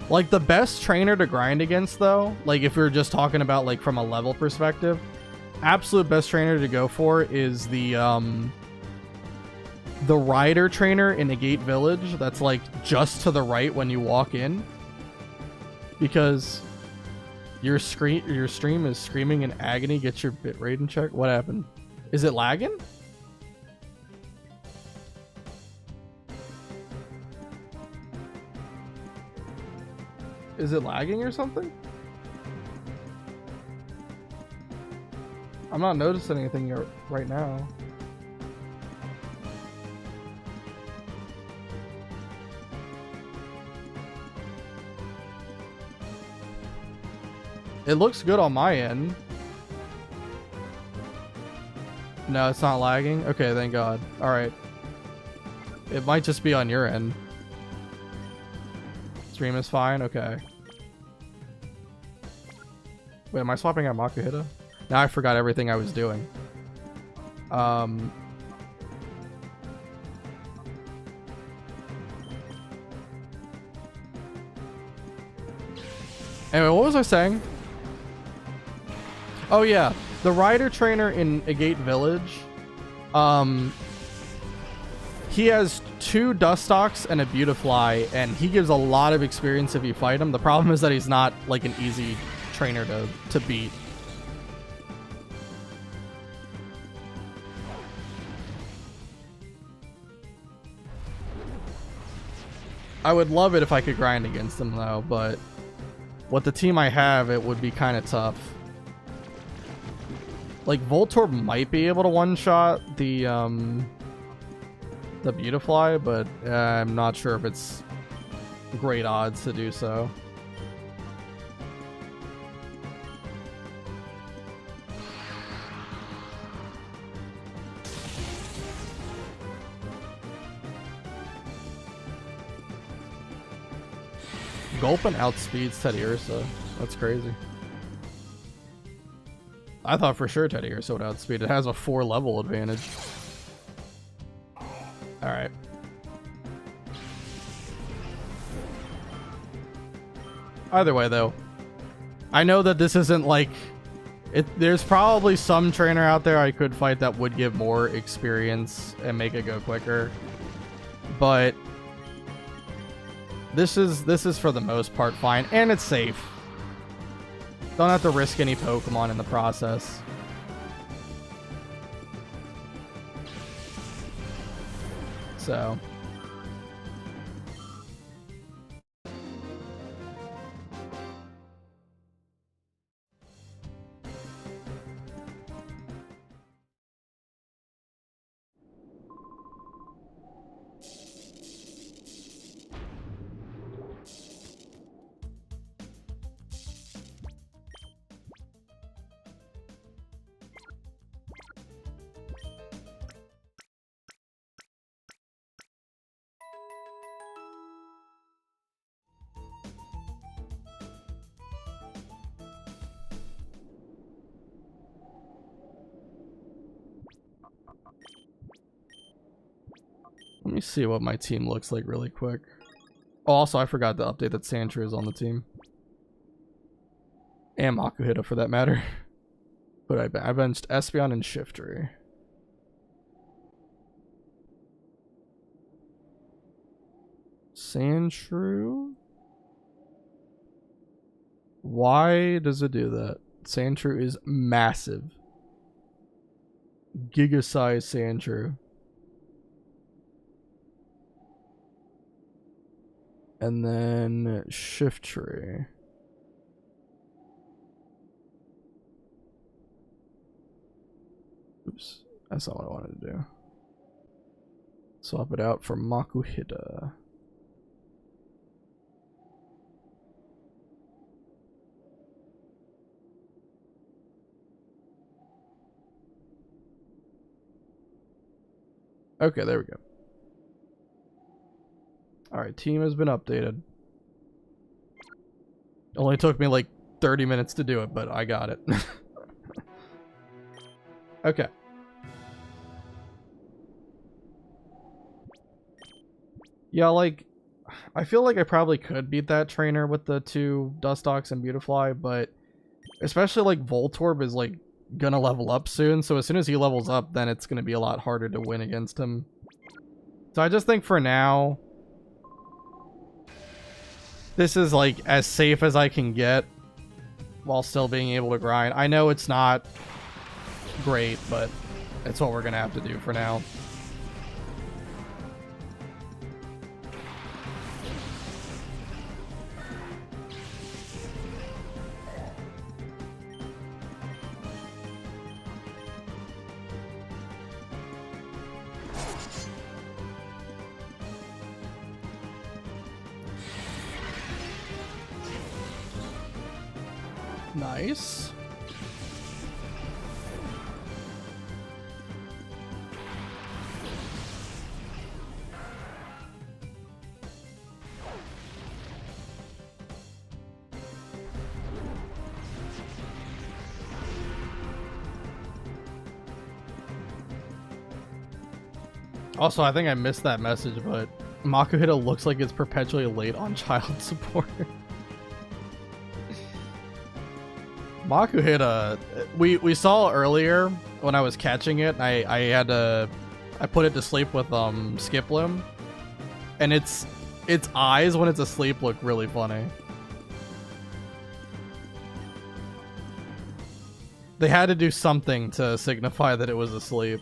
Like, the best trainer to grind against, though, like, if we're just talking about, like, from a level perspective, absolute best trainer to go for is the rider trainer in Agate Village that's, like, just to the right when you walk in. Because your stream is screaming in agony. Get your bitrate in check. What happened? Is it lagging? Is it lagging or something? I'm not noticing anything right now. It looks good on my end. No, it's not lagging? Okay, thank God. Alright. It might just be on your end. Stream is fine? Okay. Wait, am I swapping out Makuhita? Now I forgot everything I was doing. Anyway, what was I saying? Oh yeah, the rider trainer in Agate Village, he has 2 Dustox and a Beautifly, and he gives a lot of experience if you fight him. The problem is that he's not like an easy trainer to beat. I would love it if I could grind against him though, but with the team I have, it would be kind of tough. Like, Voltorb might be able to one-shot the Beautifly, but I'm not sure if it's great odds to do so. Gulpin outspeeds Teddy Ursa. That's crazy. I thought for sure Teddy Ursa would outspeed. It has a 4 level advantage. Alright. Either way, though, I know that this isn't like... There's probably some trainer out there I could fight that would give more experience and make it go quicker. But this is for the most part fine, and it's safe. Don't have to risk any Pokemon in the process. So... let me see what my team looks like really quick. Oh, also, I forgot to update that Sandshrew is on the team. And Makuhita, for that matter. But I benched Espeon and Shiftry. Sandshrew? Why does it do that? Sandshrew is massive. Giga-sized Sandshrew. And then Shiftry. Oops, that's not what I wanted to do. Swap it out for Makuhita. Okay, there we go. Alright, team has been updated. Only took me like 30 minutes to do it, but I got it. Okay. Yeah, like, I feel like I probably could beat that trainer with the 2 Dustox and Beautifly, but especially like Voltorb is like gonna level up soon, so as soon as he levels up, then it's gonna be a lot harder to win against him. So I just think for now, this is like as safe as I can get while still being able to grind. I know it's not great, but it's what we're gonna have to do for now. Nice. Also, I think I missed that message, but Makuhita looks like it's perpetually late on child support. Makuhita, we saw earlier when I was catching it, I put it to sleep with Skiploom, and its eyes when it's asleep look really funny. They had to do something to signify that it was asleep.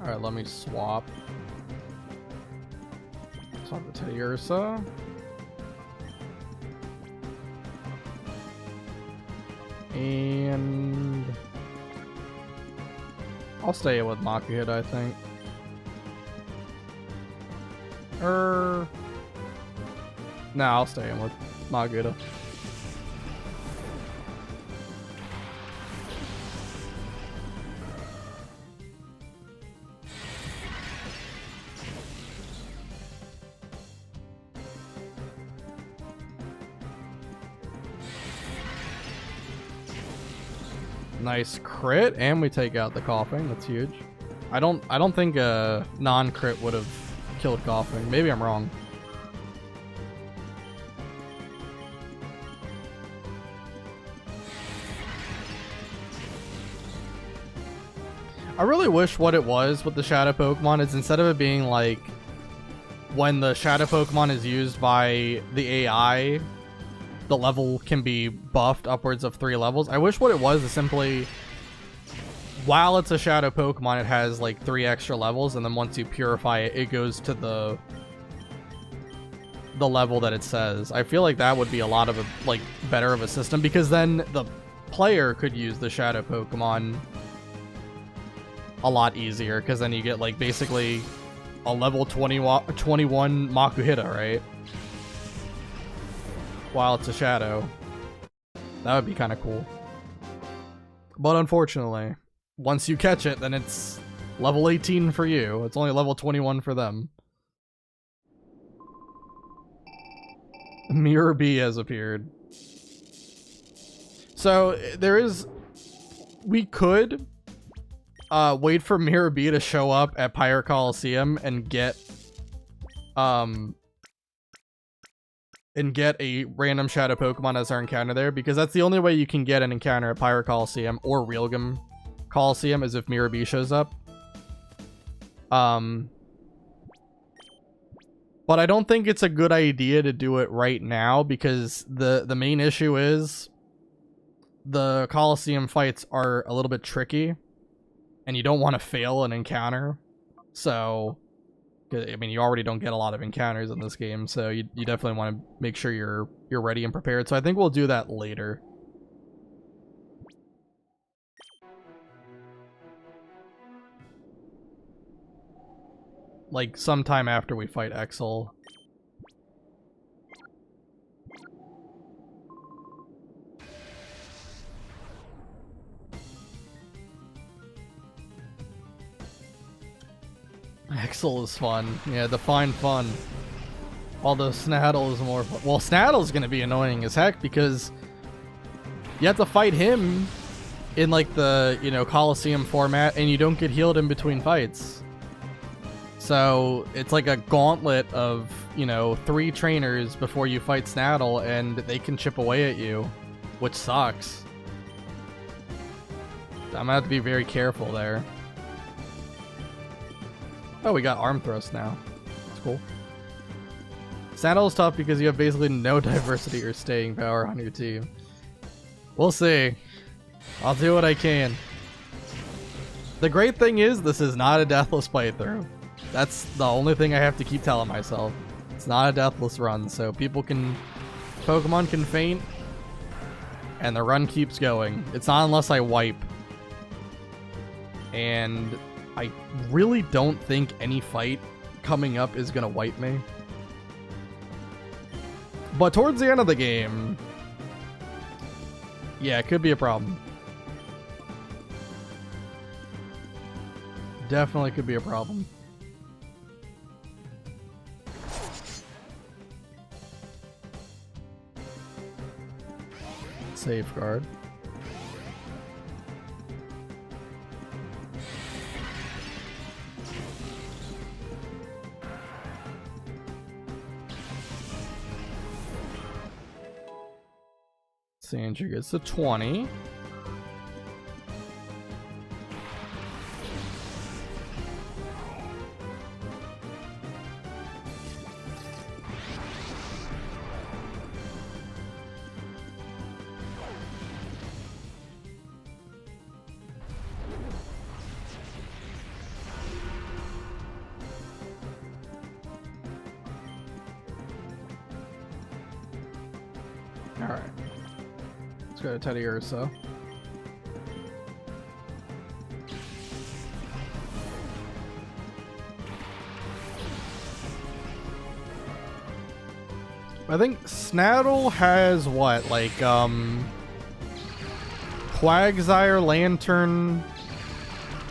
Alright, let me swap. Swap the Teddiursa. And I'll stay with Makuhita, I think. No, I'll stay in with Makuhita. Nice crit, and we take out the coughing. That's huge. I don't think a non-crit would have killed coughing. Maybe I'm wrong. I really wish what it was with the shadow Pokemon is instead of it being like when the shadow Pokemon is used by the AI, the level can be buffed upwards of 3 levels. I wish what it was is simply, while it's a shadow Pokemon, it has like 3 extra levels, and then once you purify it, it goes to the level that it says. I feel like that would be a lot of a, like, better of a system, because then the player could use the shadow Pokemon a lot easier, because then you get like basically a level 21 Makuhita, right? While it's a shadow. That would be kind of cool. But unfortunately, once you catch it, then it's level 18 for you. It's only level 21 for them. Mirror B has appeared. So there is... We could wait for Mirror B to show up at Pirate Coliseum and get a random shadow Pokemon as our encounter there, because that's the only way you can get an encounter at Pirate Coliseum or Realgam Coliseum is if Mirror B shows up. But I don't think it's a good idea to do it right now, because the main issue is the Coliseum fights are a little bit tricky, and you don't want to fail an encounter. So, I mean, you already don't get a lot of encounters in this game, so you definitely want to make sure you're ready and prepared. So I think we'll do that later. Like, sometime after we fight Exel. Exel is fun. Yeah, define fun. Although Snaddle is more fun. Well, Snaddle's gonna be annoying as heck, because you have to fight him in, like, the, you know, Coliseum format, and you don't get healed in between fights. So it's like a gauntlet of, you know, 3 trainers before you fight Snaddle, and they can chip away at you, which sucks. I'm gonna have to be very careful there. Oh, we got Arm Thrust now. That's cool. Snaddle is tough because you have basically no diversity or staying power on your team. We'll see. I'll do what I can. The great thing is, this is not a deathless playthrough. That's the only thing I have to keep telling myself. It's not a deathless run, so Pokemon can faint, and the run keeps going. It's not unless I wipe. And I really don't think any fight coming up is gonna wipe me. But towards the end of the game, yeah, it could be a problem. Definitely could be a problem. Safeguard. Sandra gets the 20. All right. Go to Teddiursa. I think Snaddle has what, like, Quagsire, Lantern,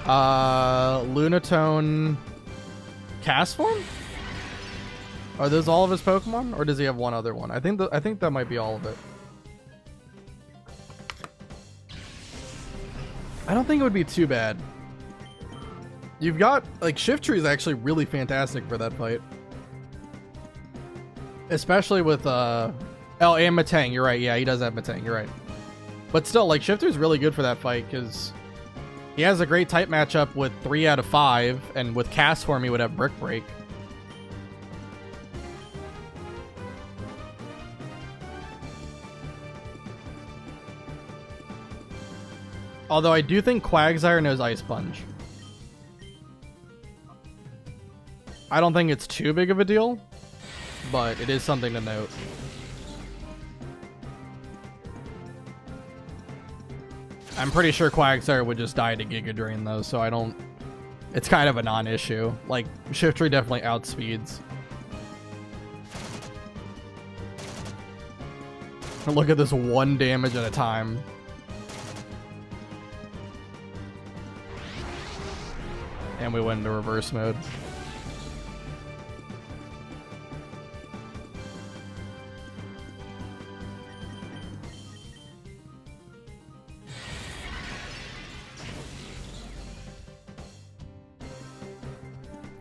Lunatone, Castform? Are those all of his Pokemon, or does he have one other one? I think that might be all of it. I don't think it would be too bad. You've got, like, Shiftry is actually really fantastic for that fight. Especially with, oh, and Matang, you're right. Yeah, he does have Matang, you're right. But still, like, Shiftry is really good for that fight, because he has a great type matchup with 3 out of 5, and with Castform, he would have Brick Break. Although I do think Quagsire knows Ice Punch. I don't think it's too big of a deal, but it is something to note. I'm pretty sure Quagsire would just die to Giga Drain though, so I don't... It's kind of a non-issue. Like, Shiftry definitely outspeeds. Look at this 1 damage at a time. And we went into reverse mode.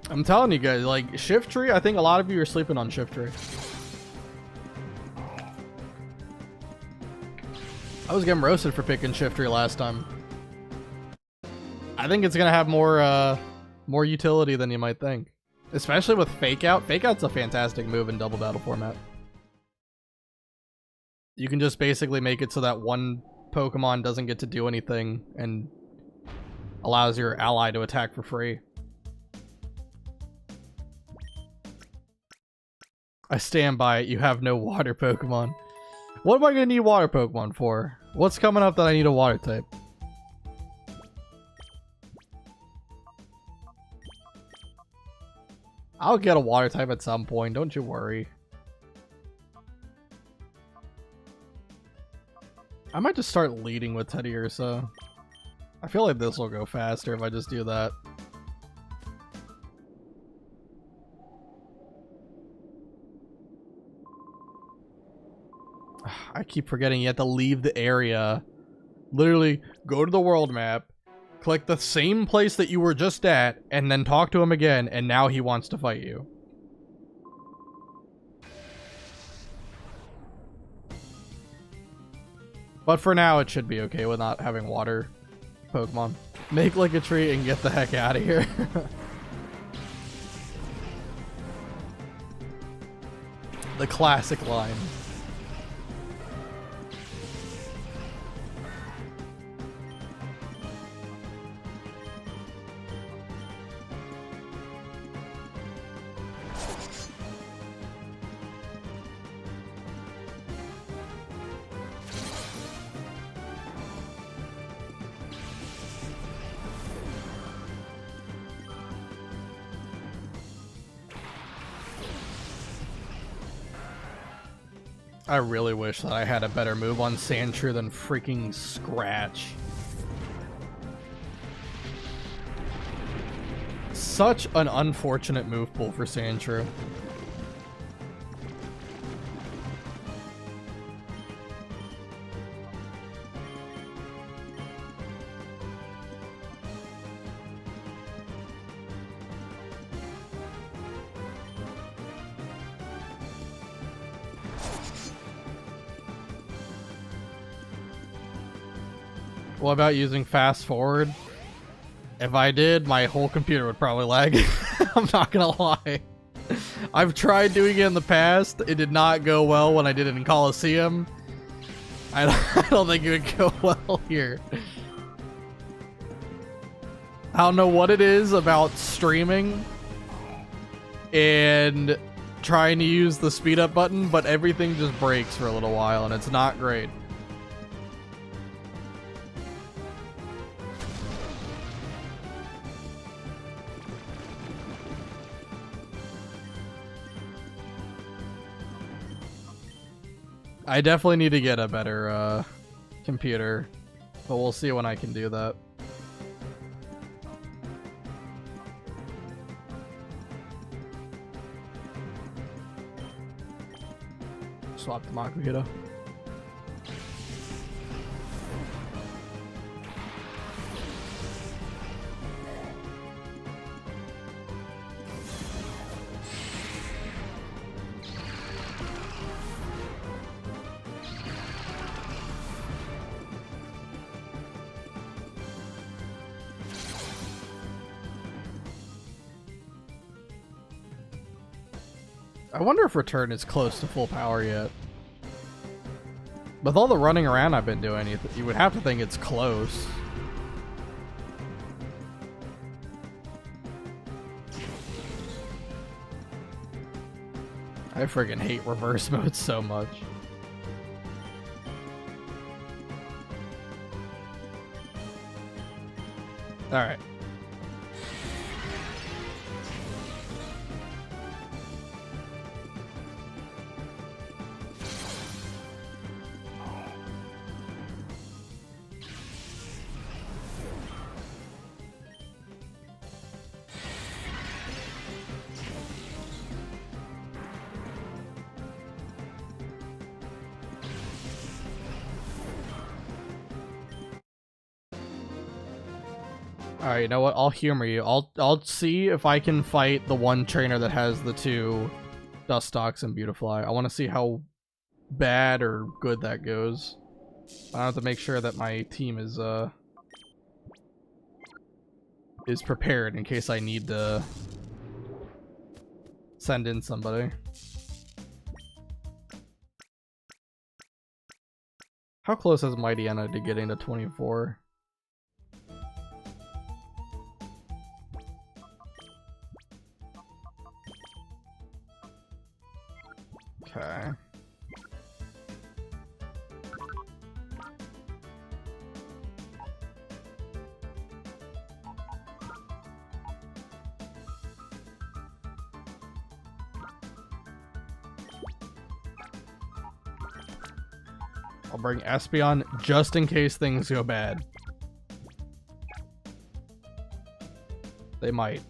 I'm telling you guys, like, Shiftry, I think a lot of you are sleeping on Shiftry. I was getting roasted for picking Shiftry last time. I think it's gonna have more utility than you might think. Especially with Fake Out. Fake Out's a fantastic move in double battle format. You can just basically make it so that one Pokemon doesn't get to do anything and allows your ally to attack for free. I stand by it. You have no water Pokemon. What am I going to need water Pokemon for? What's coming up that I need a water type? I'll get a water type at some point. Don't you worry. I might just start leading with Teddiursa. I feel like this will go faster if I just do that. I keep forgetting you have to leave the area. Literally, go to the world map, click the same place that you were just at, and then talk to him again, and now he wants to fight you. But for now, it should be okay with not having water Pokemon. Make like a tree and get the heck out of here. The classic line. I really wish that I had a better move on Sandshrew than freaking Scratch. Such an unfortunate move pool for Sandshrew. What about using fast forward? If I did, my whole computer would probably lag. I'm not gonna lie. I've tried doing it in the past. It did not go well when I did it in Coliseum. I don't think it would go well here. I don't know what it is about streaming and trying to use the speed up button, but everything just breaks for a little while and it's not great. I definitely need to get a better computer, but we'll see when I can do that. Swap the Makuhita. I wonder if Return is close to full power yet. With all the running around I've been doing, you would have to think it's close. I friggin' hate reverse mode so much. Alright. Alright, you know what? I'll humor you. I'll see if I can fight the one trainer that has the 2 Dustox and Beautifly. I want to see how bad or good that goes. I have to make sure that my team is prepared in case I need to send in somebody. How close is Mighty Anna to getting to 24? Okay. I'll bring Espeon just in case things go bad. They might.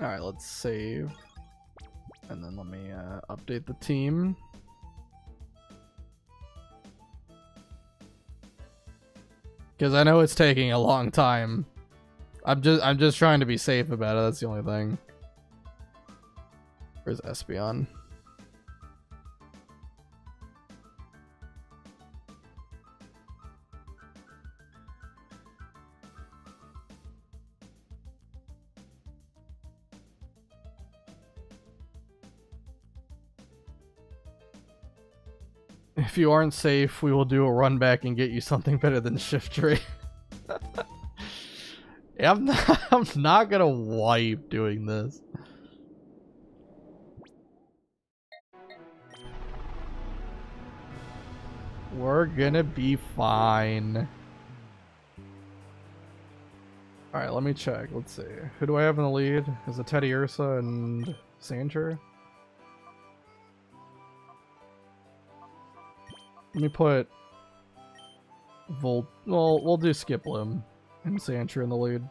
Alright, let's save. And then let me update the team. Because I know it's taking a long time. I'm just trying to be safe about it, that's the only thing. Where's Espeon? If you aren't safe, we will do a run back and get you something better than Shiftry. Yeah, I'm not gonna wipe doing this. We're gonna be fine. Alright, let me check. Let's see. Who do I have in the lead? Is it Teddy Ursa and Sandra? Let me put Volt. Well, we'll do Skiploom and Sandra in the lead.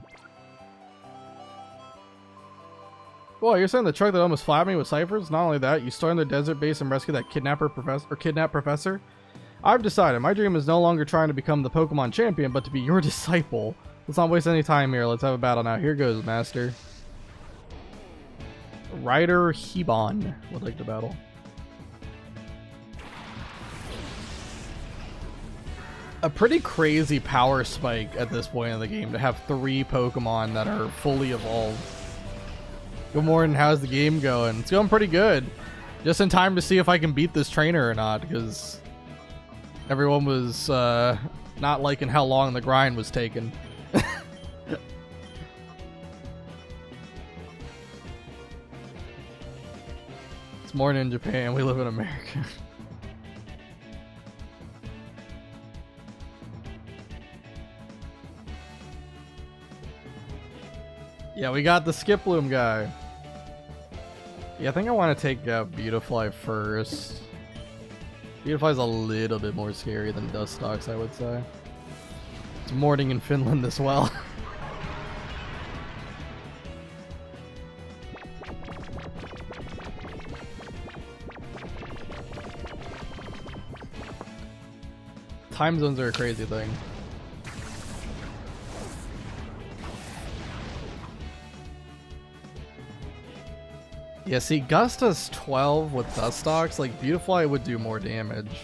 Well, you're saying the truck that almost flattened me with ciphers? Not only that, you stormed the desert base and rescued that kidnapped professor. I've decided my dream is no longer trying to become the Pokemon champion, but to be your disciple. Let's not waste any time here. Let's have a battle now. Here goes, Master. Ryder Hebon would like to battle. A pretty crazy power spike at this point in the game to have 3 Pokemon that are fully evolved. Good morning, how's the game going? It's going pretty good. Just in time to see if I can beat this trainer or not, because everyone was not liking how long the grind was taking. It's morning in Japan, we live in America. Yeah, we got the Skiploom guy. Yeah, I think I want to take Beautifly first. Beautifly's a little bit more scary than Dustox, I would say. It's morning in Finland as well. Time zones are a crazy thing. Yeah, see, Gust does 12 with Dustox. Like, Beautifly would do more damage.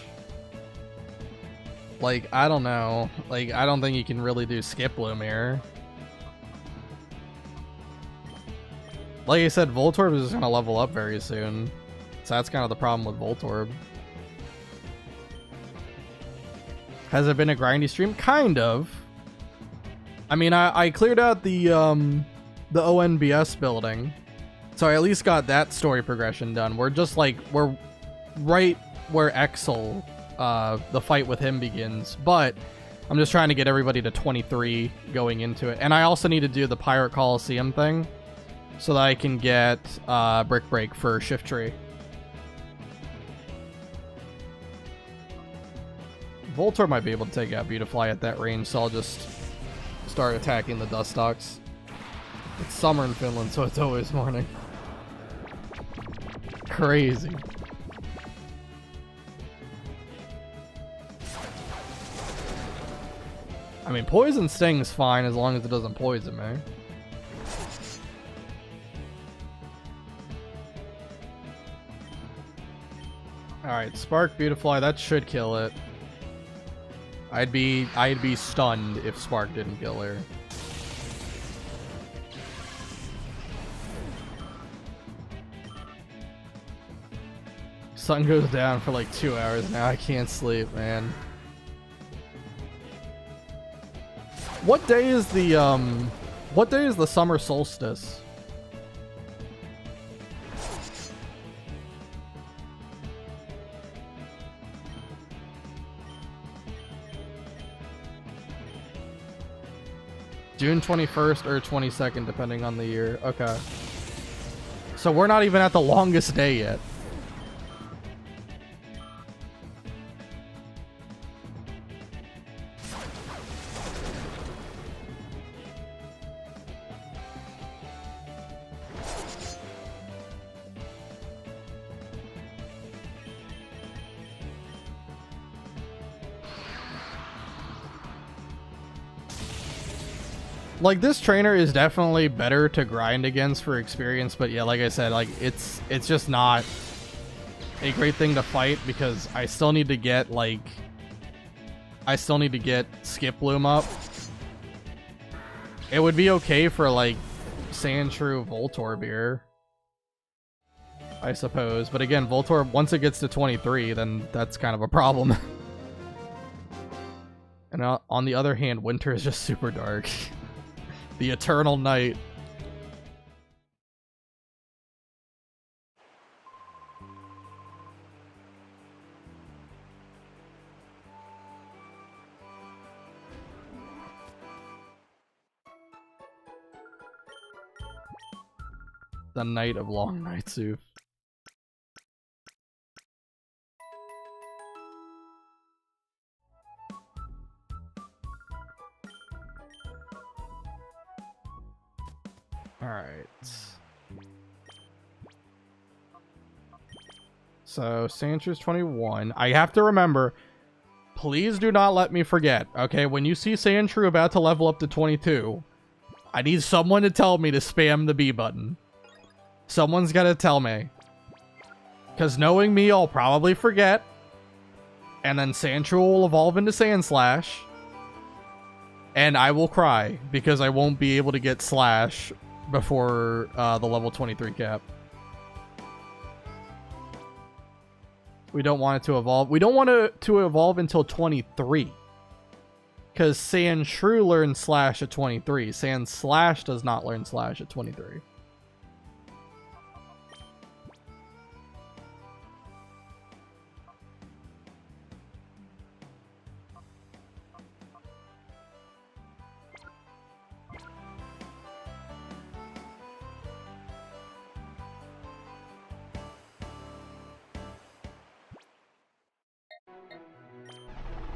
Like, I don't know. Like, I don't think you can really do Skiploom here. Like I said, Voltorb is just going to level up very soon. So that's kind of the problem with Voltorb. Has it been a grindy stream? Kind of. I mean, I cleared out the ONBS building. So I at least got that story progression done. We're just like, we're right where Exel the fight with him begins. But I'm just trying to get everybody to 23 going into it. And I also need to do the Pirate Coliseum thing so that I can get Brick Break for Shift Tree. Voltor might be able to take out Beautifly at that range, so I'll just start attacking the Dustox. It's summer in Finland, so it's always morning. Crazy. I mean, Poison Sting's fine as long as it doesn't poison me. Alright, Spark Beautifly, that should kill it. I'd be stunned if Spark didn't kill her. Sun goes down for like 2 hours now. I can't sleep, man. What day is the summer solstice? June 21st or 22nd, depending on the year. Okay. So we're not even at the longest day yet. Like, this trainer is definitely better to grind against for experience, but yeah, like I said, like it's just not a great thing to fight because I still need to get Skip Bloom up. It would be okay for like Sandshrew Voltorb, I suppose, but again, Voltorb, once it gets to 23, then that's kind of a problem. And on the other hand, winter is just super dark. The eternal night. The night of long nights, Oof. Alright. So, Sandshrews 21. I have to remember, please do not let me forget, okay? When you see Sandshrew about to level up to 22, I need someone to tell me to spam the B button. Someone's gotta tell me. Because knowing me, I'll probably forget. And then Sandshrew will evolve into Sandslash. And I will cry, because I won't be able to get Slash before the level 23 cap. We don't want it to evolve. We don't want it to evolve until 23. Because Sandshrew learns Slash at 23. Sandslash does not learn Slash at 23.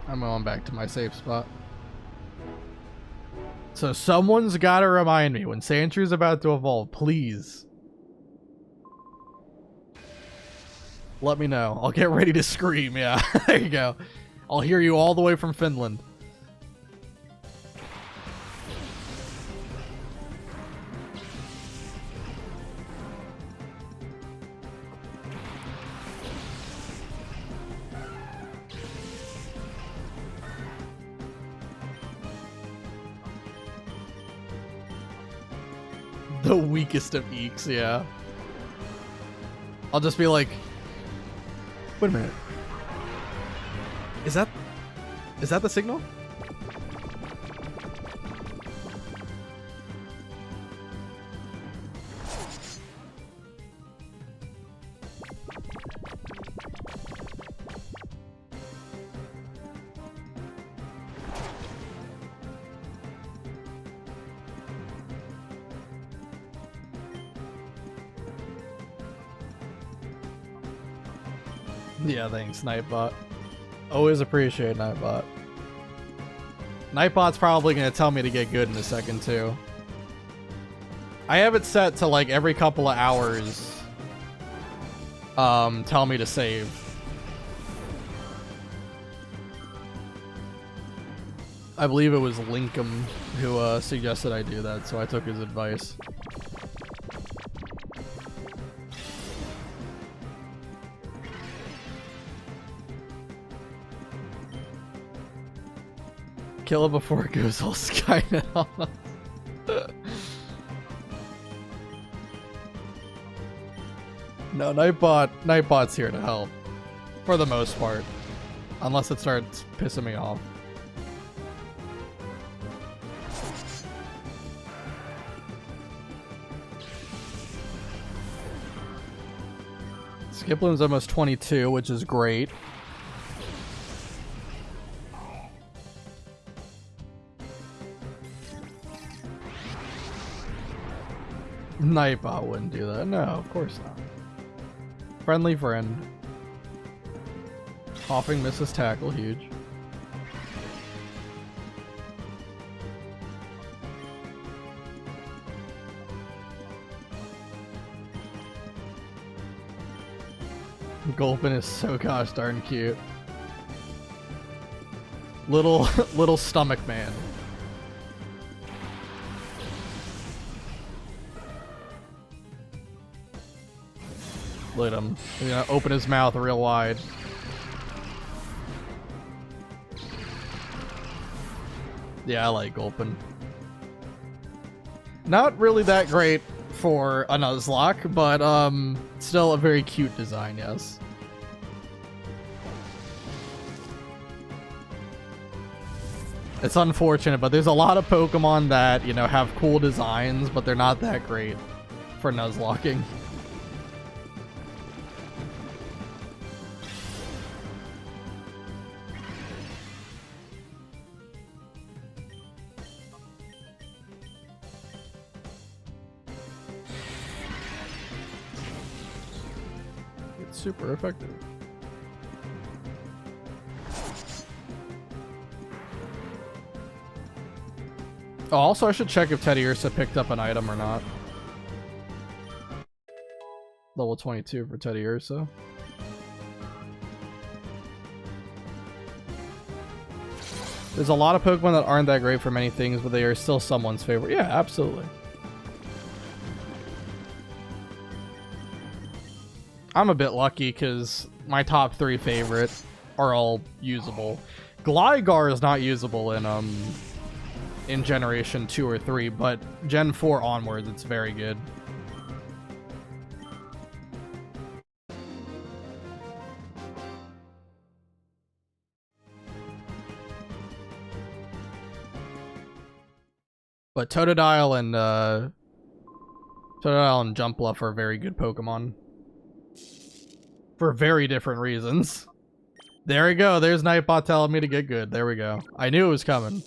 I'm going back to my safe spot. So someone's got to remind me when Sandshrews about to evolve, please. Let me know. I'll get ready to scream. Yeah, there you go. I'll hear you all the way from Finland. The weakest of eeks, yeah. I'll just be like, wait a minute. Is that the signal? Yeah, thanks, Nightbot. Always appreciate Nightbot. Nightbot's probably going to tell me to get good in a second, too. I have it set to, like, every couple of hours, tell me to save. I believe it was Linkum who suggested I do that, so I took his advice. Kill it before it goes all Skynet on us. No, Nightbot's here to help. For the most part. Unless it starts pissing me off. Skiploom's almost 22, which is great. Nightbot wouldn't do that. No, of course not. Friendly friend. Hopping misses tackle, huge. Gulpin is so gosh darn cute. Little stomach man. Look at him. He's gonna open his mouth real wide. Yeah, I like Gulpin. Not really that great for a Nuzlocke, but still a very cute design, yes. It's unfortunate, but there's a lot of Pokemon that, you know, have cool designs, but they're not that great for Nuzlocking. It's super effective. Oh, also I should check if Teddy Ursa picked up an item or not. Level 22 for Teddy Ursa. There's a lot of Pokemon that aren't that great for many things, but they are still someone's favorite. Yeah, absolutely. I'm a bit lucky because my top 3 favorite are all usable. Gligar is not usable in Generation 2 or 3, but Gen 4 onwards, it's very good. But Totodile and Jumpluff are very good Pokemon. For very different reasons. There we go. There's Nightbot telling me to get good. There we go. I knew it was coming.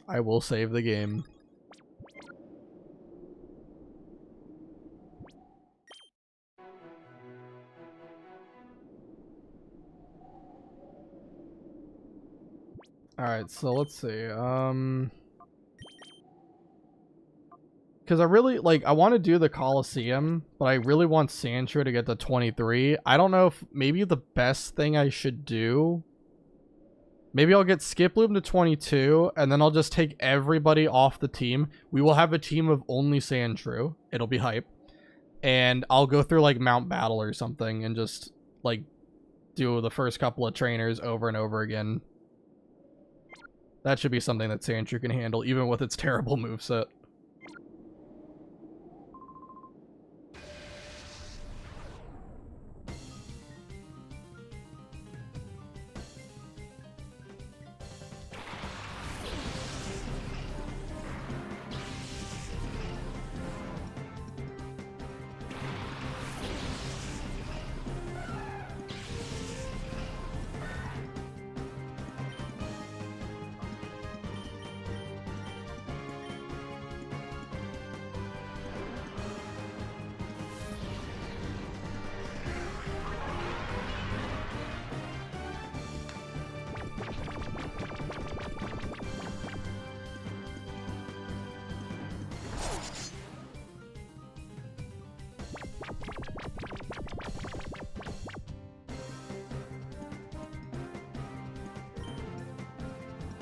I will save the game. Alright, so let's see. Because I really, like, I want to do the Coliseum, but I really want Sandshrew to get to 23. I don't know if maybe the best thing I should do... Maybe I'll get Skiploom to 22, and then I'll just take everybody off the team. We will have a team of only Sandshrew. It'll be hype. And I'll go through, like, Mount Battle or something and just, like, do the first couple of trainers over and over again. That should be something that Sandshrew can handle, even with its terrible moveset.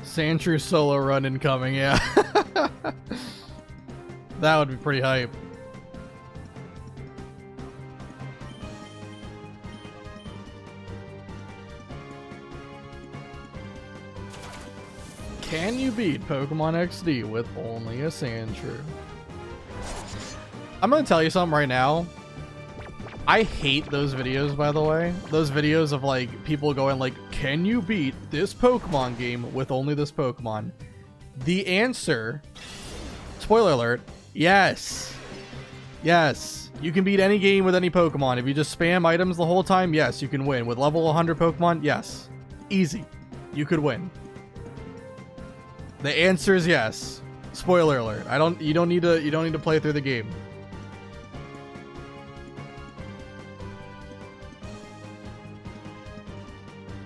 Sandshrew solo run incoming, yeah. That would be pretty hype. Can you beat Pokemon XD with only a Sandshrew? I'm gonna tell you something right now. I hate those videos, by the way. Those videos of like people going like, can you beat this Pokemon game with only this Pokemon? The answer, spoiler alert, yes. Yes. You can beat any game with any Pokemon. If you just spam items the whole time, yes, you can win. With level 100 Pokemon, yes. Easy. You could win. The answer is yes. Spoiler alert. You don't need to play through the game.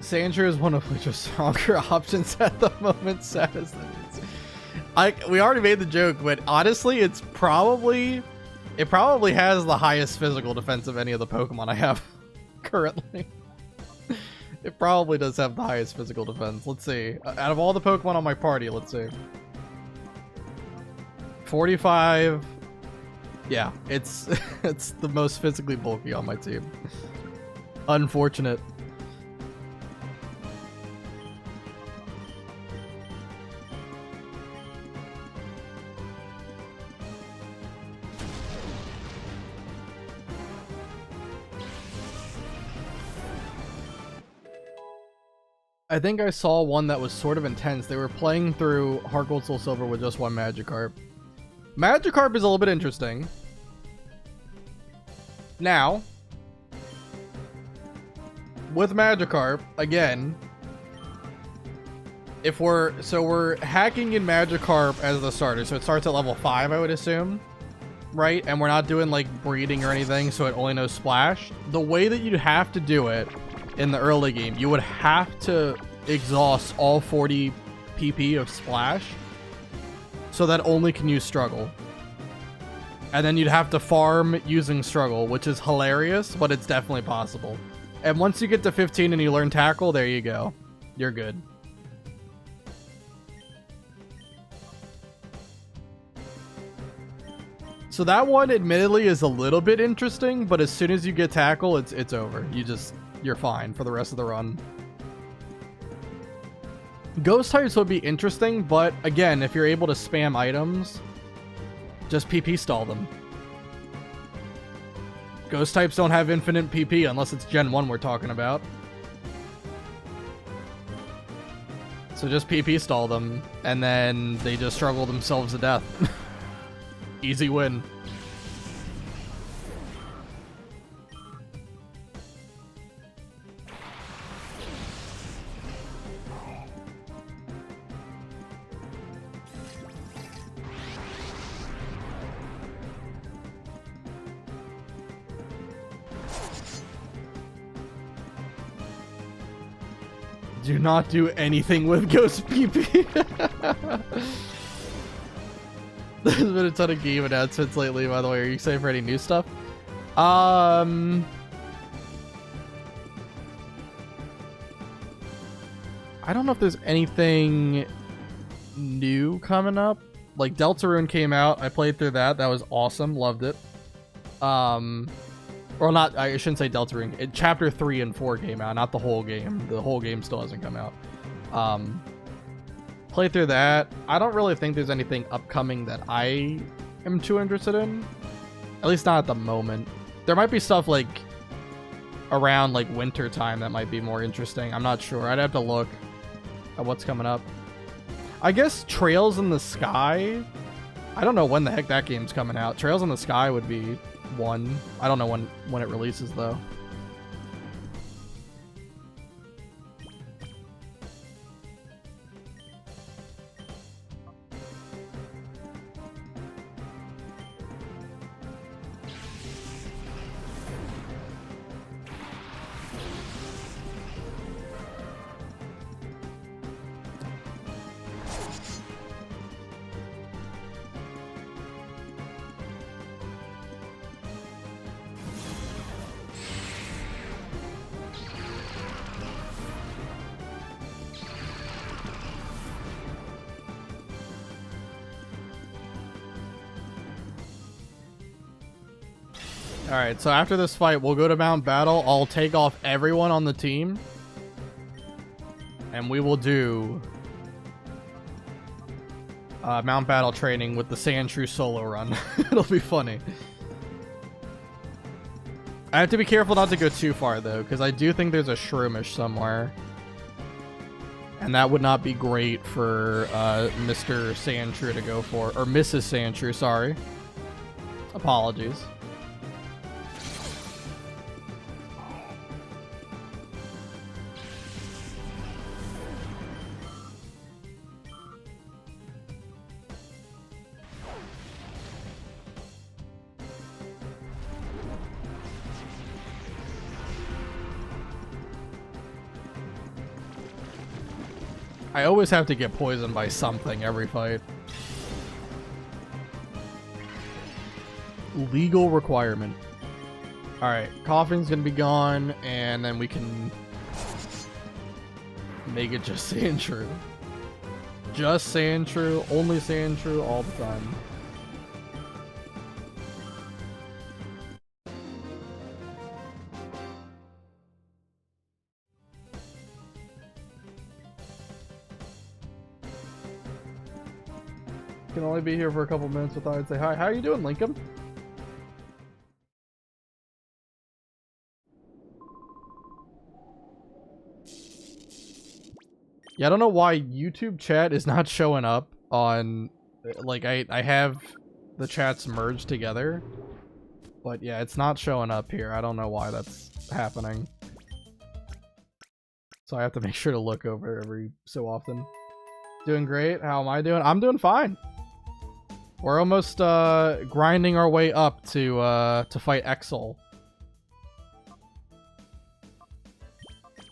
Sandshrew is one of which of stronger options at the moment. Sad as that is. We already made the joke, but honestly, it probably has the highest physical defense of any of the Pokemon I have currently. It probably does have the highest physical defense. Let's see. Out of all the Pokemon on my party, let's see. 45. Yeah, it's it's the most physically bulky on my team. Unfortunate. I think I saw one that was sort of intense. They were playing through Heart Gold Soul Silver with just one Magikarp. Magikarp is a little bit interesting. Now, with Magikarp, again, if we're hacking in Magikarp as the starter, so it starts at level 5, I would assume, right? And we're not doing like breeding or anything, so it only knows Splash. The way that you'd have to do it in the early game, you would have to exhaust all 40 PP of Splash, so that only can use Struggle. And then you'd have to farm using Struggle, which is hilarious, but it's definitely possible. And once you get to 15 and you learn Tackle, there you go. You're good. So that one admittedly is a little bit interesting, but as soon as you get Tackle, it's over. You're fine for the rest of the run. Ghost types would be interesting, but again, if you're able to spam items, just PP stall them. Ghost types don't have infinite PP unless it's Gen 1 we're talking about. So just PP stall them, and then they just struggle themselves to death. Easy win. Do not do anything with Ghost PP. There's been a ton of game announcements lately, by the way. Are you excited for any new stuff? I don't know if there's anything new coming up. Like Deltarune came out. I played through that. That was awesome. Loved it. Or not, I shouldn't say Deltarune. Chapter 3 and 4 came out, not the whole game. The whole game still hasn't come out. Play through that. I don't really think there's anything upcoming that I am too interested in. At least not at the moment. There might be stuff like around like winter time that might be more interesting. I'm not sure. I'd have to look at what's coming up. I guess Trails in the Sky. I don't know when the heck that game's coming out. Trails in the Sky would be one. I don't know when it releases though. Alright, so after this fight, we'll go to Mount Battle. I'll take off everyone on the team. And we will do Mount Battle training with the Sandshrew solo run. It'll be funny. I have to be careful not to go too far, though, because I do think there's a Shroomish somewhere. And that would not be great for Mr. Sandshrew to go for. Or Mrs. Sandshrew, sorry. Apologies. I always have to get poisoned by something every fight. Legal requirement. Alright, coughing's gonna be gone, and then we can make it just Sandshrew. Just Sandshrew, only Sandshrew all the time. Can only be here for a couple minutes without I'd say hi. How are you doing, Lincoln? Yeah, I don't know why YouTube chat is not showing up on, like, I have the chats merged together, but yeah, it's not showing up here. I don't know why that's happening. So I have to make sure to look over every so often. Doing great. How am I doing? I'm doing fine. We're almost grinding our way up to fight Exel.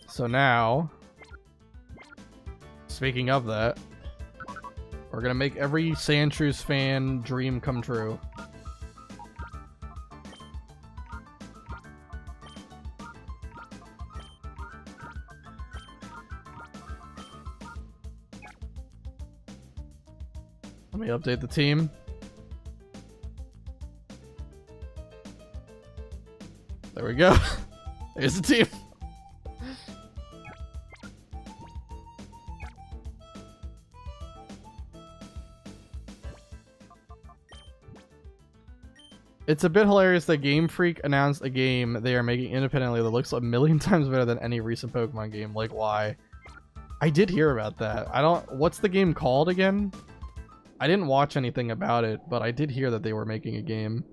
So now, speaking of that, we're gonna make every Sandshrews fan dream come true. Let me update the team. There we go. There's the team. It's a bit hilarious that Game Freak announced a game they are making independently that looks a million times better than any recent Pokemon game. Like, why? I did hear about that. What's the game called again? I didn't watch anything about it, but I did hear that they were making a game.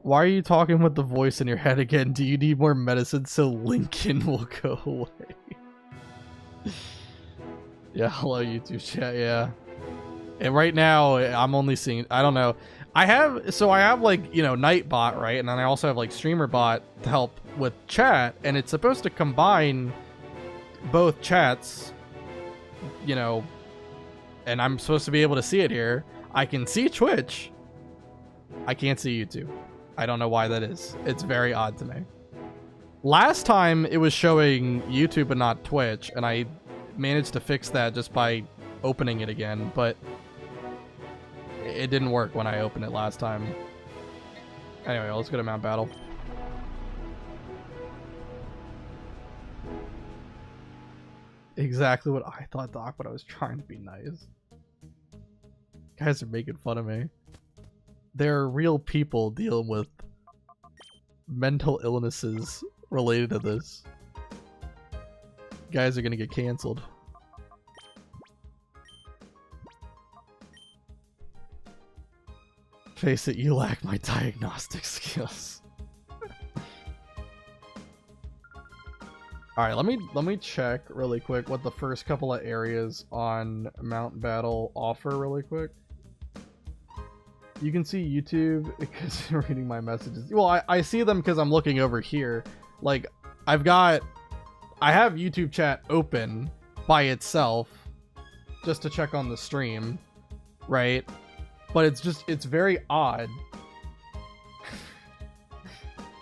Why are you talking with the voice in your head again? Do you need more medicine so Lincoln will go away? Yeah, hello YouTube chat, yeah. And right now, I'm only seeing, I don't know. I have like, you know, Nightbot, right? And then I also have like StreamerBot to help with chat, and it's supposed to combine both chats, you know, and I'm supposed to be able to see it here. I can see Twitch. I can't see YouTube. I don't know why that is. It's very odd to me. Last time it was showing YouTube but not Twitch, and I managed to fix that just by opening it again, but it didn't work when I opened it last time. Anyway, let's go to Mount Battle. Exactly what I thought, Doc, but I was trying to be nice. You guys are making fun of me. There are real people dealing with mental illnesses related to this. You guys are gonna get canceled. Face it, you lack my diagnostic skills. Alright, let me check really quick what the first couple of areas on Mount Battle offer really quick. You can see YouTube because you're reading my messages. Well, I see them because I'm looking over here. Like, I have YouTube chat open by itself just to check on the stream, right? But it's very odd.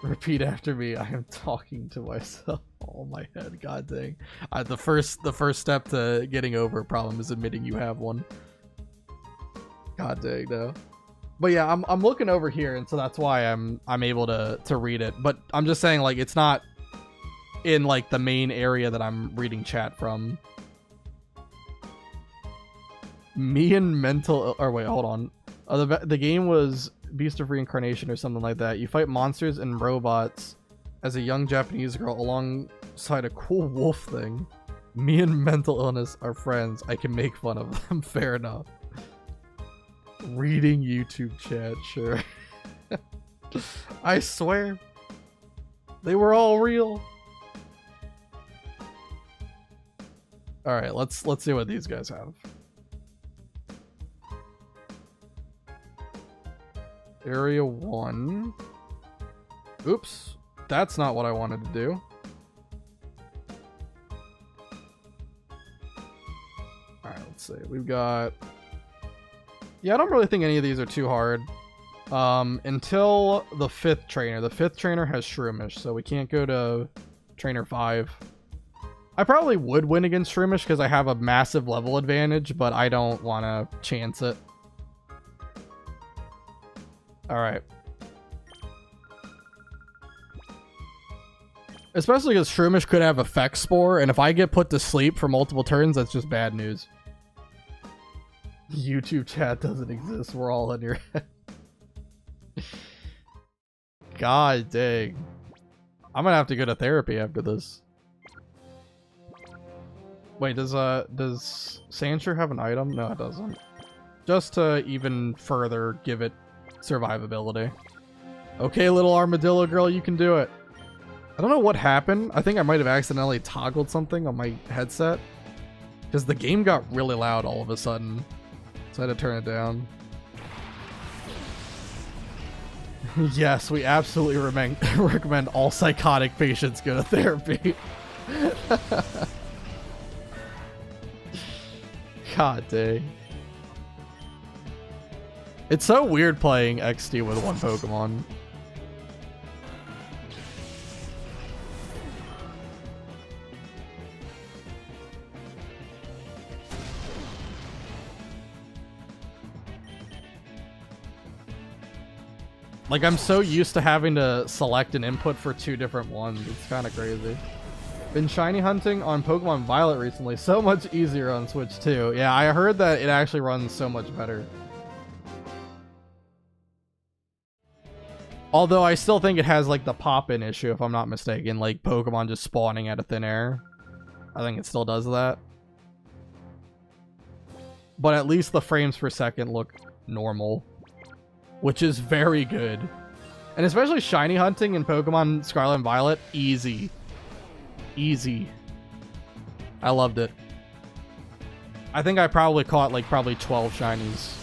Repeat after me. I am talking to myself. Oh my head, god dang. The first step to getting over a problem is admitting you have one. God dang, no. But yeah, I'm looking over here, and so that's why I'm able to read it. But I'm just saying, like, it's not in like the main area that I'm reading chat from. Me and mental, or wait, hold on. The game was Beast of Reincarnation or something like that. You fight monsters and robots as a young Japanese girl alongside a cool wolf thing. Me and mental illness are friends. I can make fun of them. Fair enough. Reading YouTube chat, sure. I swear. They were all real. Alright, let's see what these guys have. Area 1. Oops. That's not what I wanted to do. Alright, let's see. We've got... Yeah, I don't really think any of these are too hard. Until the 5th trainer. The 5th trainer has Shroomish, so we can't go to Trainer 5. I probably would win against Shroomish because I have a massive level advantage, but I don't want to chance it. Alright. Especially because Shroomish could have Effect Spore, and if I get put to sleep for multiple turns, that's just bad news. YouTube chat doesn't exist. We're all in your head. God dang. I'm gonna have to go to therapy after this. Wait, does Sandshrew have an item? No, it doesn't. Just to even further give it survivability. Okay, little armadillo girl, you can do it. I don't know what happened. I think I might have accidentally toggled something on my headset. Because the game got really loud all of a sudden. So I had to turn it down. Yes, we absolutely recommend all psychotic patients go to therapy. God dang. It's so weird playing XD with one Pokemon. Like, I'm so used to having to select an input for 2 different ones. It's kind of crazy. Been shiny hunting on Pokemon Violet recently. So much easier on Switch 2. Yeah, I heard that it actually runs so much better. Although I still think it has, like, the pop-in issue, if I'm not mistaken. Like, Pokemon just spawning out of thin air. I think it still does that. But at least the frames per second look normal. Which is very good. And especially shiny hunting in Pokemon Scarlet and Violet. Easy. Easy. I loved it. I think I probably caught, like, probably 12 shinies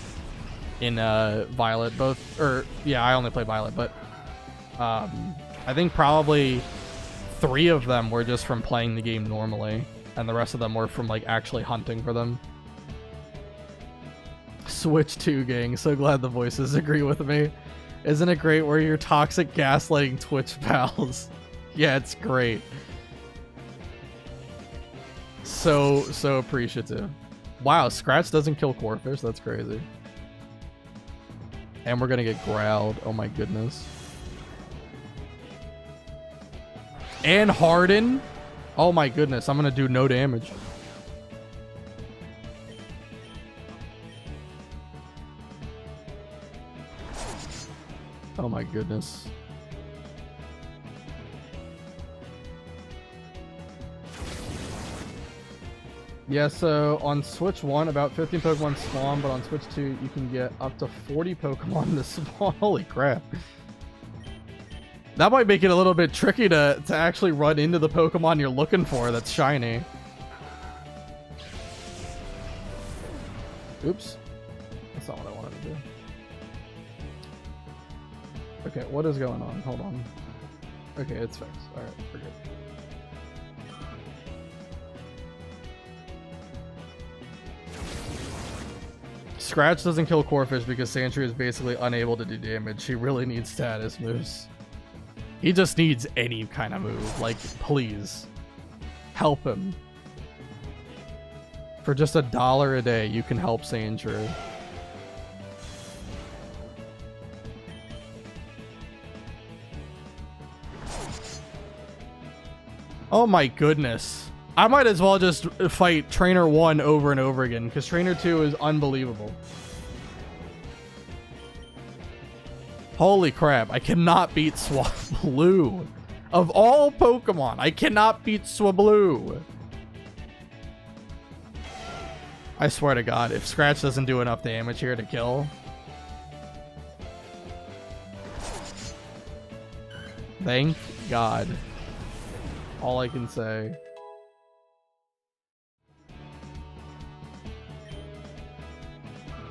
in Violet. Both, or, yeah, I only played Violet, but I think probably 3 of them were just from playing the game normally. And the rest of them were from, like, actually hunting for them. Switch 2 gang, so glad the voices agree with me. Isn't it great where you're toxic gaslighting Twitch pals? Yeah, it's great. So appreciative. Wow, Scratch doesn't kill Corphish, that's crazy. And we're gonna get growled, oh my goodness. And Harden? Oh my goodness, I'm gonna do no damage. Oh my goodness. Yeah, so on Switch 1, about 15 Pokemon spawn, but on Switch 2, you can get up to 40 Pokemon to spawn. Holy crap. That might make it a little bit tricky to actually run into the Pokemon you're looking for that's shiny. Oops. That's not what I wanted to do. Okay, what is going on? Hold on. Okay, it's fixed. Alright, we're good. Scratch doesn't kill Corphish because Sandshrew is basically unable to do damage. He really needs status moves. He just needs any kind of move. Like, please. Help him. For just $1 a day, you can help Sandshrew. Oh my goodness. I might as well just fight Trainer 1 over and over again, because Trainer 2 is unbelievable. Holy crap, I cannot beat Swablu. Of all Pokemon, I cannot beat Swablu. I swear to God, if Scratch doesn't do enough damage here to kill. Thank God. All I can say.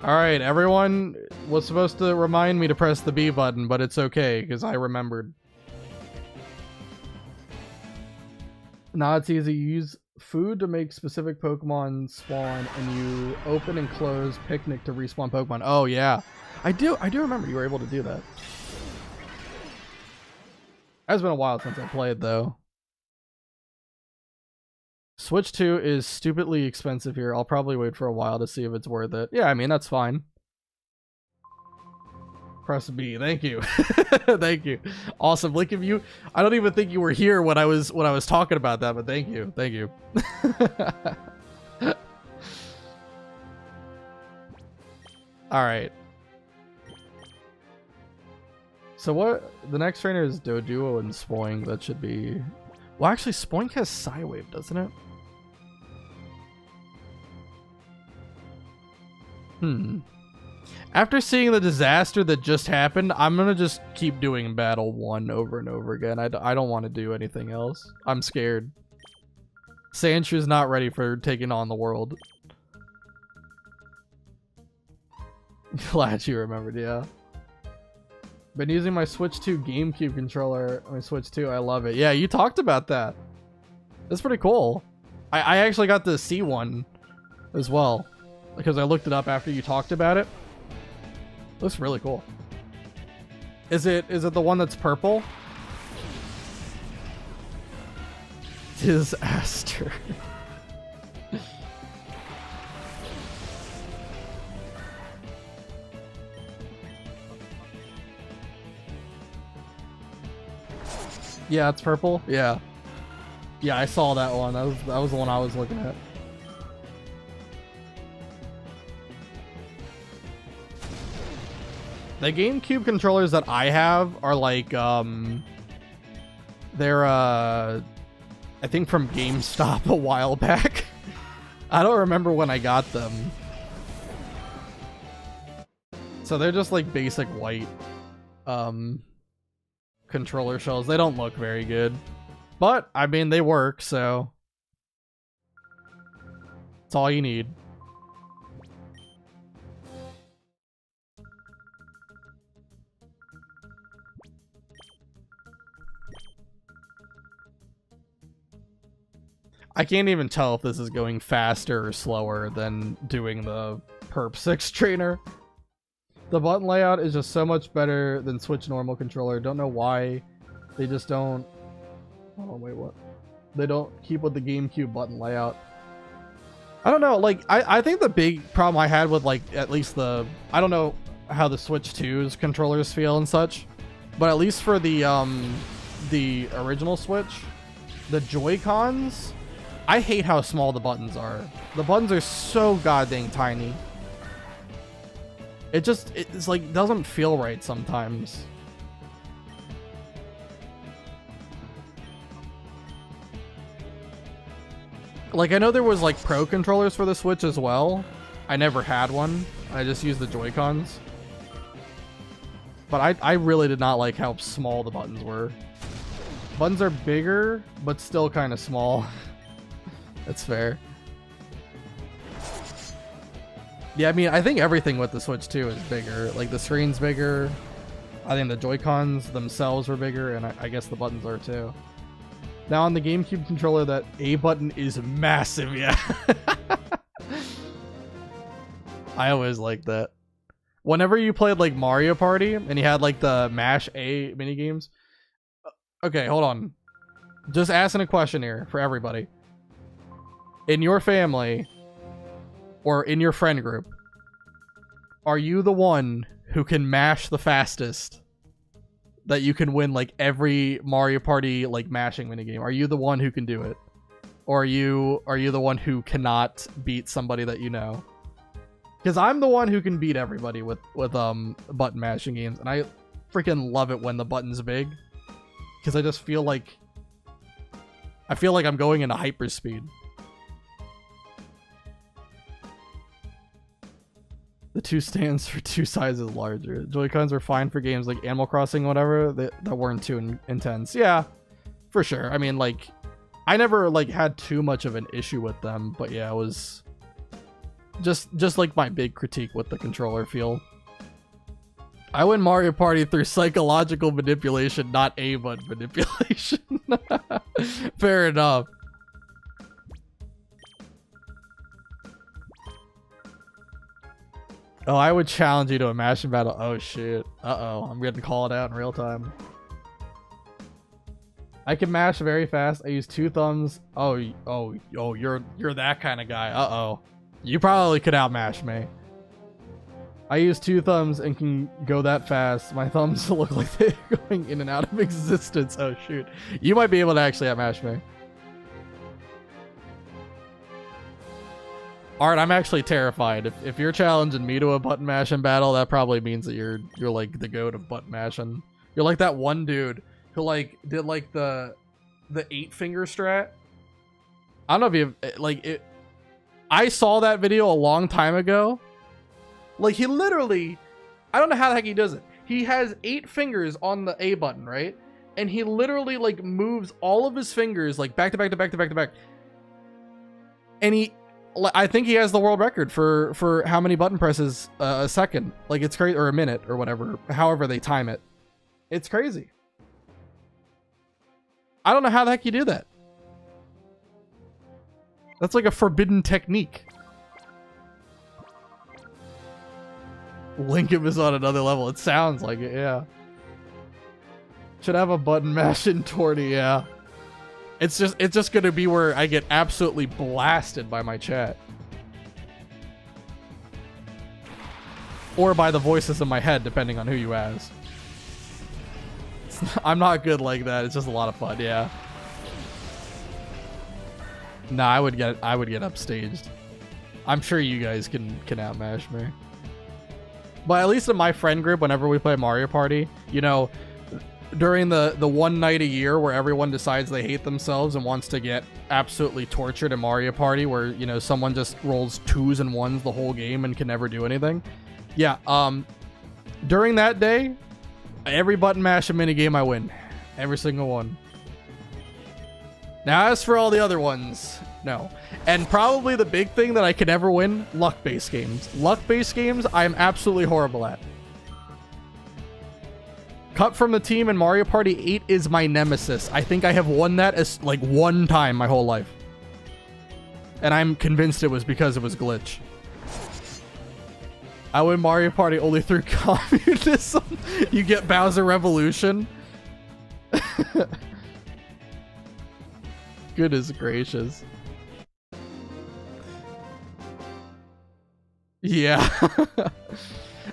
Alright, everyone was supposed to remind me to press the B button, but it's okay, because I remembered. Now it's easy. You use food to make specific Pokemon spawn, and you open and close Picnic to respawn Pokemon. Oh yeah, I do remember you were able to do that. It's been a while since I played though. Switch 2 is stupidly expensive here. I'll probably wait for a while to see if it's worth it. Yeah, I mean that's fine. Press B. Thank you. Thank you. Awesome. Like if you, I don't even think you were here when I was talking about that, but thank you. Thank you. All right. So what? The next trainer is Doduo and Spoink. That should be. Well, actually, Spoink has Psywave, doesn't it? After seeing the disaster that just happened, I'm gonna just keep doing Battle 1 over and over again. I don't want to do anything else. I'm scared. Sandshre's not ready for taking on the world. Glad you remembered, yeah. Been using my Switch 2 GameCube controller. My Switch 2, I love it. Yeah, you talked about that. That's pretty cool. I actually got to see one as well, because I looked it up after you talked about it. Looks really cool. Is it the one that's purple? Disaster. Yeah, it's purple. Yeah. Yeah, I saw that one. That was the one I was looking at. The GameCube controllers that I have are like, they're, I think from GameStop a while back. I don't remember when I got them. So they're just like basic white, controller shells. They don't look very good. But, I mean, they work, so. That's all you need. I can't even tell if this is going faster or slower than doing the Perp 6 trainer. The button layout is just so much better than Switch normal controller. Don't know why they just don't... Oh, wait, what? They don't keep with the GameCube button layout. I don't know, like, I think the big problem I had with, like, at least the... I don't know how the Switch 2's controllers feel and such, but at least for the original Switch, the Joy-Cons... I hate how small the buttons are. The buttons are so goddamn tiny. It's like, doesn't feel right sometimes. Like, I know there was like Pro controllers for the Switch as well. I never had one. I just used the Joy-Cons. But I really did not like how small the buttons were. Buttons are bigger, but still kind of small. That's fair. Yeah, I mean, I think everything with the Switch 2 is bigger. Like, the screen's bigger. I think the Joy-Cons themselves are bigger, and I guess the buttons are too. Now, on the GameCube controller, that A button is massive, yeah. I always liked that. Whenever you played, like, Mario Party, and you had, like, the Mash A minigames... Okay, hold on. Just asking a question here for everybody. In your family, or in your friend group, are you the one who can mash the fastest? that you can win like every Mario Party like mashing minigame? Are you the one who can do it? Or are you the one who cannot beat somebody that you know? Because I'm the one who can beat everybody with button mashing games, and I freaking love it when the button's big. Because I just feel like I'm going into hyperspeed. The 2 stands for 2 sizes larger. Joy-Cons were fine for games like Animal Crossing, whatever, that weren't too intense. Yeah, for sure. I mean, like, I never like had too much of an issue with them, but yeah, it was just like my big critique with the controller feel. I win Mario Party through psychological manipulation, not A-button manipulation. Fair enough. Oh, I would challenge you to a mashing battle. Oh shit. Uh-oh, I'm getting called out in real time. I can mash very fast. I use 2 thumbs. Oh, you're that kind of guy. Uh-oh. You probably could outmash me. I use 2 thumbs and can go that fast. My thumbs look like they're going in and out of existence. Oh shoot. You might be able to actually outmash me. Art, I'm actually terrified. If you're challenging me to a button mashing battle, that probably means that you're like the goat of button mashing. You're like that one dude who like did like the 8-finger strat. I don't know if you like it. I saw that video a long time ago. Like he literally, I don't know how the heck he does it. He has 8 fingers on the A button, right? And he literally like moves all of his fingers like back to back to back to back to back. And I think he has the world record for how many button presses a second. Like it's crazy, or a minute or whatever, however they time it. It's crazy. I don't know how the heck you do that. That's like a forbidden technique. Lincoln is on another level. It sounds like it, yeah. Should have a button mashing tourney, yeah. It's just gonna be where I get absolutely blasted by my chat. Or by the voices in my head, depending on who you ask. I'm not good like that. It's just a lot of fun, yeah. Nah, I would get upstaged. I'm sure you guys can outmash me. But at least in my friend group, whenever we play Mario Party, you know, during the one night a year where everyone decides they hate themselves and wants to get absolutely tortured in Mario Party, where, you know, someone just rolls 2s and 1s the whole game and can never do anything. Yeah, during that day, every button mash and minigame I win. Every single one. Now, as for all the other ones, no. And probably the big thing that I could never win, luck-based games. Luck-based games, I am absolutely horrible at. Cut from the team in Mario Party 8 is my nemesis. I think I have won that as like 1 time my whole life. And I'm convinced it was because it was glitch. I win Mario Party only through communism. You get Bowser Revolution. Goodness gracious. Yeah.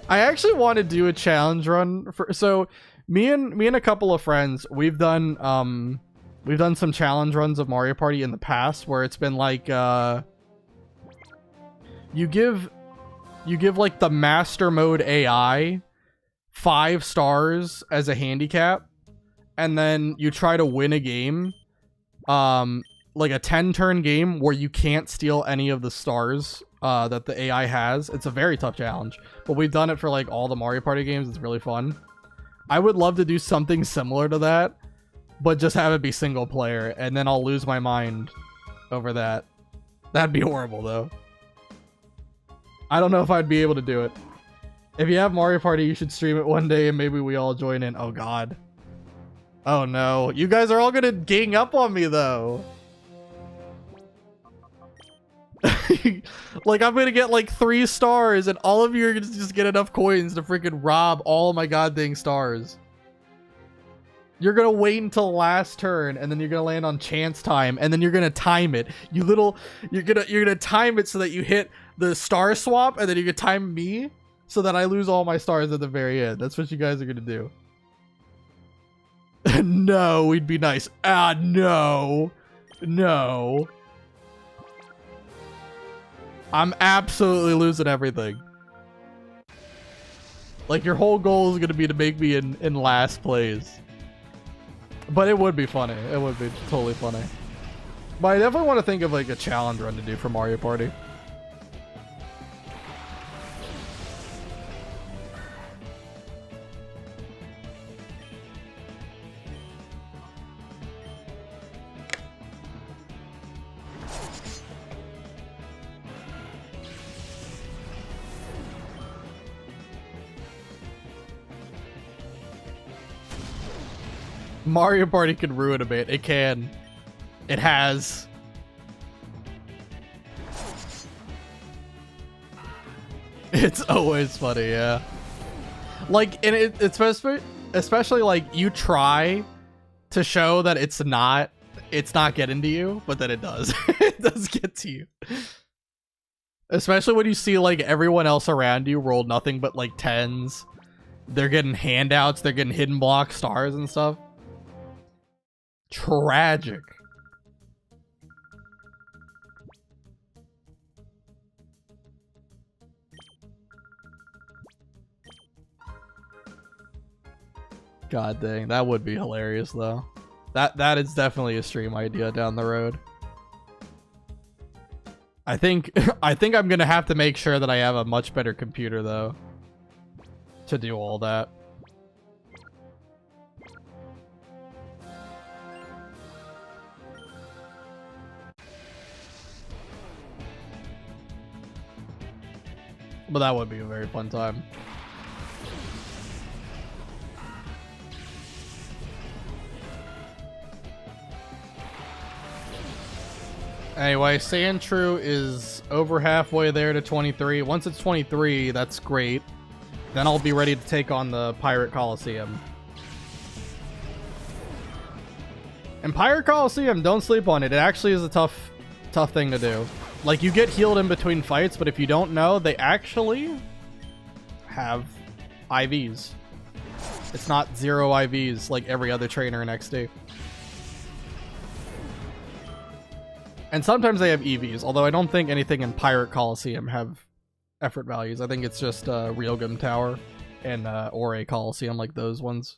I actually want to do a challenge run for, so me and a couple of friends, we've done some challenge runs of Mario Party in the past where it's been like you give like the master mode AI 5 stars as a handicap, and then you try to win a game, like a 10-turn game where you can't steal any of the stars that the AI has. It's a very tough challenge, but we've done it for like all the Mario Party games. It's really fun. I would love to do something similar to that, but just have it be single player, and then I'll lose my mind over that. That'd be horrible though. I don't know if I'd be able to do it. If you have Mario Party, you should stream it one day and maybe we all join in. Oh god. Oh no. You guys are all gonna gang up on me though. Like I'm gonna get like 3 stars and all of you are gonna just get enough coins to freaking rob all my god dang stars. You're gonna wait until last turn and then you're gonna land on chance time and then you're gonna time it. You're gonna time it so that you hit the star swap and then you can time me so that I lose all my stars at the very end. That's what you guys are gonna do. No, we'd be nice. Ah, no. No. I'm absolutely losing everything. Like, your whole goal is going to be to make me in last place. But it would be funny. It would be totally funny. But I definitely want to think of, like, a challenge run to do for Mario Party. Mario Party can ruin a bit. It can. It has. It's always funny, yeah. Like, and it's especially like you try to show that it's not getting to you, but then it does. It does get to you. Especially when you see like everyone else around you roll nothing but like 10s. They're getting handouts, they're getting hidden block stars and stuff. Tragic. God dang, that would be hilarious though. That is definitely a stream idea down the road. I think I'm gonna have to make sure that I have a much better computer though to do all that. But that would be a very fun time. Anyway, Sandshrew is over halfway there to 23. Once it's 23, that's great. Then I'll be ready to take on the Pirate Coliseum. And Pirate Coliseum, don't sleep on it. It actually is a tough thing to do. Like, you get healed in between fights, but if you don't know, they actually have IVs. It's not 0 IVs like every other trainer in XD. And sometimes they have EVs, although I don't think anything in Pirate Coliseum have effort values. I think it's just Realgum Tower and Ore Coliseum, like those ones.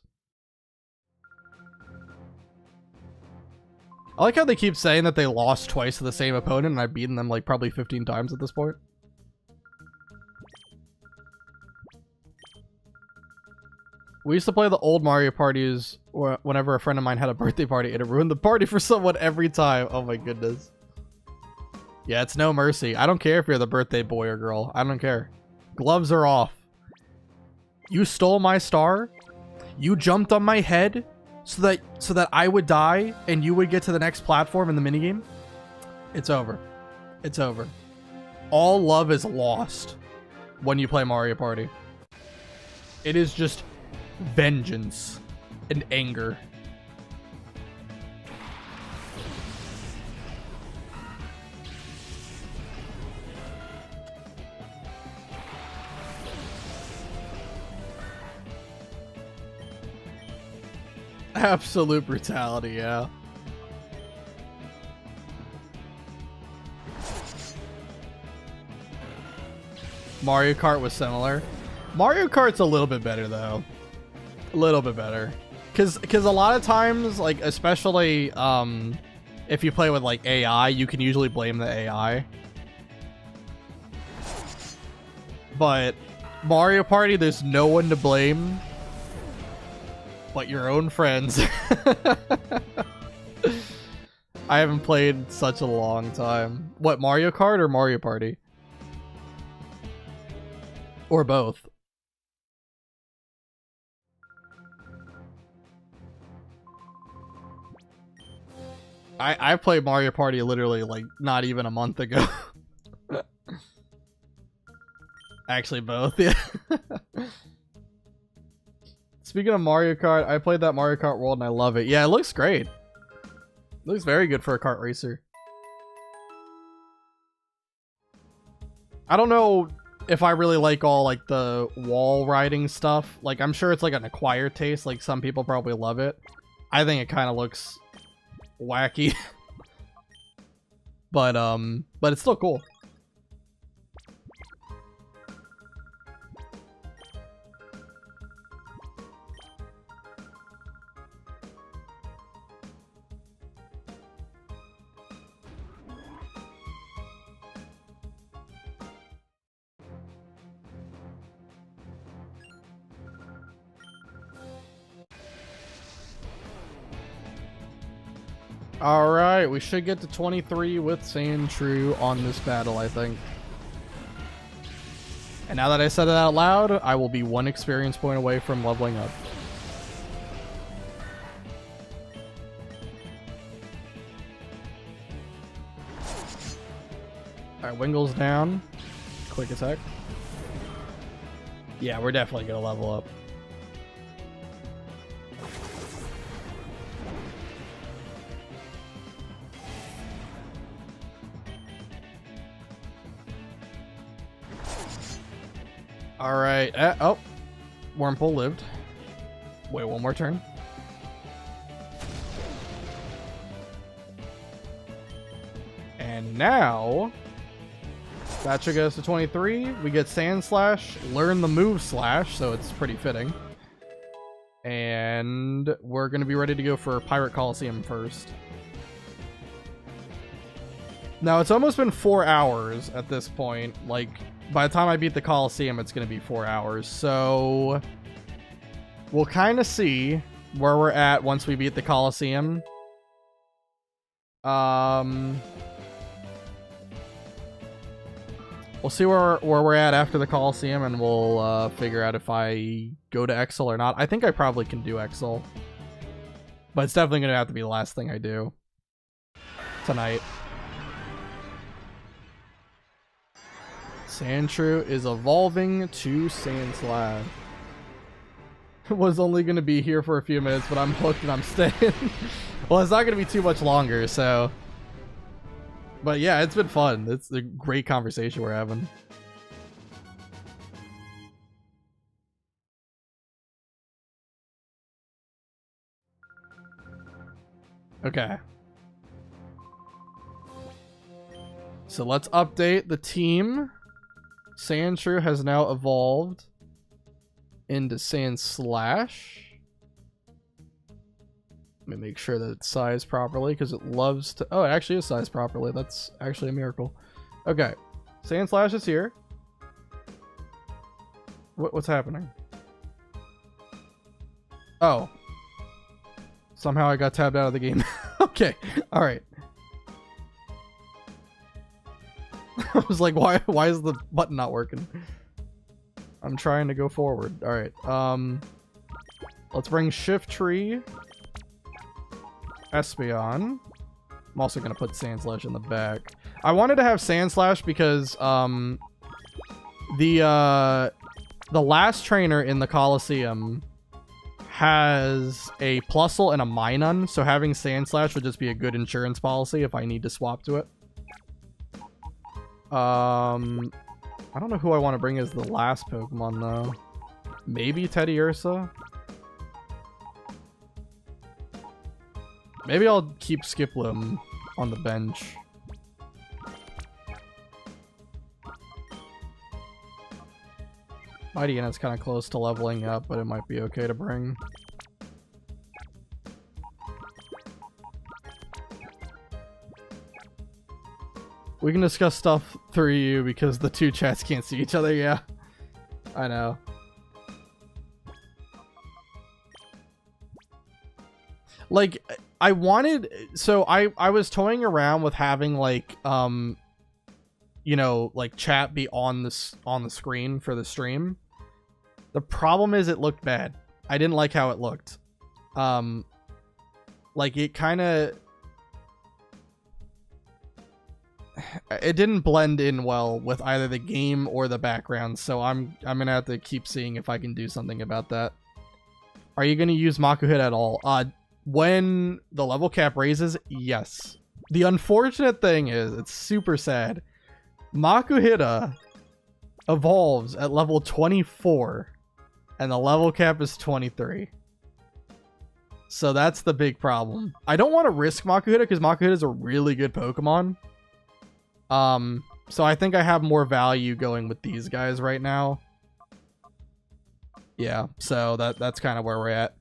I like how they keep saying that they lost twice to the same opponent, and I've beaten them like probably 15 times at this point. We used to play the old Mario parties whenever a friend of mine had a birthday party, and it ruined the party for someone every time. Oh my goodness. Yeah, it's no mercy. I don't care if you're the birthday boy or girl. I don't care. Gloves are off. You stole my star. You jumped on my head so that I would die and you would get to the next platform in the minigame. It's over. It's over. All love is lost when you play Mario Party. It is just vengeance and anger. Absolute brutality, yeah. Mario Kart was similar. Mario Kart's a little bit better though. A little bit better. Cause a lot of times, like especially if you play with like AI, you can usually blame the AI. But Mario Party, there's no one to blame but your own friends. I haven't played such a long time. What, Mario Kart or Mario Party? Or both? I played Mario Party literally like not even a month ago. Actually both, yeah. Speaking of Mario Kart, I played that Mario Kart World and I love it. Yeah, it looks great. It looks very good for a kart racer. I don't know if I really like all like the wall riding stuff. Like, I'm sure it's like an acquired taste. Like, some people probably love it. I think it kind of looks wacky. But it's still cool. Alright, we should get to 23 with Sandshrew on this battle, I think. And now that I said it out loud, I will be 1 experience point away from leveling up. Alright, Wingle's down. Quick attack. Yeah, we're definitely gonna level up. Alright, oh, Wormhole lived. Wait, 1 more turn. And now, that should get us to 23. We get Sand Slash, learn the move Slash, so it's pretty fitting. And we're going to be ready to go for Pirate Coliseum first. Now, it's almost been 4 hours at this point, like... By the time I beat the Coliseum, it's going to be 4 hours. So we'll kind of see where we're at once we beat the Coliseum. We'll see where we're at after the Coliseum, and we'll figure out if I go to Exile or not. I think I probably can do Exile. But it's definitely going to have to be the last thing I do tonight. Sandshrew is evolving to Sandslash. Was only going to be here for a few minutes, but I'm hooked and I'm staying. Well, it's not going to be too much longer, so... But yeah, it's been fun. It's a great conversation we're having. Okay. So let's update the team. Sandshrew has now evolved into Sandslash. Let me make sure that it's sized properly, because it loves to... Oh, it actually is sized properly. That's actually a miracle. Okay. Sandslash is here. What's happening? Oh. Somehow I got tabbed out of the game. Okay. Alright. I was like, why is the button not working? I'm trying to go forward. Alright. Let's bring Shiftry. Espeon. I'm also gonna put Sandslash in the back. I wanted to have Sandslash because the last trainer in the Coliseum has a Plusle and a Minun, so having Sandslash would just be a good insurance policy if I need to swap to it. I don't know who I want to bring as the last Pokemon though. Maybe Teddiursa? Maybe I'll keep Skiploom on the bench. Mightyana's kind of close to leveling up, but it might be okay to bring. We can discuss stuff through you because the two chats can't see each other, yeah. I know. Like, I wanted... So, I was toying around with having, like, you know, like, chat be on the screen for the stream. The problem is it looked bad. I didn't like how it looked. Like, it kind of... It didn't blend in well with either the game or the background, so I'm gonna have to keep seeing if I can do something about that. Are you gonna use Makuhita at all? When the level cap raises, yes. The unfortunate thing is, it's super sad. Makuhita evolves at level 24, and the level cap is 23. So that's the big problem. I don't want to risk Makuhita because Makuhita is a really good Pokemon. So I think I have more value going with these guys right now. Yeah, so that's kind of where we're at.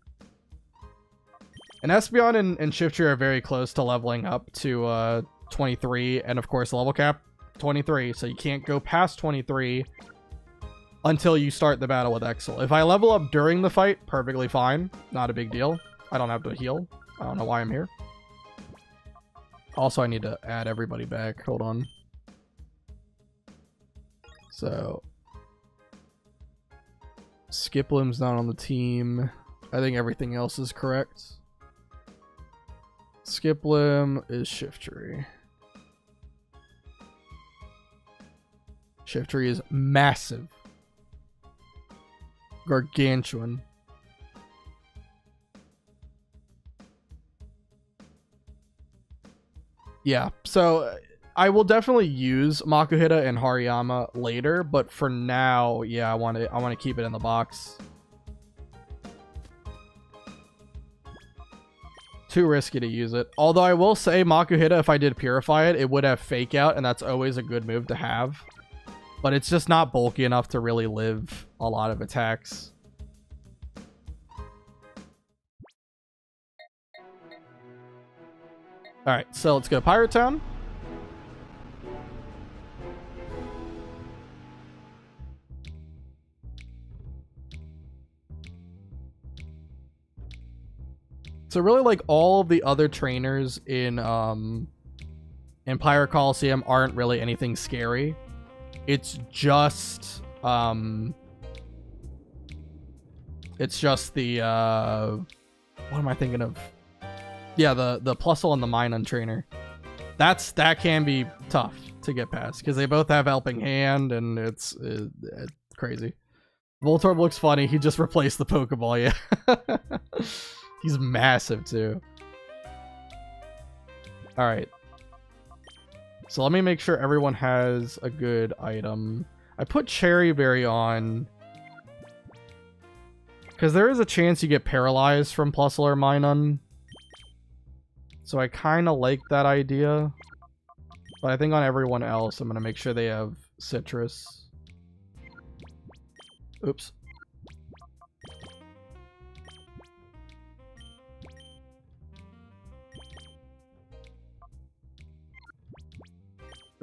And Espeon and Shiftry are very close to leveling up to 23, and of course level cap 23, so you can't go past 23 until you start the battle with Exel. If I level up during the fight, perfectly fine. Not a big deal. I don't have to heal. I don't know why I'm here. Also, I need to add everybody back. Hold on. So, Skiploom's not on the team. I think everything else is correct. Skiploom is Shiftry. Shiftry is massive. Gargantuan. Yeah, so I will definitely use Makuhita and Hariyama later, but for now, yeah, I want to keep it in the box. Too risky to use it. Although I will say Makuhita, if I did Purify it, it would have Fake Out, and that's always a good move to have. But it's just not bulky enough to really live a lot of attacks. Alright, so let's go Pirate Town. So really, like, all of the other trainers in Empire Coliseum aren't really anything scary. It's just the what am I thinking of? Yeah, the Plusle and the Minun trainer. That can be tough to get past because they both have Helping Hand, and it's crazy. Voltorb looks funny. He just replaced the Pokeball. Yeah. He's massive too. All right. So let me make sure everyone has a good item. I put Cherry Berry on because there is a chance you get paralyzed from Plusle or Minun. So I kind of like that idea. But I think on everyone else, I'm going to make sure they have Citrus. Oops.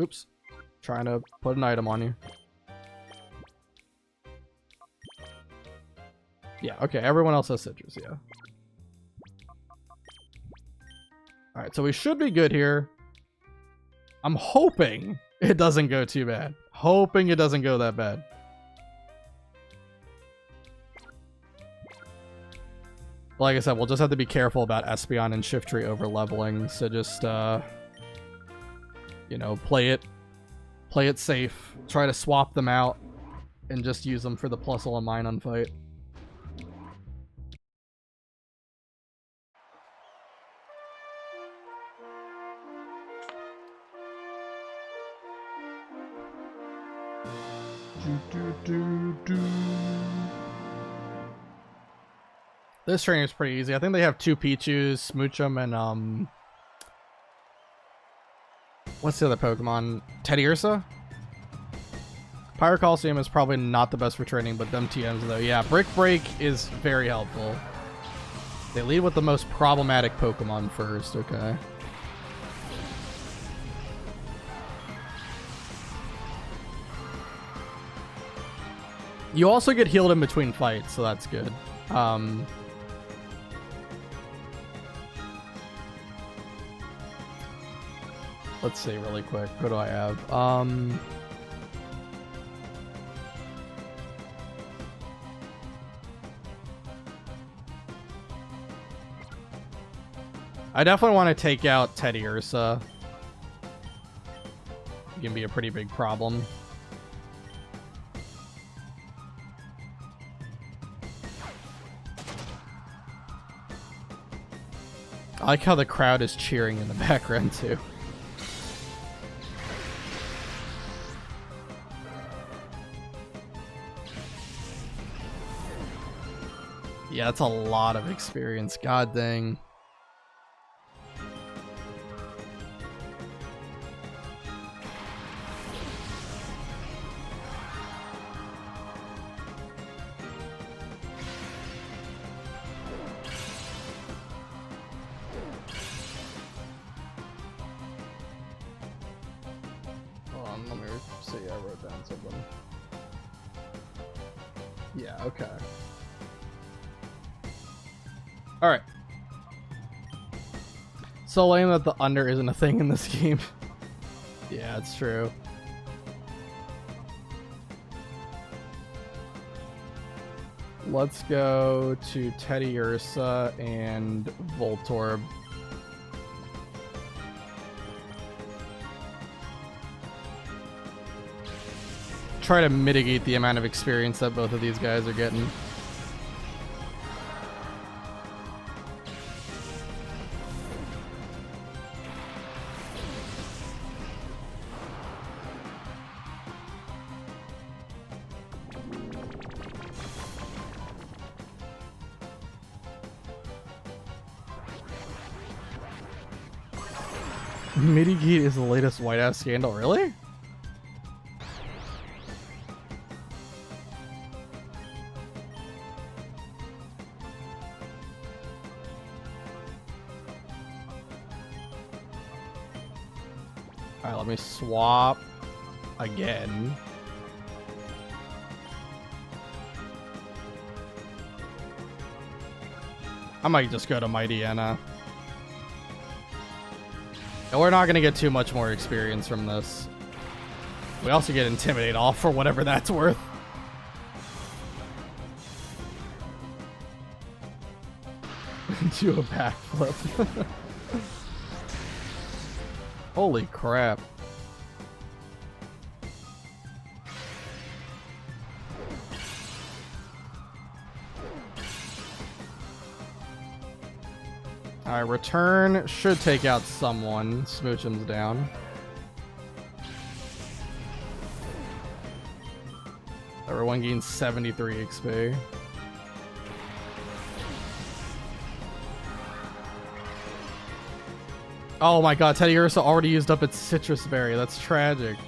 Oops. Trying to put an item on you. Yeah, okay. Everyone else has Citrus, yeah. Alright, so we should be good here. I'm hoping it doesn't go too bad. Hoping it doesn't go that bad. Like I said, we'll just have to be careful about Espeon and Shiftry over leveling. So just, you know, play it safe. Try to swap them out and just use them for the Plusle and Minun fight. This training is pretty easy. I think they have 2 Pichus, Smoochum, and what's the other Pokemon? Teddiursa? Pyro Coliseum is probably not the best for training, but them TMs though. Yeah, Brick Break is very helpful. They lead with the most problematic Pokemon first, okay. You also get healed in between fights, so that's good. Let's see really quick. What do I have? I definitely want to take out Teddiursa. It can be a pretty big problem. I like how the crowd is cheering in the background too. Yeah, that's a lot of experience. God dang. Hold on, let me see. I wrote down something. Yeah, okay. Alright. So lame that the under isn't a thing in this game. Yeah, it's true. Let's go to Teddy Ursa and Voltorb. Try to mitigate the amount of experience that both of these guys are getting. Mitigate is the latest white ass scandal, really? Alright, let me swap again. I might just go to Mighty Anna. And we're not going to get too much more experience from this. We also get Intimidate off for whatever that's worth. Do a backflip. Holy crap. Alright, return should take out someone. Smoochum's down. Everyone gains 73 XP. Oh my god, Teddy Ursa already used up its citrus berry. That's tragic.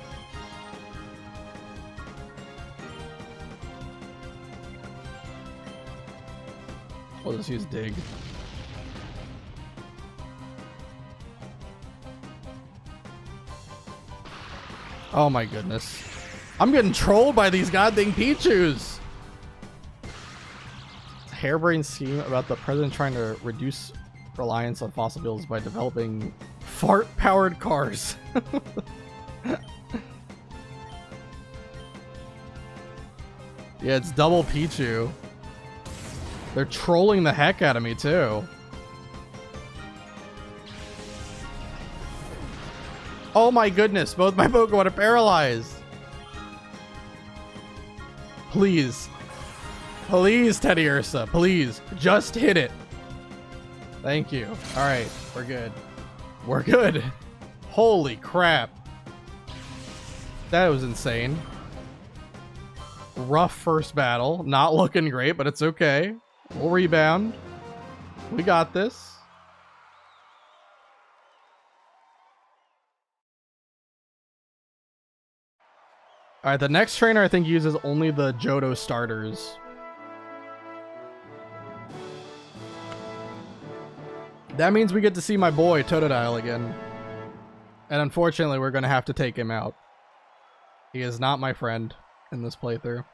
We'll just use dig. Oh my goodness. I'm getting trolled by these goddamn Pichus. It's a harebrained scheme about the president trying to reduce reliance on fossil fuels by developing fart-powered cars. Yeah, it's double Pichu. They're trolling the heck out of me too. Oh my goodness, both my Pokemon are paralyzed. Please. Please, Teddy Ursa. Please. Just hit it. Thank you. Alright, we're good. We're good. Holy crap. That was insane. Rough first battle. Not looking great, but it's okay. We'll rebound. We got this. Alright, the next trainer I think uses only the Johto starters. That means we get to see my boy Totodile again. And unfortunately, we're going to have to take him out. He is not my friend in this playthrough.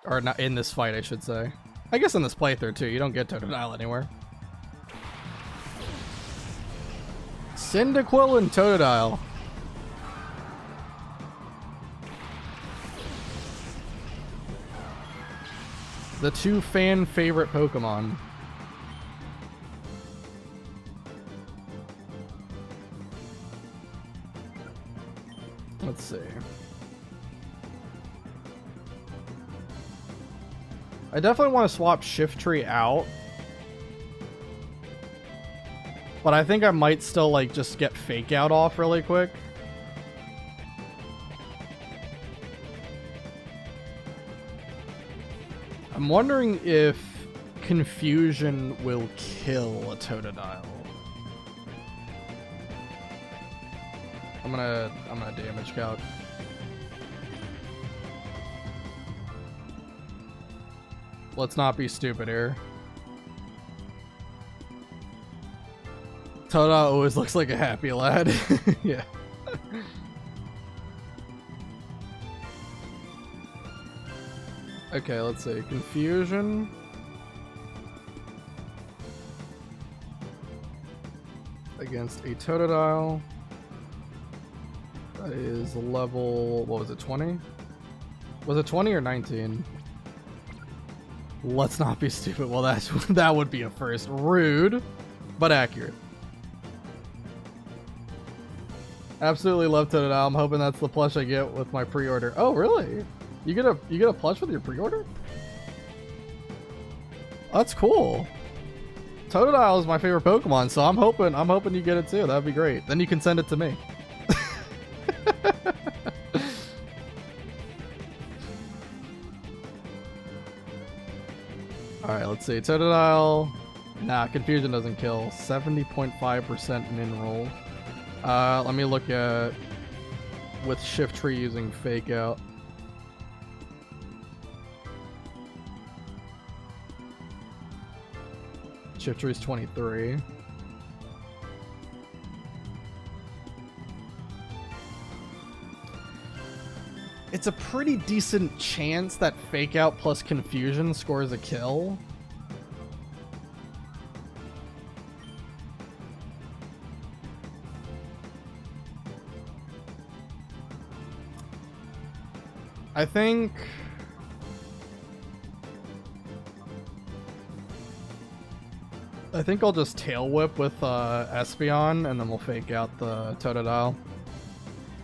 Or not in this fight, I should say. I guess in this playthrough too, you don't get Totodile anywhere. Cyndaquil and Totodile. The two fan favorite Pokemon. Let's see. I definitely want to swap Shiftry out. But I think I might still like just get Fake Out off really quick. I'm wondering if confusion will kill a Totodile. I'm gonna damage calc. Let's not be stupid here. Totodile always looks like a happy lad. Yeah. Okay, let's see. Confusion. Against a Totodile. That is level, what was it, 20? Was it 20 or 19? Let's not be stupid. Well, that would be a first. Rude, but accurate. Absolutely love Totodile. I'm hoping that's the plush I get with my pre-order. Oh, really? You get a plush with your pre-order? That's cool. Totodile is my favorite Pokemon, so I'm hoping you get it too. That'd be great. Then you can send it to me. Alright, let's see. Totodile. Nah, confusion doesn't kill. 70.5% min roll. Let me look at with Shift Tree using Fake Out. Shift Tree is 23. It's a pretty decent chance that Fake Out plus Confusion scores a kill. I think I'll just Tail Whip with Espeon, and then we'll Fake Out the Totodile.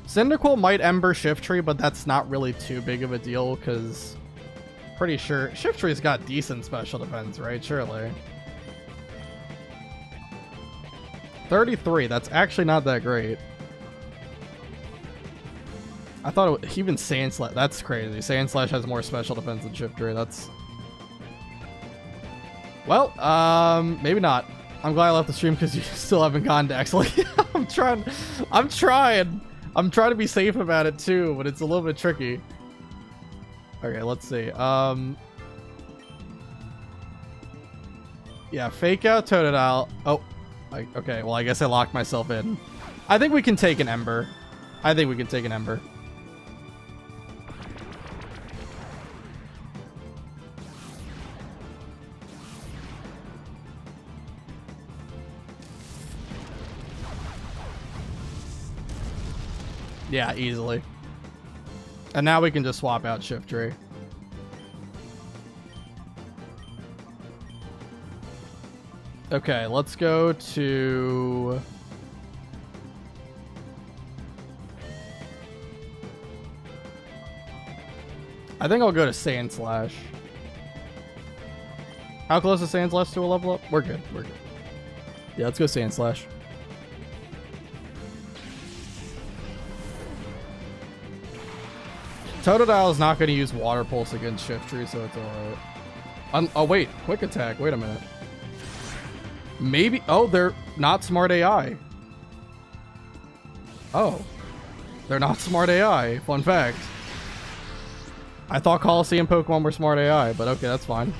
Cyndaquil might Ember Shift Tree, but that's not really too big of a deal, because pretty sure Shift Tree's got decent special defense, right? Surely. 33, that's actually not that great. I thought even Sand Slash, that's crazy. Sand Slash has more special defense than Shift Tree. That's... Well, maybe not. I'm glad I left the stream because you still haven't gone to Excellent. I'm trying to be safe about it too, but it's a little bit tricky. Okay, let's see. Yeah, Fake Out Totodile. Oh, okay. Well, I guess I locked myself in. I think we can take an Ember. Yeah, easily. And now we can just swap out Shift Tree. Okay, let's go to... I think I'll go to Sand Slash. How close is Sand Slash to a level up? We're good. Yeah, let's go Sand Slash. Totodile is not going to use Water Pulse against Shift Tree, so it's alright. Oh, wait. Quick Attack. Wait a minute. Maybe... Oh, they're not Smart AI. Oh. They're not Smart AI. Fun fact. I thought Coliseum Pokemon were Smart AI, but okay, that's fine.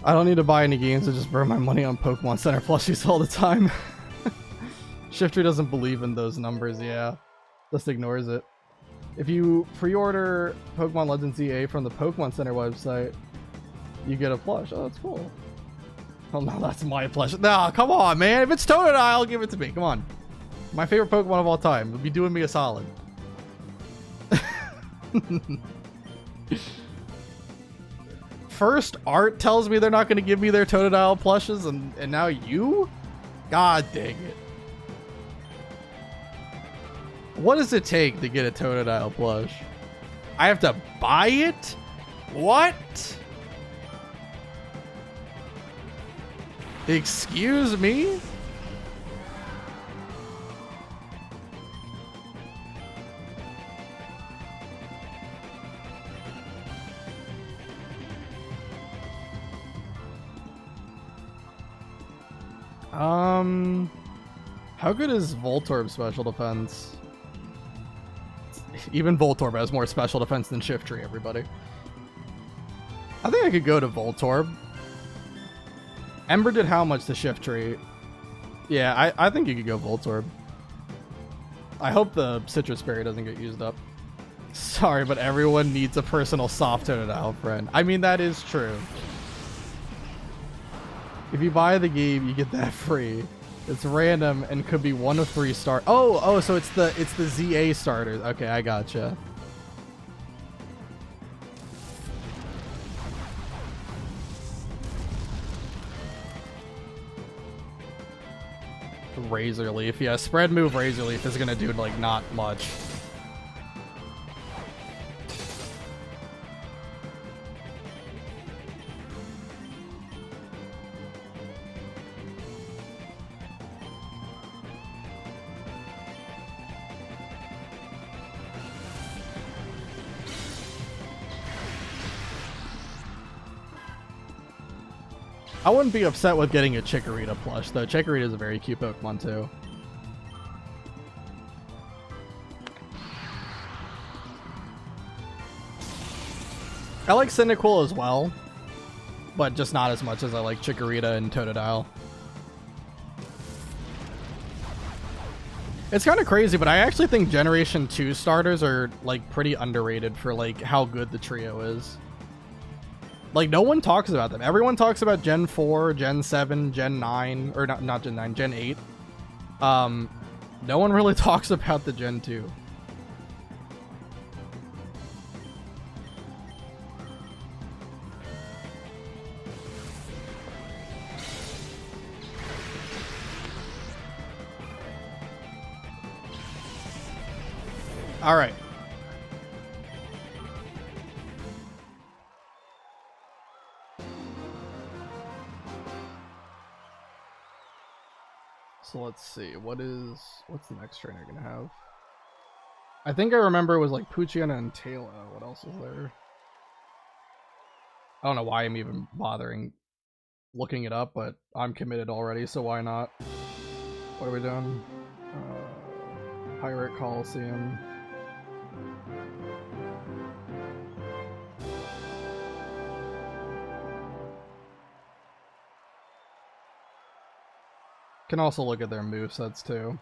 I don't need to buy any games to just burn my money on Pokemon Center plushies all the time. Shift Tree doesn't believe in those numbers, yeah. Just ignores it. If you pre-order Pokemon Legends EA from the Pokemon Center website, you get a plush. Oh, that's cool. Oh no, that's my plush. Nah, come on, man. If it's Totodile, give it to me. Come on. My favorite Pokemon of all time. It'll be doing me a solid. First Art tells me they're not going to give me their Totodile plushes, and now you? God dang it. What does it take to get a Totodile plush? I have to buy it? What? Excuse me? How good is Voltorb special defense? Even Voltorb has more special defense than Shiftry, everybody. I think I could go to Voltorb. Ember did how much to Shiftry? Yeah, I think you could go Voltorb. I hope the Citrus Berry doesn't get used up. Sorry, but everyone needs a personal soft Totodile friend. I mean, that is true. If you buy the game, you get that free. It's random and could be 1 of 3 star. Oh, so it's the ZA starters. Okay, I gotcha. Razor Leaf. Yeah, spread move Razor Leaf is gonna do like not much. I wouldn't be upset with getting a Chikorita plush, though. Chikorita is a very cute Pokemon, too. I like Cyndaquil as well, but just not as much as I like Chikorita and Totodile. It's kind of crazy, but I actually think Generation 2 starters are, like, pretty underrated for, like, how good the trio is. Like, no one talks about them. Everyone talks about Gen 4, Gen 7, Gen 9, or not Gen 9, Gen 8. No one really talks about the Gen 2. All right. So let's see, what's the next trainer gonna have? I think I remember it was like Poochyena and Taylor. What else is there? I don't know why I'm even bothering looking it up, but I'm committed already, so why not? What are we doing? Pirate Coliseum. Can also look at their movesets too.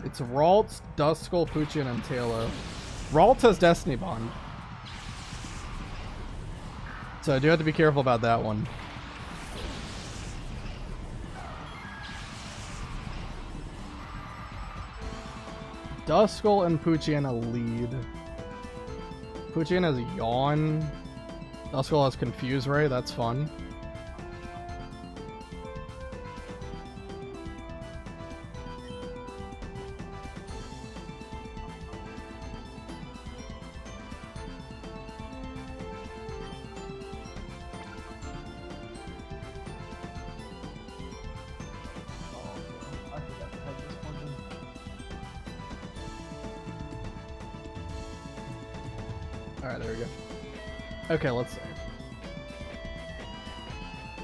It's Ralts, Duskull, Poochyena, and Taylor. Ralts has Destiny Bond, so I do have to be careful about that one. Duskull and Poochyena lead. Poochyena has a Yawn. Duskull has Confuse Ray, that's fun. Alright, there we go. Okay, let's see.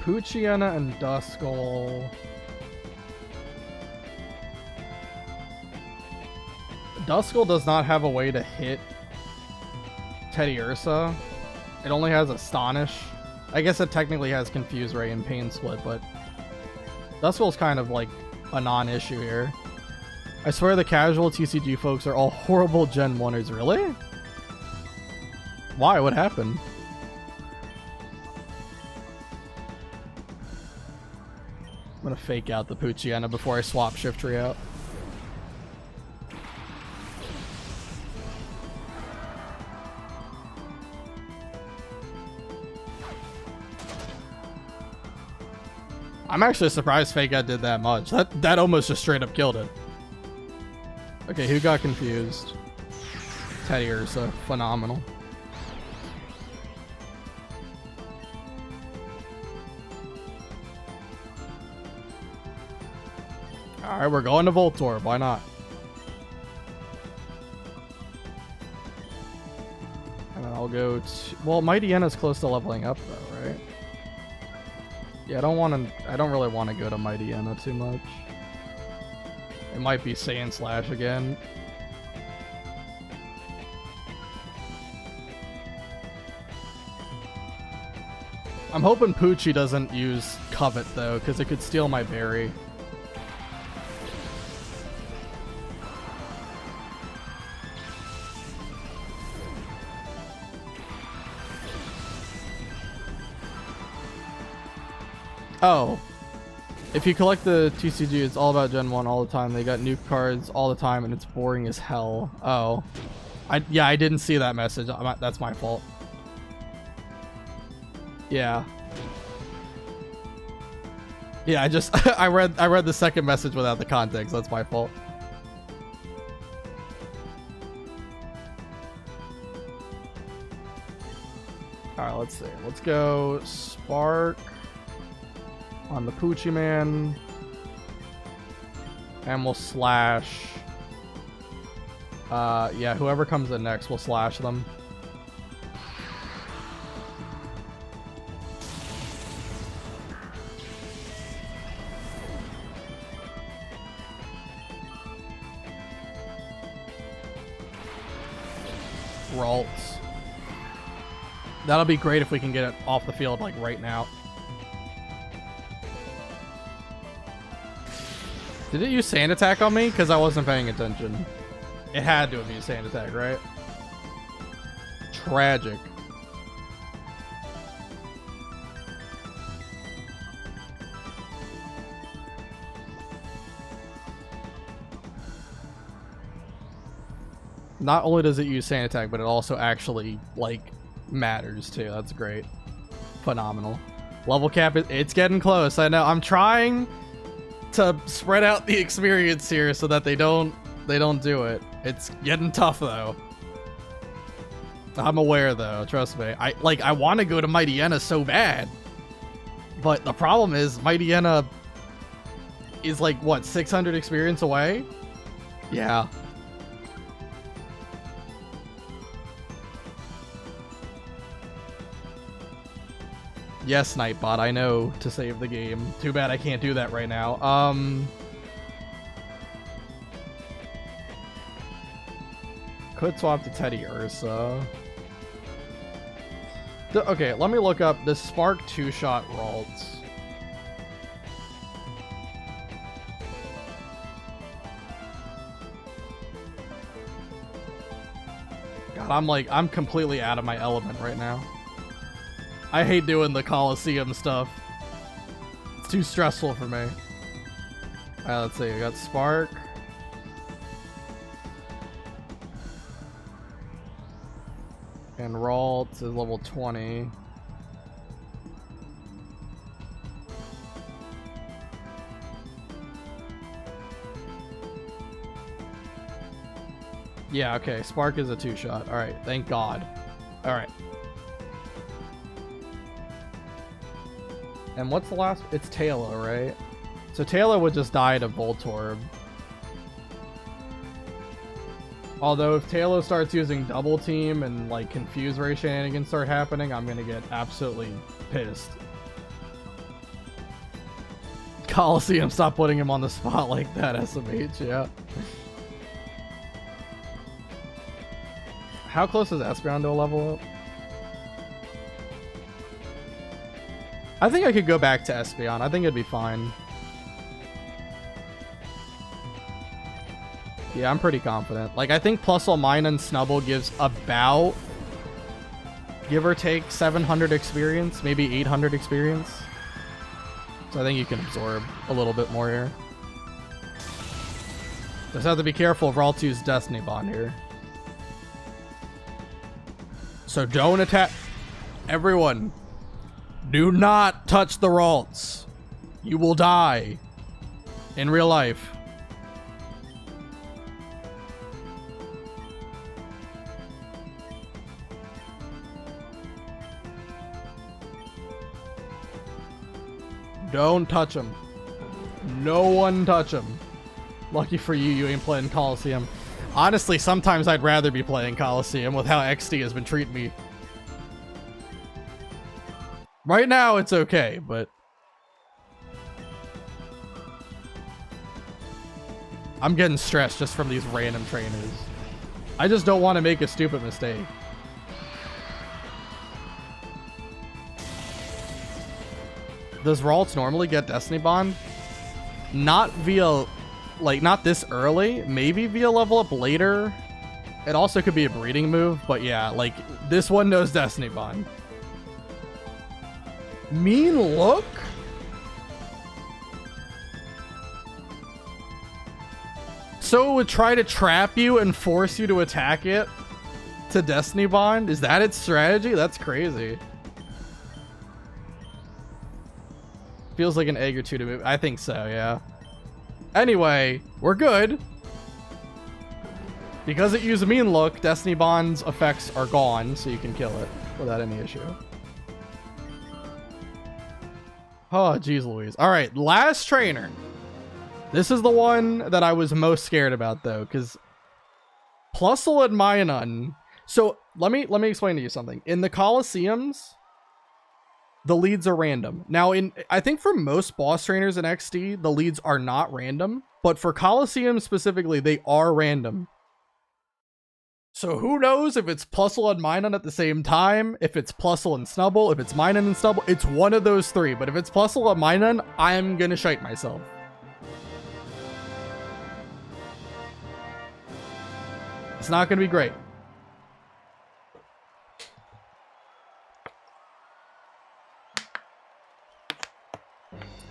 Poochyena and Duskull. Duskull does not have a way to hit Teddiursa. It only has Astonish. I guess it technically has Confuse Ray and Pain Split, but Duskull's kind of like a non-issue here. I swear the casual TCG folks are all horrible Gen 1ers. Really? Why? What happened? I'm gonna fake out the Poochyena before I swap Shiftry out. I'm actually surprised fake out did that much. That almost just straight up killed it. Okay, who got confused? Teddiursa, phenomenal. Alright, we're going to Voltorb, why not? And then I'll go to... Well, Mighty Yenna's close to leveling up though, Yeah, I don't really want to go to Mighty Anna too much. It might be Sand Slash again. I'm hoping Poochie doesn't use Covet though, because it could steal my berry. Oh. If you collect the TCG, it's all about Gen 1 all the time. They got new cards all the time, and it's boring as hell. Oh. Yeah, I didn't see that message. That's my fault. Yeah. Yeah, I read the second message without the context. That's my fault. Alright, let's see. Let's go Spark on the Poochie Man. And we'll slash. Yeah, whoever comes in next, we'll slash them. Ralts. That'll be great if we can get it off the field like right now. Did it use Sand Attack on me? Because I wasn't paying attention. It had to have used Sand Attack, right? Tragic. Not only does it use Sand Attack, but it also actually, like, matters too. That's great. Phenomenal. Level cap, it's getting close. I know. I'm trying to spread out the experience here so that they don't do it. It's getting tough though. I'm aware though, trust me. I want to go to Mighty Anna so bad. But the problem is Mighty Anna is like what, 600 experience away? Yeah. Yes, Nightbot, I know to save the game. Too bad I can't do that right now. Could swap to Teddy Ursa. Okay, let me look up the Spark 2-shot Ralts. God, I'm completely out of my element right now. I hate doing the Coliseum stuff. It's too stressful for me. Alright, let's see. We got Spark. And Ralt is level 20. Yeah, okay. Spark is a 2-shot. Alright, thank God. Alright. And what's the last? It's Taylor, right? So Taylor would just die to Voltorb. Although if Taylor starts using Double Team and like Confuse Ray shenanigans start happening, I'm gonna get absolutely pissed. Coliseum, stop putting him on the spot like that, SMH, yeah. How close is Espeon to a level up? I think I could go back to Espeon. I think it'd be fine. Yeah, I'm pretty confident. Like, I think Plusle Mine and Snubble gives about, give or take, 700 experience, maybe 800 experience. So I think you can absorb a little bit more here. Just have to be careful of Raltu's Destiny Bond here. So don't attack. Everyone, do not touch the Ralts. You will die in real life. Don't touch him. No one touch him. Lucky for you, you ain't playing Coliseum. Honestly, sometimes I'd rather be playing Coliseum with how XD has been treating me. Right now, it's okay, but I'm getting stressed just from these random trainers. I just don't want to make a stupid mistake. Does Ralts normally get Destiny Bond? Not via, like, not this early. Maybe via level up later. It also could be a breeding move, but yeah, like, this one knows Destiny Bond. Mean look? So it would try to trap you and force you to attack it to Destiny Bond? Is that its strategy? That's crazy. Feels like an egg or two to move. I think so, yeah. Anyway, we're good. Because it used a mean look, Destiny Bond's effects are gone, so you can kill it without any issue. Oh, geez Louise. Alright, last trainer. This is the one that I was most scared about, though, because Plusle and Minun. So, let me explain to you something. In the Colosseums, the leads are random. Now, I think for most boss trainers in XD, the leads are not random, but for Colosseum specifically, they are random. So who knows if it's Plusle and Minun at the same time, if it's Plusle and Snubble, if it's Minun and Snubble, it's one of those three. But if it's Plusle and Minun, I'm gonna shite myself. It's not gonna be great.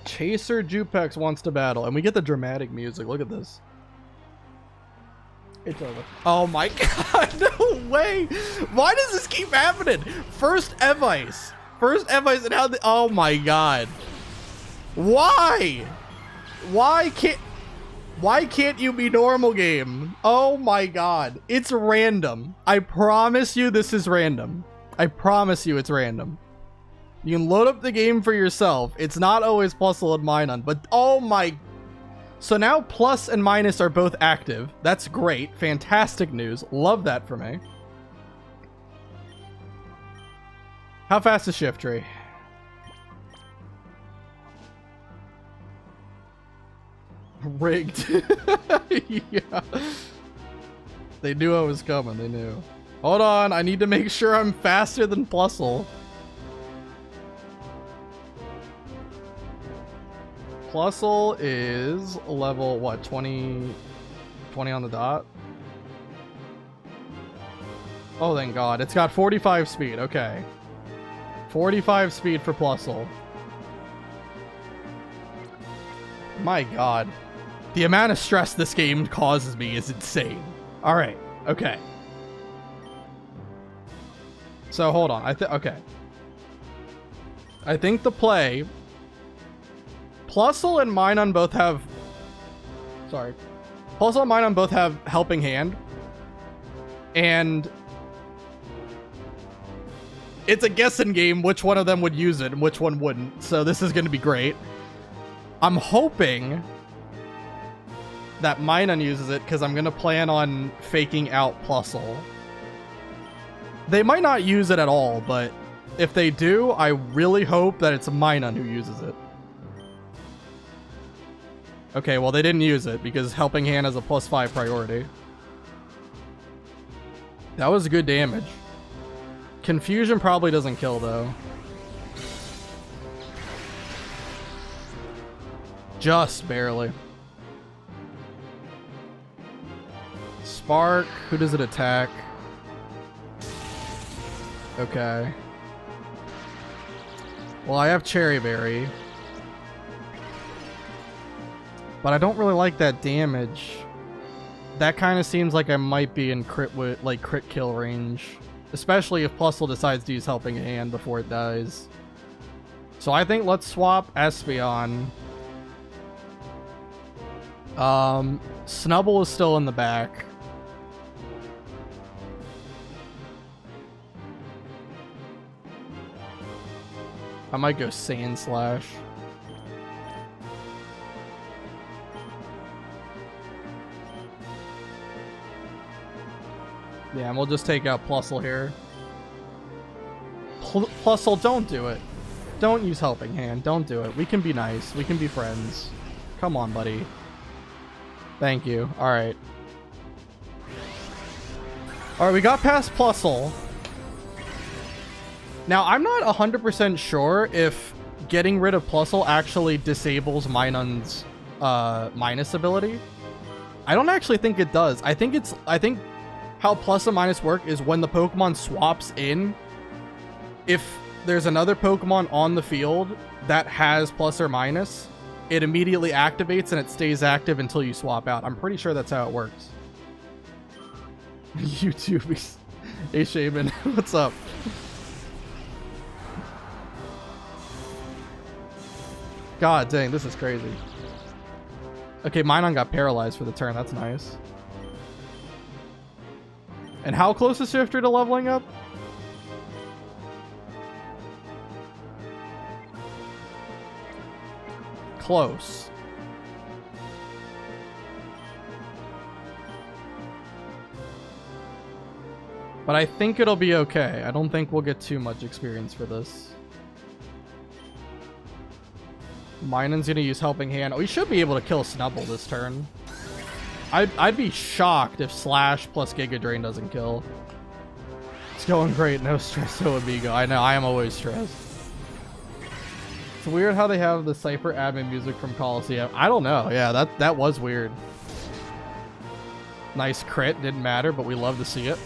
Chaser Jupex wants to battle, and we get the dramatic music. Look at this. It's over. Oh my god, no way! Why does this keep happening? First Evice. First Evice and how the— oh my god. Why? Why can't you be normal game? Oh my god. It's random. I promise you this is random. I promise you it's random. You can load up the game for yourself. It's not always Plusle and Minun, but oh my... So now plus and minus are both active. That's great. Fantastic news. Love that for me. How fast is Shift Tree? Rigged. Yeah. They knew I was coming. They knew. Hold on. I need to make sure I'm faster than Plusle. Plusle is level, what, 20 on the dot? Oh, thank God. It's got 45 speed. Okay. 45 speed for Plusle. My God. The amount of stress this game causes me is insane. All right. Okay. So, hold on. Okay. I think the play... Plusle and Minun both have... Sorry. Plusle and Minun both have Helping Hand. And... it's a guessing game which one of them would use it and which one wouldn't. So this is going to be great. I'm hoping that Minun uses it because I'm going to plan on faking out Plusle. They might not use it at all, but if they do, I really hope that it's Minun who uses it. Okay, well, they didn't use it because Helping Hand has a +5 priority. That was good damage. Confusion probably doesn't kill, though. Just barely. Spark. Who does it attack? Okay. Well, I have Cherry Berry. But I don't really like that damage. That kind of seems like I might be in crit kill range. Especially if Plusle decides to use Helping Hand before it dies. So I think let's swap Espeon. Snubble is still in the back. I might go Sand Slash. Yeah, and we'll just take out Plusle here. Plusle, don't do it. Don't use Helping Hand. Don't do it. We can be nice. We can be friends. Come on, buddy. Thank you. Alright. Alright, we got past Plusle. Now, I'm not 100% sure if getting rid of Plusle actually disables Minun's minus ability. I don't actually think it does. I think how plus and minus work is when the Pokemon swaps in, if there's another Pokemon on the field that has plus or minus, it immediately activates and it stays active until you swap out. I'm pretty sure that's how it works. YouTube. Hey, Shaman. What's up? God dang, this is crazy. Okay, Minun got paralyzed for the turn. That's nice. And how close is Shifter to leveling up? Close. But I think it'll be okay. I don't think we'll get too much experience for this. Minun's gonna use Helping Hand. Oh, we should be able to kill Snubbull this turn. I'd be shocked if Slash plus Giga Drain doesn't kill. It's going great. No stress, Amigo. I know, I am always stressed. It's weird how they have the Cypher admin music from Coliseum. I don't know. Yeah, that was weird. Nice crit. Didn't matter, but we love to see it.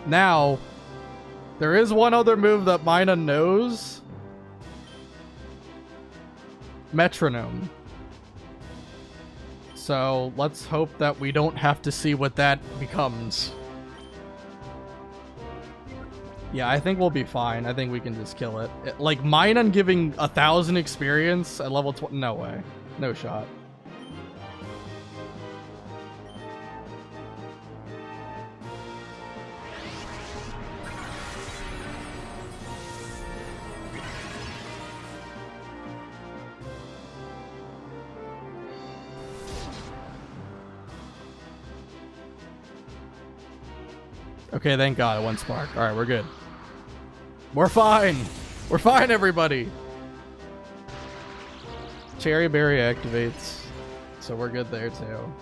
Now, there is one other move that Minun knows. Metronome. So let's hope that we don't have to see what that becomes. Yeah, I think we'll be fine. I think we can just kill it. Like, Minun giving 1,000 experience at level 20. No way. No shot. Okay, thank God it went Spark. Alright, we're good. We're fine! We're fine, everybody! Cherry Berry activates, so we're good there, too.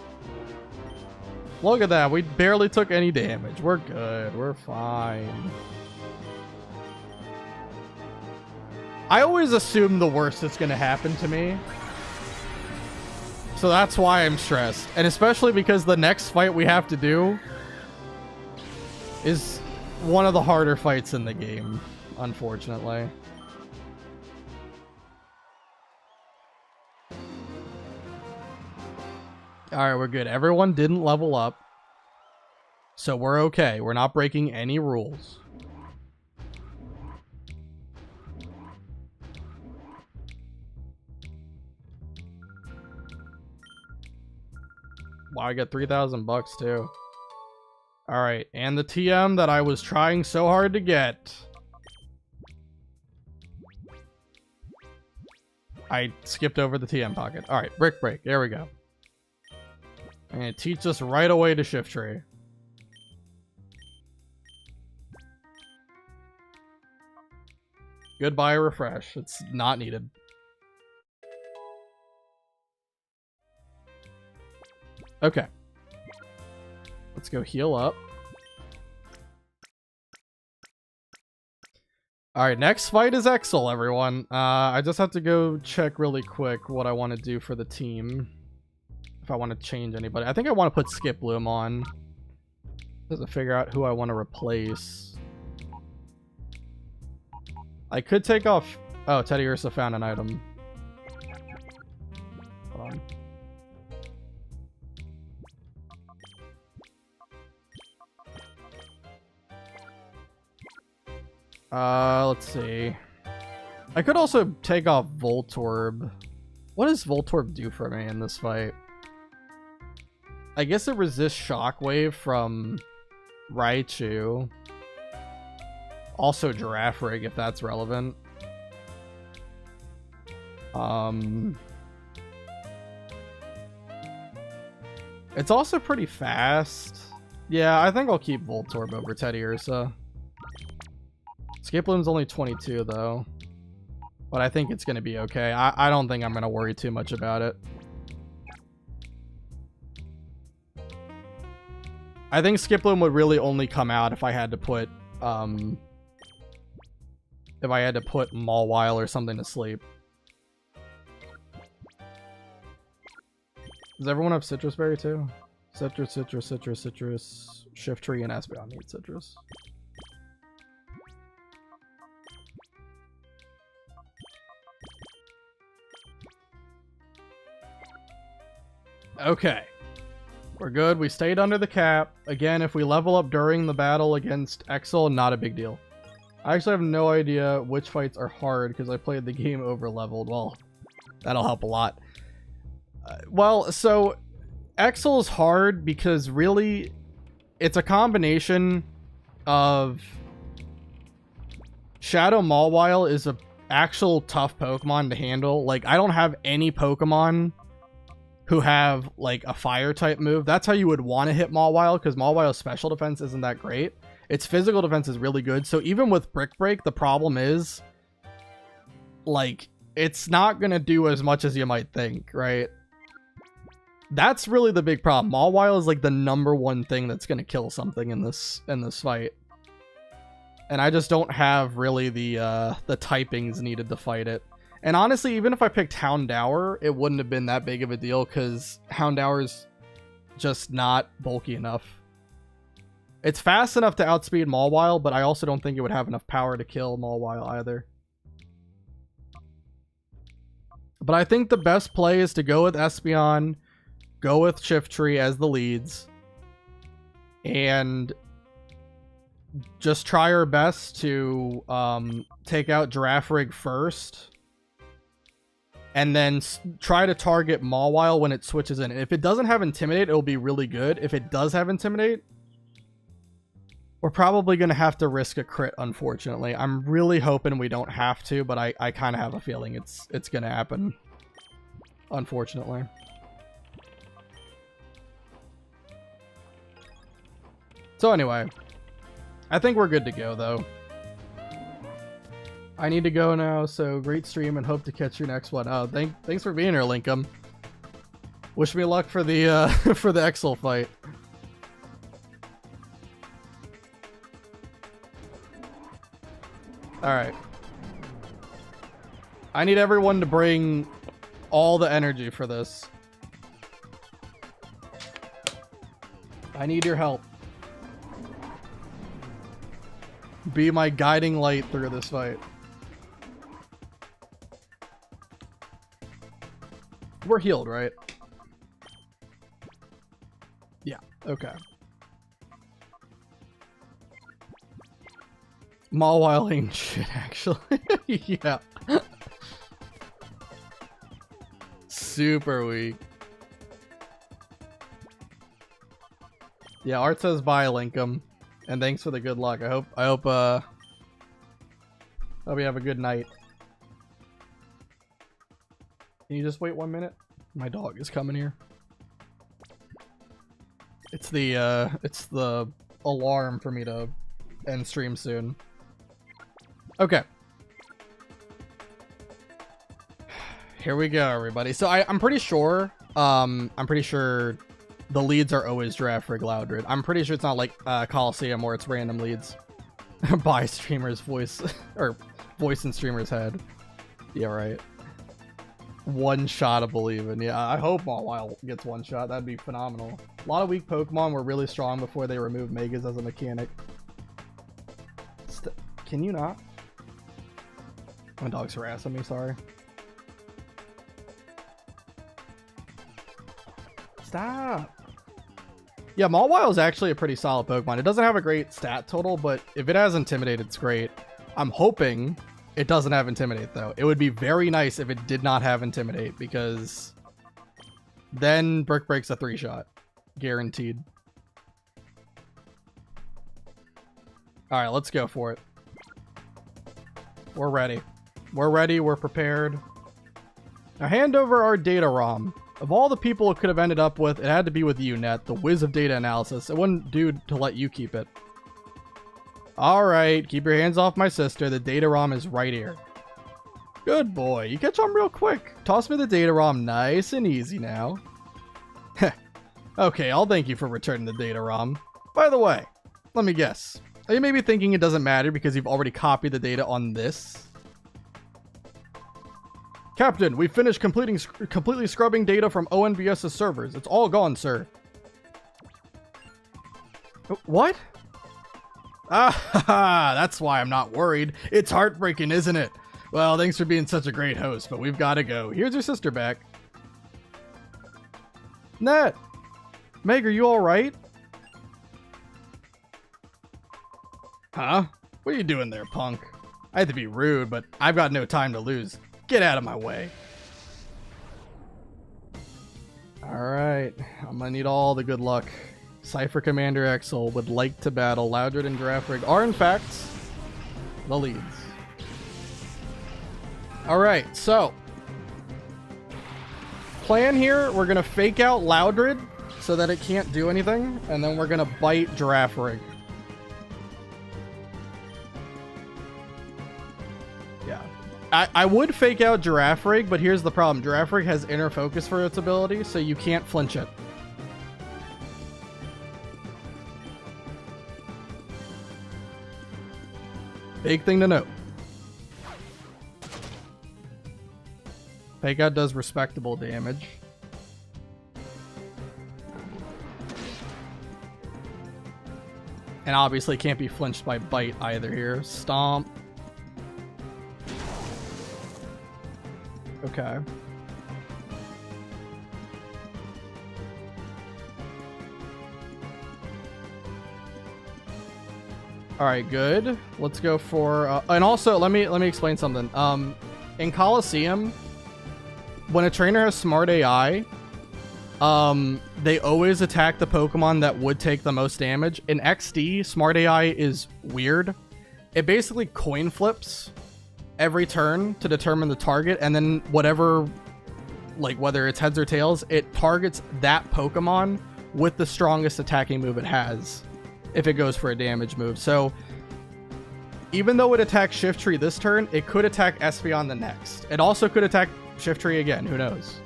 Look at that, we barely took any damage. We're good, we're fine. I always assume the worst that's gonna happen to me. So that's why I'm stressed. And especially because the next fight we have to do is one of the harder fights in the game, unfortunately. Alright, we're good. Everyone didn't level up, so we're okay. We're not breaking any rules. Wow, I got 3,000 bucks too. Alright, and the TM that I was trying so hard to get. I skipped over the TM pocket. Alright, Brick Break. There we go. I'm going to teach us right away to Shift Tree. Goodbye, Refresh. It's not needed. Okay. Let's go heal up. Alright, next fight is Exel, everyone. I just have to go check really quick what I want to do for the team. If I want to change anybody. I think I want to put Skip Bloom on. Just to figure out who I want to replace. I could take off... Oh, Teddy Ursa found an item. Hold on. Let's see. I could also take off Voltorb. What does Voltorb do for me in this fight? I guess it resists Shockwave from Raichu. Also Giraffe Rig, if that's relevant. It's also pretty fast. Yeah, I think I'll keep Voltorb over Teddy Ursa. Skip Bloom's only 22, though. but I think it's going to be okay. I don't think I'm going to worry too much about it. I think Skiploom would really only come out if I had to put Mawile or something to sleep. Does everyone have Citrus Berry too? Citrus, Citrus, Citrus, Citrus. Shift Tree and Espeon need Citrus. Okay. We're good. We stayed under the cap. Again, if we level up during the battle against Exel, not a big deal. I actually have no idea which fights are hard because I played the game over leveled. Well, that'll help a lot. Well, so Exel is hard because really it's a combination of Shadow Mawile is a actual tough Pokemon to handle. Like, I don't have any Pokemon who have like a fire type move. That's how you would want to hit Mawile, because Mawile's special defense isn't that great. Its physical defense is really good. So even with Brick Break, the problem is like it's not gonna do as much as you might think, right? That's really the big problem. Mawile is like the #1 thing that's gonna kill something in this fight. And I just don't have really the typings needed to fight it. And honestly, even if I picked Houndour, it wouldn't have been that big of a deal because Houndour's just not bulky enough. It's fast enough to outspeed Mawile, but I also don't think it would have enough power to kill Mawile either. But I think the best play is to go with Espeon, go with Shiftry as the leads, and just try our best to take out Girafarig first, and then try to target Mawile when it switches in. And if it doesn't have Intimidate, it'll be really good. If it does have Intimidate, we're probably going to have to risk a crit, unfortunately. I'm really hoping we don't have to, but I kind of have a feeling it's going to happen, unfortunately. So anyway, I think we're good to go, though. I need to go now, so great stream and hope to catch your next one. Oh, thanks for being here, Linkum. Wish me luck for the for the Exel fight. Alright. I need everyone to bring all the energy for this. I need your help. Be my guiding light through this fight. We're healed, right? Yeah, okay. Mawile ain't shit, actually. Yeah. Super weak. Yeah, Art says bye, Linkum. And thanks for the good luck. I hope you have a good night. Can you just wait 1 minute? My dog is coming here. It's the alarm for me to end stream soon. Okay. Here we go, everybody. So I'm pretty sure the leads are always Girafarig Loudred. I'm pretty sure it's not like Coliseum where it's random leads by streamer's voice or voice in streamer's head. Yeah, right. One-shotable even. Yeah, I hope Mawile gets one shot. That'd be phenomenal. A lot of weak Pokemon were really strong before they removed Megas as a mechanic. Can you not? My dog's harassing me, sorry. Stop! Yeah, Mawile is actually a pretty solid Pokemon. It doesn't have a great stat total, but if it has Intimidate, it's great. I'm hoping it doesn't have Intimidate, though. It would be very nice if it did not have Intimidate, because then Brick Break's a 3-shot. Guaranteed. Alright, let's go for it. We're ready. We're ready, we're prepared. Now hand over our data ROM. Of all the people it could have ended up with, it had to be with you, Net, the whiz of data analysis. It wouldn't do to let you keep it. Alright, keep your hands off my sister. The data ROM is right here. Good boy. You catch on real quick. Toss me the data ROM nice and easy now. Okay, I'll thank you for returning the data ROM. By the way, let me guess. Are you maybe thinking it doesn't matter because you've already copied the data on this? Captain, we finished completely scrubbing data from ONBS's servers. It's all gone, sir. What? Ah, that's why I'm not worried. It's heartbreaking, isn't it? Well, thanks for being such a great host, but we've got to go. Here's your sister back. Nat! Meg, are you alright? Huh? What are you doing there, punk? I hate to be rude, but I've got no time to lose. Get out of my way. Alright, I'm gonna need all the good luck. Cypher Commander Exel would like to battle. Loudred and Giraffrig are in fact the leads. Alright, so plan here, we're gonna fake out Loudred so that it can't do anything, and then we're gonna bite Giraffrig. Yeah. I would fake out Giraffrig, but here's the problem. Giraffrig has inner focus for its ability, so you can't flinch it. Big thing to note. Fake out does respectable damage. And obviously can't be flinched by bite either here. Stomp. Okay. All right, good. Let's go for and also let me explain something. In Coliseum, when a trainer has smart AI, they always attack the Pokemon that would take the most damage. In XD, smart AI is weird. It basically coin flips every turn to determine the target, and then whatever, like whether it's heads or tails, it targets that Pokemon with the strongest attacking move it has if it goes for a damage move. So even though it attacks Shiftry this turn, it could attack Espeon the next. It also could attack Shiftry again, who knows?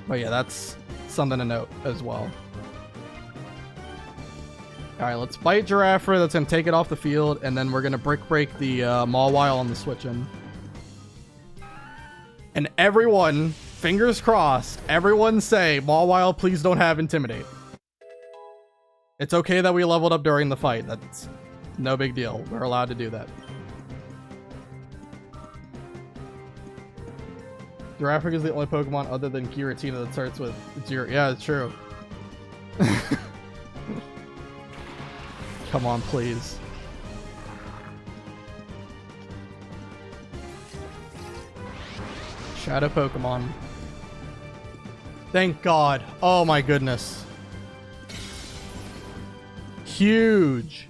But yeah, that's something to note as well. Alright, let's bite Giraffrig. That's going to take it off the field, and then we're going to Brick Break the Mawile on the switch-in. And everyone, fingers crossed, everyone say, Mawile, please don't have Intimidate. It's okay that we leveled up during the fight. That's no big deal. We're allowed to do that. Giraffrig is the only Pokemon other than Giratina that starts with 0. Yeah, it's true. Come on, please. Shadow Pokemon. Thank God. Oh my goodness. Huge.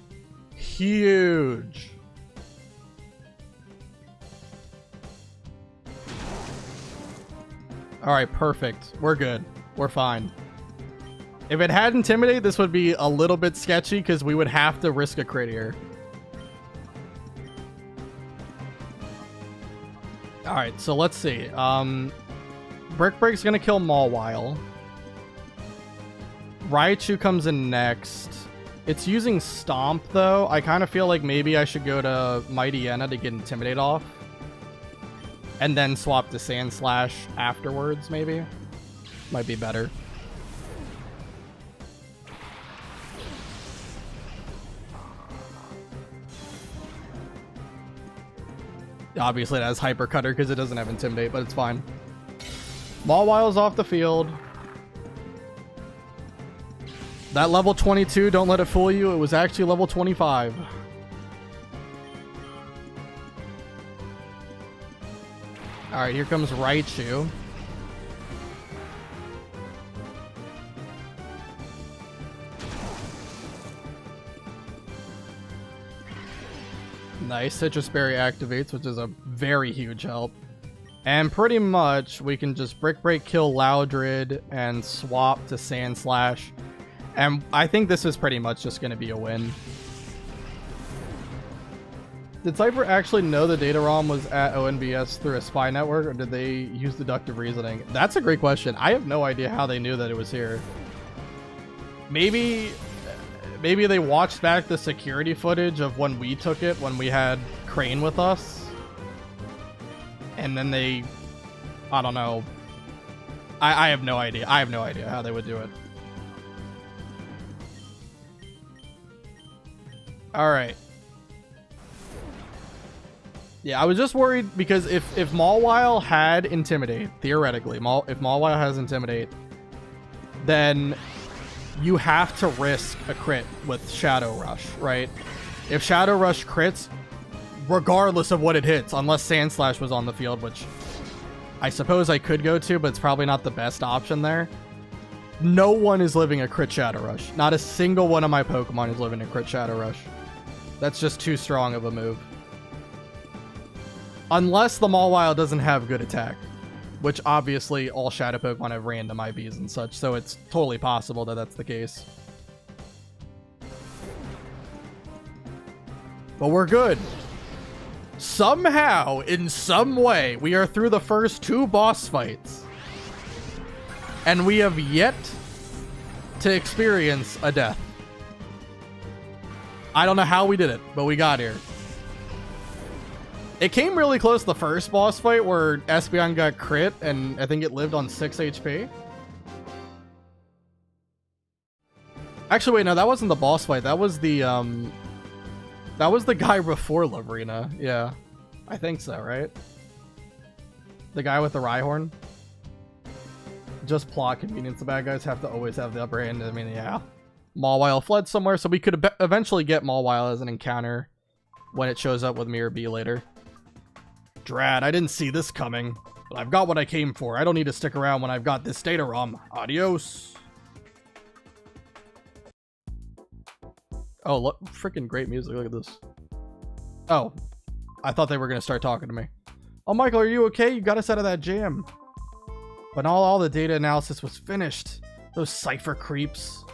Huge. Alright, perfect. We're good. We're fine. If it had Intimidate, this would be a little bit sketchy because we would have to risk a crit here. Alright, so let's see. Brick Break's gonna kill Mawile. Raichu comes in next. It's using Stomp, though. I kind of feel like maybe I should go to Mightyena to get Intimidate off. And then swap to Sandslash afterwards, maybe. Might be better. Obviously it has Hyper Cutter because it doesn't have Intimidate, but it's fine. Mawile's off the field. That level 22, don't let it fool you. It was actually level 25. Alright, here comes Raichu. Nice. Citrus Berry activates, which is a very huge help. And pretty much we can just Brick Break, kill Loudred, and swap to Sandslash. And I think this is pretty much just going to be a win. Did Cypher actually know the data ROM was at ONBS through a spy network, or did they use deductive reasoning? That's a great question. I have no idea how they knew that it was here. Maybe they watched back the security footage of when we took it, when we had Crane with us. And then they... I don't know. I have no idea. I have no idea how they would do it. Alright. Yeah, I was just worried because if Mawile had Intimidate, theoretically, if Mawile has Intimidate, then you have to risk a crit with Shadow Rush, right? If Shadow Rush crits, regardless of what it hits, unless Sand Slash was on the field, which I suppose I could go to, but it's probably not the best option there. No one is living a crit Shadow Rush. Not a single one of my Pokemon is living a crit Shadow Rush. That's just too strong of a move. Unless the Mawile doesn't have good attack, which obviously all Shadow Pokemon have random IVs and such, so it's totally possible that that's the case. But we're good. Somehow, in some way, we are through the first 2 boss fights. And we have yet to experience a death. I don't know how we did it, but we got here. It came really close the first boss fight where Espeon got crit and I think it lived on 6 HP. Actually, wait, no, that wasn't the boss fight. That was the guy before Lavrina. Yeah. I think so, right? The guy with the Rhyhorn. Just plot convenience. The bad guys have to always have the upper hand. I mean, yeah. Mawile fled somewhere, so we could eventually get Mawile as an encounter when it shows up with Mirror B later. Drat, I didn't see this coming, but I've got what I came for. I don't need to stick around when I've got this data ROM. Adios. Oh, look, freaking great music. Look at this. Oh, I thought they were going to start talking to me. Oh, Michael, are you okay? You got us out of that jam. But all the data analysis was finished. Those Cypher creeps.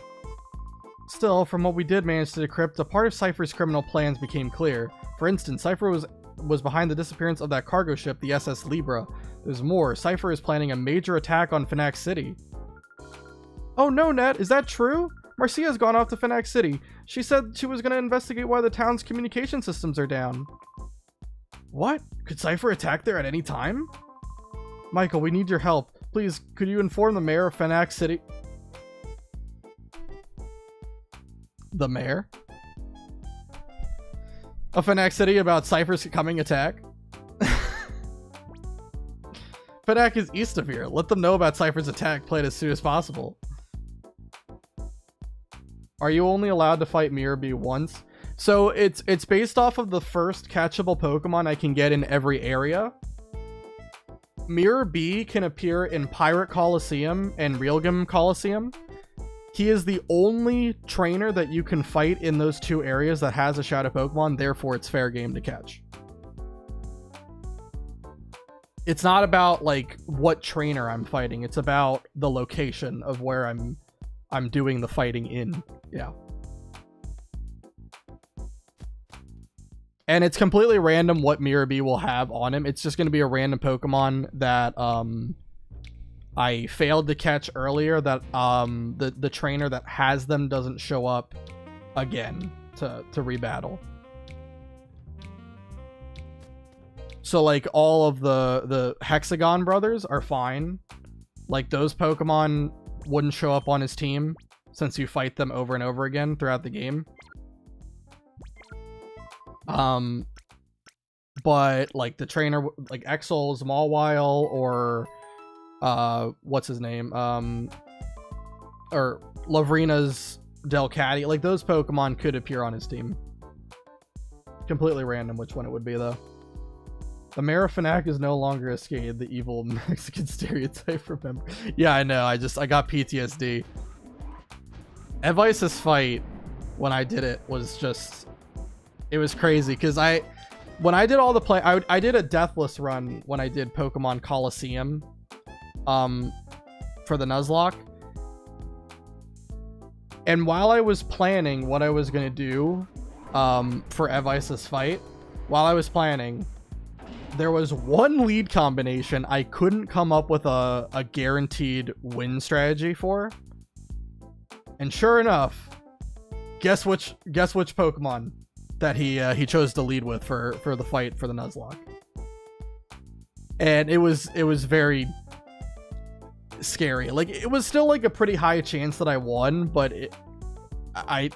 Still, from what we did manage to decrypt, a part of Cypher's criminal plans became clear. For instance, Cypher was behind the disappearance of that cargo ship, the SS Libra. There's more. Cypher is planning a major attack on Phenac City. Oh no, Ned, is that true? Marcia's gone off to Phenac City. She said she was going to investigate why the town's communication systems are down. What? Could Cypher attack there at any time? Michael, we need your help. Please, could you inform the mayor of Phenac City? The mayor? Of Phenac City about Cypher's coming attack? Phenac is east of here. Let them know about Cypher's attack. Play it as soon as possible. Are you only allowed to fight Mirror B once? So it's based off of the first catchable Pokemon I can get in every area. Mirror B can appear in Pirate Coliseum and Realgam Coliseum. He is the only trainer that you can fight in those 2 areas that has a Shadow Pokemon, therefore it's fair game to catch. It's not about like what trainer I'm fighting, it's about the location of where I'm doing the fighting in. Yeah. And it's completely random what Mirror B will have on him. It's just going to be a random Pokemon that I failed to catch earlier, that the trainer that has them doesn't show up again to rebattle. So like all of the Hexagon brothers are fine. Like those Pokemon wouldn't show up on his team since you fight them over and over again throughout the game. But like the trainer, like Exol's Mawile or what's his name, or Lavrina's Delcatty, like those Pokemon could appear on his team. Completely random which one it would be though. The mayor of Phenac is no longer a skate, the evil Mexican stereotype, remember? Yeah, I know, I got PTSD. Advice's fight when I did it was just, it was crazy because when I did all the play, I did a deathless run when I did Pokemon Coliseum for the Nuzlocke. And while I was planning what I was going to do for Advice's fight, while I was planning, there was one lead combination I couldn't come up with a guaranteed win strategy for. And sure enough, guess which Pokemon that he chose to lead with for the fight for the Nuzlocke. And it was very scary. Like, it was still like a pretty high chance that I won, but I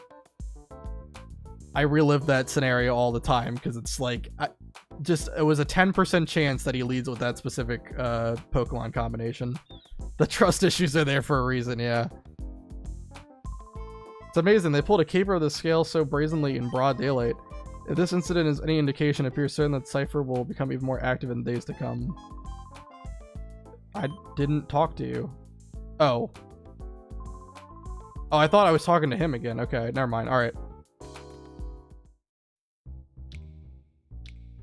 relive that scenario all the time because it's like it was a 10% chance that he leads with that specific Pokemon combination. The trust issues are there for a reason, yeah. It's amazing. They pulled a caper of the scale so brazenly in broad daylight. If this incident is any indication, it appears certain that Cypher will become even more active in the days to come. I didn't talk to you. Oh. Oh, I thought I was talking to him again. Okay, never mind. All right.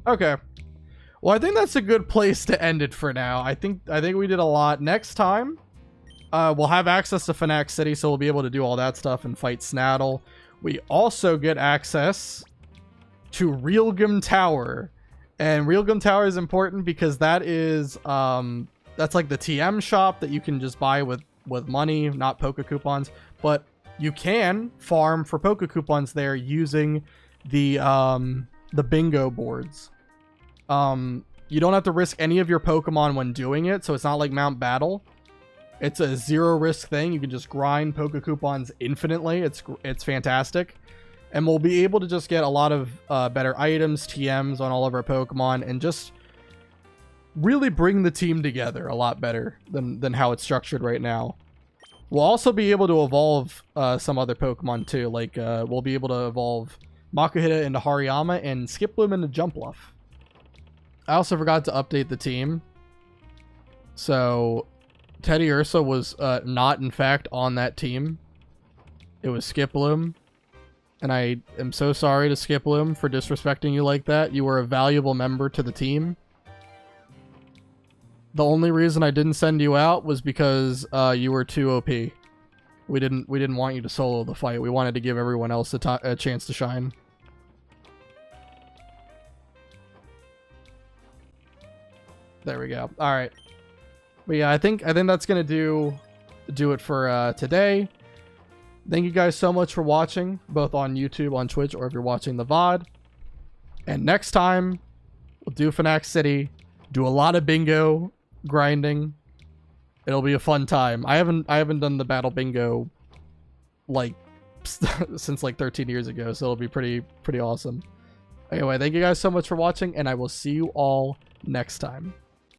Okay. Well, I think that's a good place to end it for now. I think we did a lot. Next time, we'll have access to Phenac City, so we'll be able to do all that stuff and fight Snaddle. We also get access to Realgam Tower. And Realgam Tower is important because that is that's like the TM shop that you can just buy with money, not Poke Coupons. But you can farm for Poke Coupons there using the bingo boards. You don't have to risk any of your Pokemon when doing it, so it's not like Mount Battle. It's a zero risk thing. You can just grind Poke Coupons infinitely. It's fantastic. And we'll be able to just get a lot of better items, TMs on all of our Pokemon, and just really bring the team together a lot better than how it's structured right now. We'll also be able to evolve some other Pokemon too. Like we'll be able to evolve Makuhita into Hariyama and Skiploom into Jumpluff. I also forgot to update the team. So Teddy Ursa was not in fact on that team. It was Skiploom. And I am so sorry to Skiploom for disrespecting you like that. You were a valuable member to the team. The only reason I didn't send you out was because you were too OP. We didn't want you to solo the fight. We wanted to give everyone else a chance to shine. There we go. All right. But yeah, I think that's gonna do it for today. Thank you guys so much for watching, both on YouTube, on Twitch, or if you're watching the VOD. And next time, we'll do Phenac City, do a lot of bingo grinding. It'll be a fun time. I haven't done the battle bingo like since like 13 years ago, so it'll be pretty awesome. Anyway, thank you guys so much for watching, and I will see you all next time.